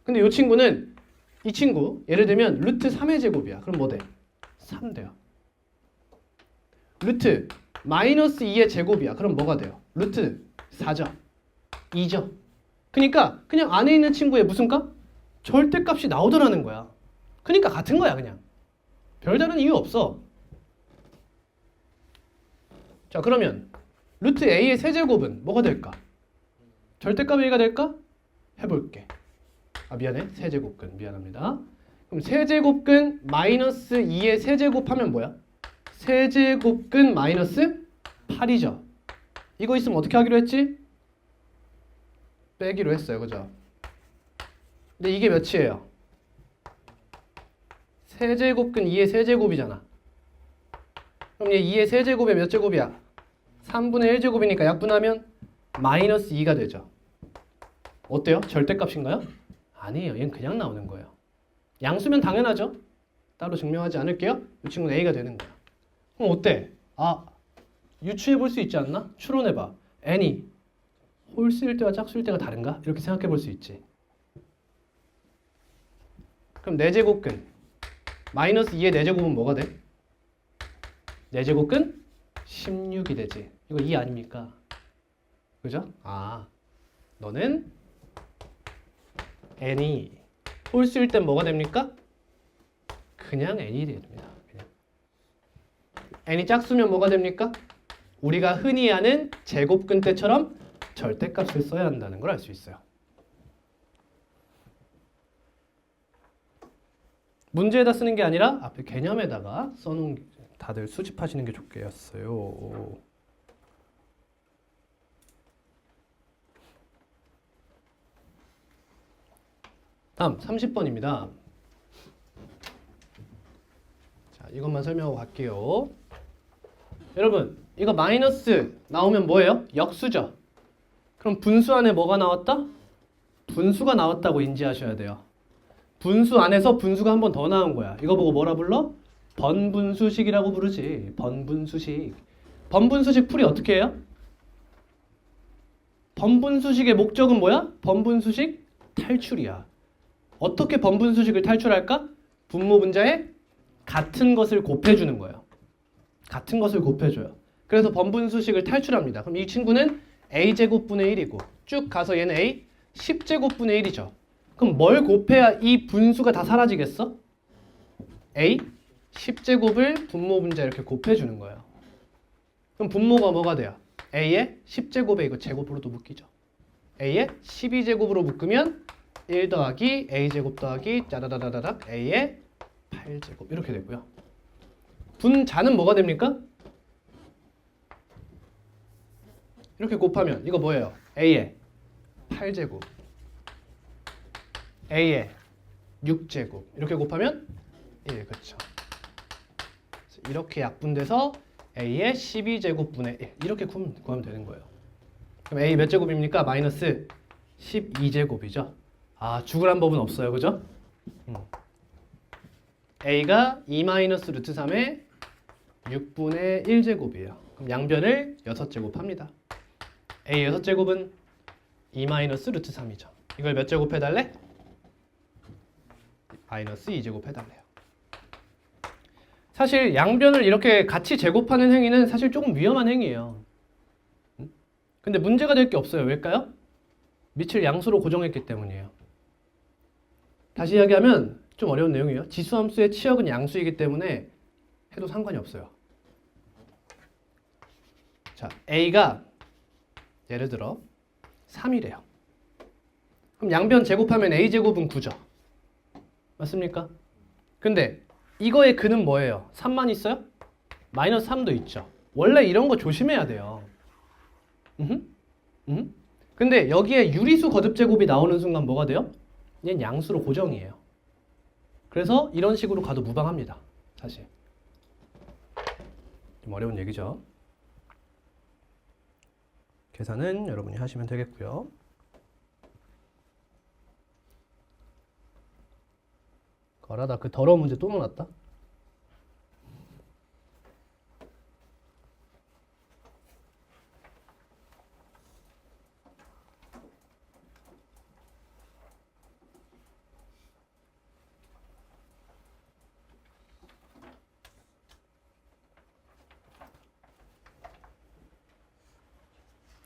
근데 이 친구는, 이 친구 예를 들면 루트 3의 제곱이야. 그럼 뭐 돼? 3 돼요. 루트 마이너스 2의 제곱이야. 그럼 뭐가 돼요? 루트 4죠. 2죠. 그러니까 그냥 안에 있는 친구의 무슨 값? 절대값이 나오더라는 거야. 그러니까 같은 거야, 그냥. 별다른 이유 없어. 자, 그러면 루트 a의 세제곱은 뭐가 될까? 절대값 a가 될까? 해볼게. 미안해. 세제곱근. 미안합니다. 그럼 세제곱근 마이너스 2의 세제곱 하면 뭐야? 세제곱근 마이너스 8이죠. 이거 있으면 어떻게 하기로 했지? 빼기로 했어요. 그죠? 근데 이게 몇이에요? 세제곱근 2의 세제곱이잖아. 그럼 얘 2의 세제곱에 몇 제곱이야? 3분의 1제곱이니까 약분하면 마이너스 2가 되죠. 어때요? 절대값인가요? 아니에요. 얘는 그냥 나오는 거예요. 양수면 당연하죠? 따로 증명하지 않을게요. 이 친구는 A가 되는 거야. 그럼 어때? 유추해 볼 수 있지 않나? 추론해 봐. n이 홀수일 때와 짝수일 때가 다른가? 이렇게 생각해 볼 수 있지. 그럼 4제곱근 마이너스 2의 4제곱은 뭐가 돼? 4제곱근 16이 되지. 이거 2 아닙니까? 그죠? 너는 n이 홀수일 땐 뭐가 됩니까? 그냥 n이 됩니다. 그냥. n이 짝수면 뭐가 됩니까? 우리가 흔히 아는 제곱근 때처럼 절대값을 써야 한다는 걸 알 수 있어요. 문제에다 쓰는 게 아니라 앞에 개념에다가 써놓은 다들 수집하시는 게 좋겠어요. 다음 30번입니다. 자, 이것만 설명하고 갈게요. 여러분, 이거 마이너스 나오면 뭐예요? 역수죠. 그럼 분수 안에 뭐가 나왔다? 분수가 나왔다고 인지하셔야 돼요. 분수 안에서 분수가 한 번 더 나온 거야. 이거 보고 뭐라 불러? 번분수식이라고 부르지. 번분수식. 번분수식 풀이 어떻게 해요? 번분수식의 목적은 뭐야? 번분수식 탈출이야. 어떻게 번분수식을 탈출할까? 분모 분자에 같은 것을 곱해주는 거예요. 같은 것을 곱해줘요. 그래서 번분수식을 탈출합니다. 그럼 이 친구는 a제곱분의 1이고 쭉 가서 얘는 a 10제곱분의 1이죠. 그럼 뭘 곱해야 이 분수가 다 사라지겠어? a 10제곱을 분모 분자 이렇게 곱해주는 거예요. 그럼 분모가 뭐가 돼요? a의 10제곱에 이거 제곱으로도 묶이죠. a의 12제곱으로 묶으면 1 더하기 a제곱 더하기 짜다다다닥 a의 8제곱 이렇게 되고요. 분자는 뭐가 됩니까? 이렇게 곱하면 이거 뭐예요? a의 8제곱 a의 6제곱 이렇게 곱하면 1 그렇죠. 이렇게 약분돼서 a의 12제곱분의 1 이렇게 구하면 되는 거예요. 그럼 a 몇 제곱입니까? 마이너스 12제곱이죠. 아 죽으란 법은 없어요. 그죠? a가 2 마이너스 루트 3의 6분의 1제곱이에요. 그럼 양변을 6제곱 합니다. a 6제곱은 2 마이너스 루트 3이죠. 이걸 몇 제곱 해달래? 마이너스 2제곱 해달래요. 사실 양변을 이렇게 같이 제곱하는 행위는 사실 조금 위험한 행위예요. 근데 문제가 될 게 없어요. 왜일까요? 밑을 양수로 고정했기 때문이에요. 다시 이야기하면 좀 어려운 내용이에요. 지수함수의 치역은 양수이기 때문에 해도 상관이 없어요. 자, a가 예를 들어 3이래요. 그럼 양변 제곱하면 a제곱은 9죠. 맞습니까? 근데 이거의 근은 뭐예요? 3만 있어요? 마이너스 3도 있죠. 원래 이런 거 조심해야 돼요. 근데 여기에 유리수 거듭제곱이 나오는 순간 뭐가 돼요? 얘는 양수로 고정이에요. 그래서 이런 식으로 가도 무방합니다. 사실. 좀 어려운 얘기죠. 계산은 여러분이 하시면 되겠고요. 거라 나 그 더러운 문제 또 나왔다.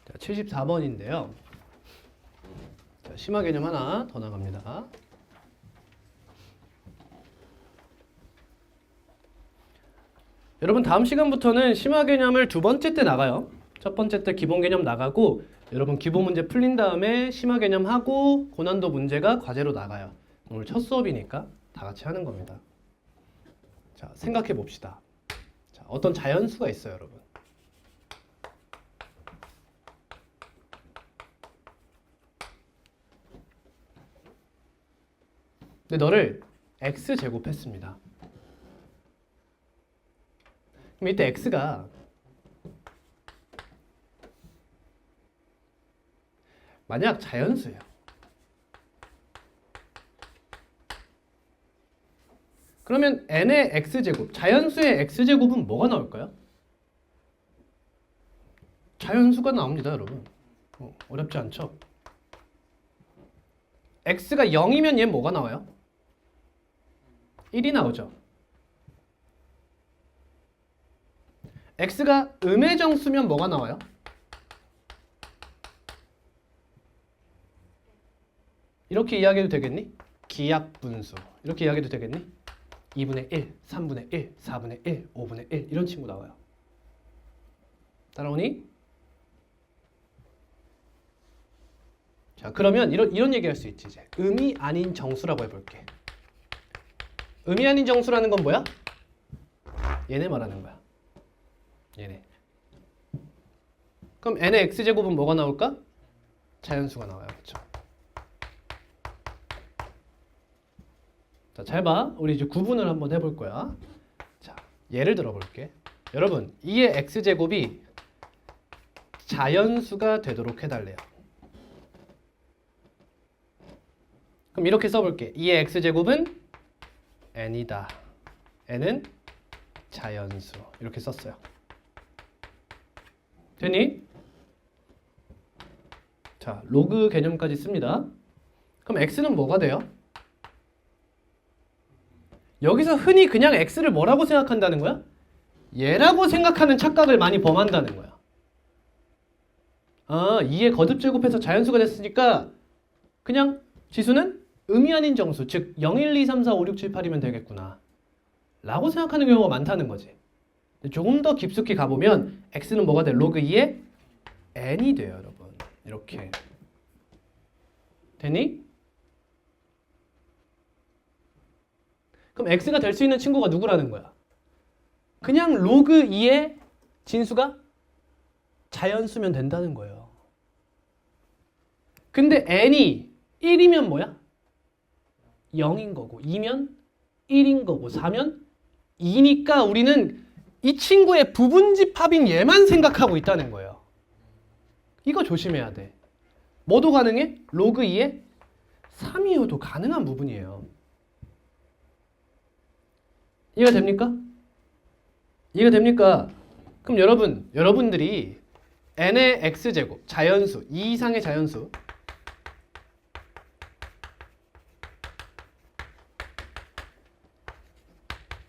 자, 74번인데요. 자, 심화 개념 하나 더 나갑니다. 여러분 다음 시간부터는 심화 개념을 두 번째 때 나가요. 첫 번째 때 기본 개념 나가고 여러분 기본 문제 풀린 다음에 심화 개념 하고 고난도 문제가 과제로 나가요. 오늘 첫 수업이니까 다 같이 하는 겁니다. 자, 생각해 봅시다. 자, 어떤 자연수가 있어요, 여러분. 근데 너를 x제곱 했습니다. 그럼 이때 x가 만약 자연수예요. 그러면 n의 x제곱, 자연수의 x제곱은 뭐가 나올까요? 자연수가 나옵니다, 여러분. 어렵지 않죠? x가 0이면 얘 뭐가 나와요? 1이 나오죠. x가 음의 정수면 뭐가 나와요? 이렇게 이야기해도 되겠니? 기약분수. 이렇게 이야기해도 되겠니? 2분의 1, 3분의 1, 4분의 1, 5분의 1 이런 친구 나와요. 따라오니? 자, 그러면 이런 얘기 할 수 있지. 이제 음이 아닌 정수라고 해볼게. 의미 아닌 정수라는 건 뭐야? 얘네 말하는 거야. 얘네. 그럼 n의 x제곱은 뭐가 나올까? 자연수가 나와요. 그렇죠? 자, 잘 봐. 우리 이제 구분을 한번 해볼 거야. 자, 예를 들어 볼게. 여러분, 2의 x제곱이 자연수가 되도록 해달래요. 그럼 이렇게 써볼게. 2의 x제곱은 n이다. n은 자연수. 이렇게 썼어요. 되니? 자, 로그 개념까지 씁니다. 그럼 x는 뭐가 돼요? 여기서 흔히 그냥 x를 뭐라고 생각한다는 거야? 얘라고 생각하는 착각을 많이 범한다는 거야. 아, 2의 거듭제곱해서 자연수가 됐으니까 그냥 지수는 의미 아닌 정수, 즉 0, 1, 2, 3, 4, 5, 6, 7, 8이면 되겠구나 라고 생각하는 경우가 많다는 거지. 조금 더 깊숙이 가보면 x는 뭐가 돼? 로그 2의 n이 돼요, 여러분. 이렇게 되니? 그럼 x가 될 수 있는 친구가 누구라는 거야? 그냥 로그 2의 진수가 자연수면 된다는 거예요. 근데 n이 1이면 뭐야? 0인 거고 2면 1인 거고 4면 2니까 우리는 이 친구의 부분집합인 얘만 생각하고 있다는 거예요. 이거 조심해야 돼. 뭐도 가능해? 로그 2에 3이어도 가능한 부분이에요. 이해가 됩니까? 이해가 됩니까? 그럼 여러분들이 n의 x제곱, 자연수, 2 이상의 자연수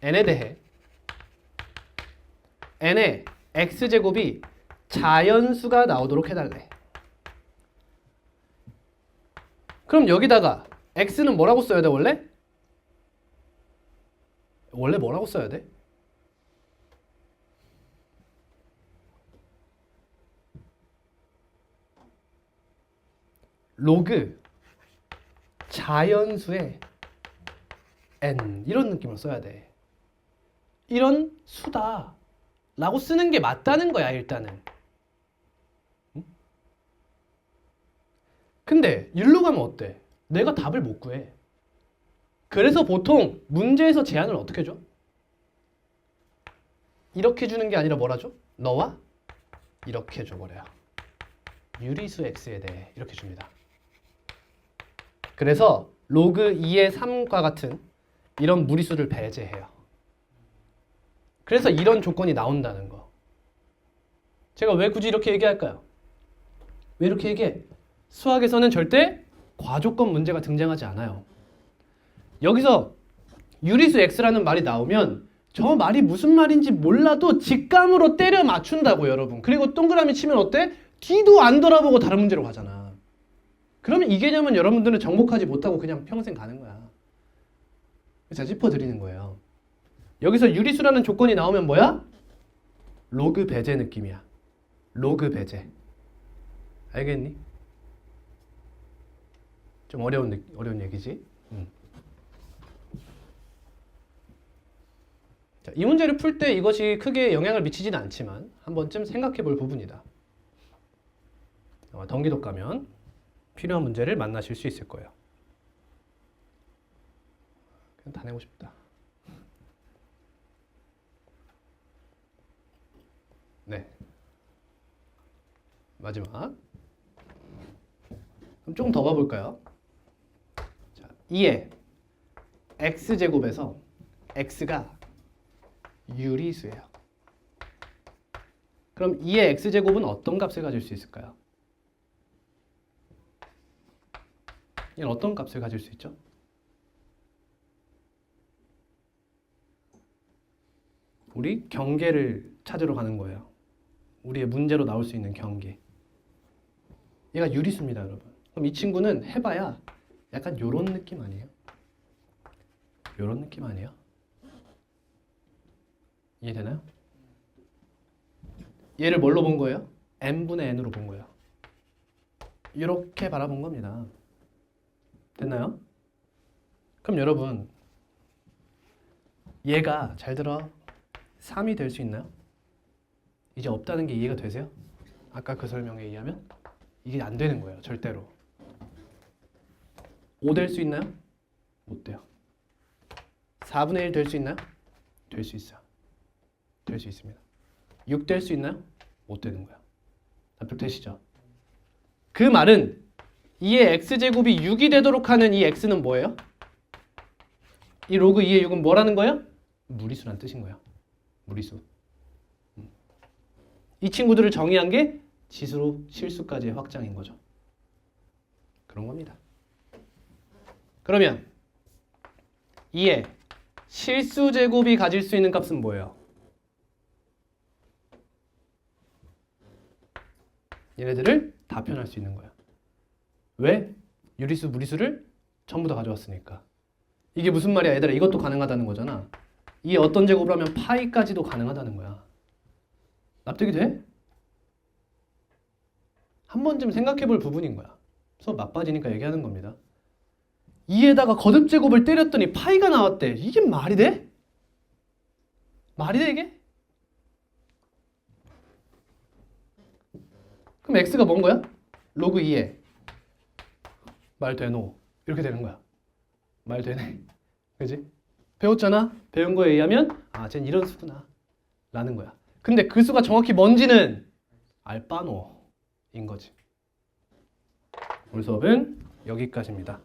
n에 대해 n의 x제곱이 자연수가 나오도록 해달래. 그럼 여기다가 x는 뭐라고 써야 돼 원래? 원래 뭐라고 써야 돼? 로그 자연수의 n 이런 느낌으로 써야 돼. 이런 수다 라고 쓰는 게 맞다는 거야 일단은. 응? 근데 일로 가면 어때? 내가 답을 못 구해. 그래서 보통 문제에서 제안을 어떻게 줘? 이렇게 주는 게 아니라 뭐라 줘? 너와 이렇게 줘버려요. 유리수 x에 대해 이렇게 줍니다. 그래서 로그 2의 3과 같은 이런 무리수를 배제해요. 그래서 이런 조건이 나온다는 거. 제가 왜 굳이 이렇게 얘기할까요? 왜 이렇게 얘기해? 수학에서는 절대 과조건 문제가 등장하지 않아요. 여기서 유리수 x라는 말이 나오면 저 말이 무슨 말인지 몰라도 직감으로 때려 맞춘다고 여러분. 그리고 동그라미 치면 어때? 뒤도 안 돌아보고 다른 문제로 가잖아. 그러면 이 개념은 여러분들은 정복하지 못하고 그냥 평생 가는 거야. 제가 짚어드리는 거예요. 여기서 유리수라는 조건이 나오면 뭐야? 로그 배제 느낌이야. 로그 배제. 알겠니? 좀 어려운 얘기지? 자, 이 문제를 풀 때 이것이 크게 영향을 미치지는 않지만 한 번쯤 생각해 볼 부분이다. 아마 덩기독 가면 필요한 문제를 만나실 수 있을 거예요. 그냥 다 내고 싶다. 네. 마지막. 그럼 조금 더 봐볼까요? 자, 2의 x제곱에서 x가 유리수예요. 그럼 2의 x제곱은 어떤 값을 가질 수 있을까요? 얘는 어떤 값을 가질 수 있죠? 우리 경계를 찾으러 가는 거예요. 우리의 문제로 나올 수 있는 경계. 얘가 유리수입니다, 여러분. 그럼 이 친구는 해봐야 약간 요런 느낌 아니에요? 요런 느낌 아니에요? 이해되나요? 얘를 뭘로 본 거예요? n분의 n으로 본 거예요. 이렇게 바라본 겁니다. 됐나요? 그럼 여러분 얘가 잘 들어 3이 될 수 있나요? 이제 없다는 게 이해가 되세요? 아까 그 설명에 의하면 이게 안 되는 거예요. 절대로. 5 될 수 있나요? 못 돼요. 4분의 1 될 수 있나요? 될 수 있어요. 될 수 있습니다. 6 될 수 있나요? 못 되는 거예요. 납득되시죠? 그 말은 이의 x제곱이 6이 되도록 하는 이 x는 뭐예요? 이 로그 2의 6은 뭐라는 거예요? 무리수란 뜻인 거예요. 무리수. 이 친구들을 정의한 게 지수로 실수까지의 확장인 거죠. 그런 겁니다. 그러면 2의 실수 제곱이 가질 수 있는 값은 뭐예요? 얘네들을 다 표현할 수 있는 거예요. 왜? 유리수, 무리수를 전부 다 가져왔으니까. 이게 무슨 말이야? 얘들아, 이것도 가능하다는 거잖아. 이게 어떤 제곱을 하면 파이까지도 가능하다는 거야. 납득이 돼? 한 번쯤 생각해 볼 부분인 거야. 수업 막빠지니까 얘기하는 겁니다. 2에다가 거듭 제곱을 때렸더니 파이가 나왔대. 이게 말이 돼? 말이 돼 이게? 그럼 x가 뭔 거야? 로그 2에 말 되노 이렇게 되는 거야. 말 되네. 그지? 배웠잖아? 배운 거에 의하면 아, 쟨 이런 수구나 라는 거야. 근데 그 수가 정확히 뭔지는 알바노인 거지. 오늘 수업은 여기까지입니다.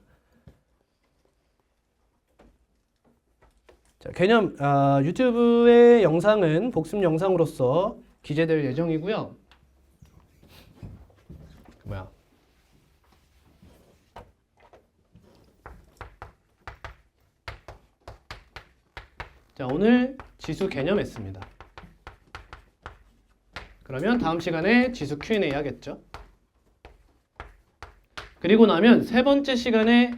자, 개념 유튜브의 영상은 복습 영상으로서 기재될 예정이고요. 뭐야? 자, 오늘 지수 개념 했습니다. 그러면 다음 시간에 지수 Q&A 하겠죠? 그리고 나면 세 번째 시간에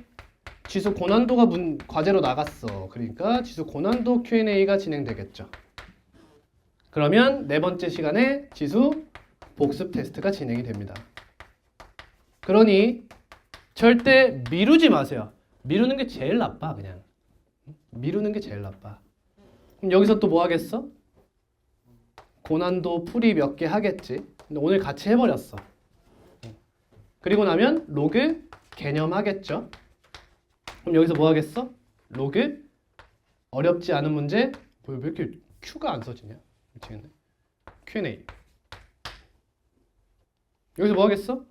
지수 고난도가 과제로 나갔어. 그러니까 지수 고난도 Q&A가 진행되겠죠. 그러면 네 번째 시간에 지수 복습 테스트가 진행이 됩니다. 그러니 절대 미루지 마세요. 미루는 게 제일 나빠, 그냥. 미루는 게 제일 나빠. 그럼 여기서 또 뭐 하겠어? 고난도 풀이 몇 개 하겠지. 근데 오늘 같이 해버렸어. 그리고 나면 로그 개념 하겠죠. 그럼 여기서 뭐 하겠어? 로그 어렵지 않은 문제. 왜 이렇게 Q가 안 써지냐? 미치겠네. Q&A. 여기서 뭐 하겠어?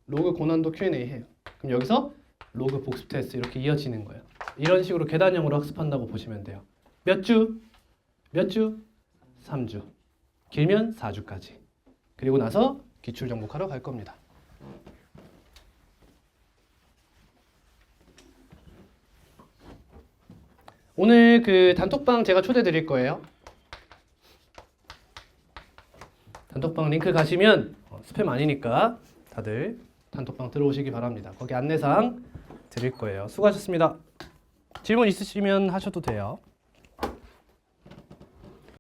로그 고난도 Q&A 해요. 그럼 여기서 로그 복습 테스트 이렇게 이어지는 거예요. 이런 식으로 계단형으로 학습한다고 보시면 돼요. 몇 주? 몇 주? 3주. 길면 4주까지. 그리고 나서 기출 정복하러 갈 겁니다. 오늘 그 단톡방 제가 초대 드릴 거예요. 단톡방 링크 가시면 스팸 아니니까 다들 단톡방 들어오시기 바랍니다. 거기 안내사항 드릴 거예요. 수고하셨습니다. 질문 있으시면 하셔도 돼요.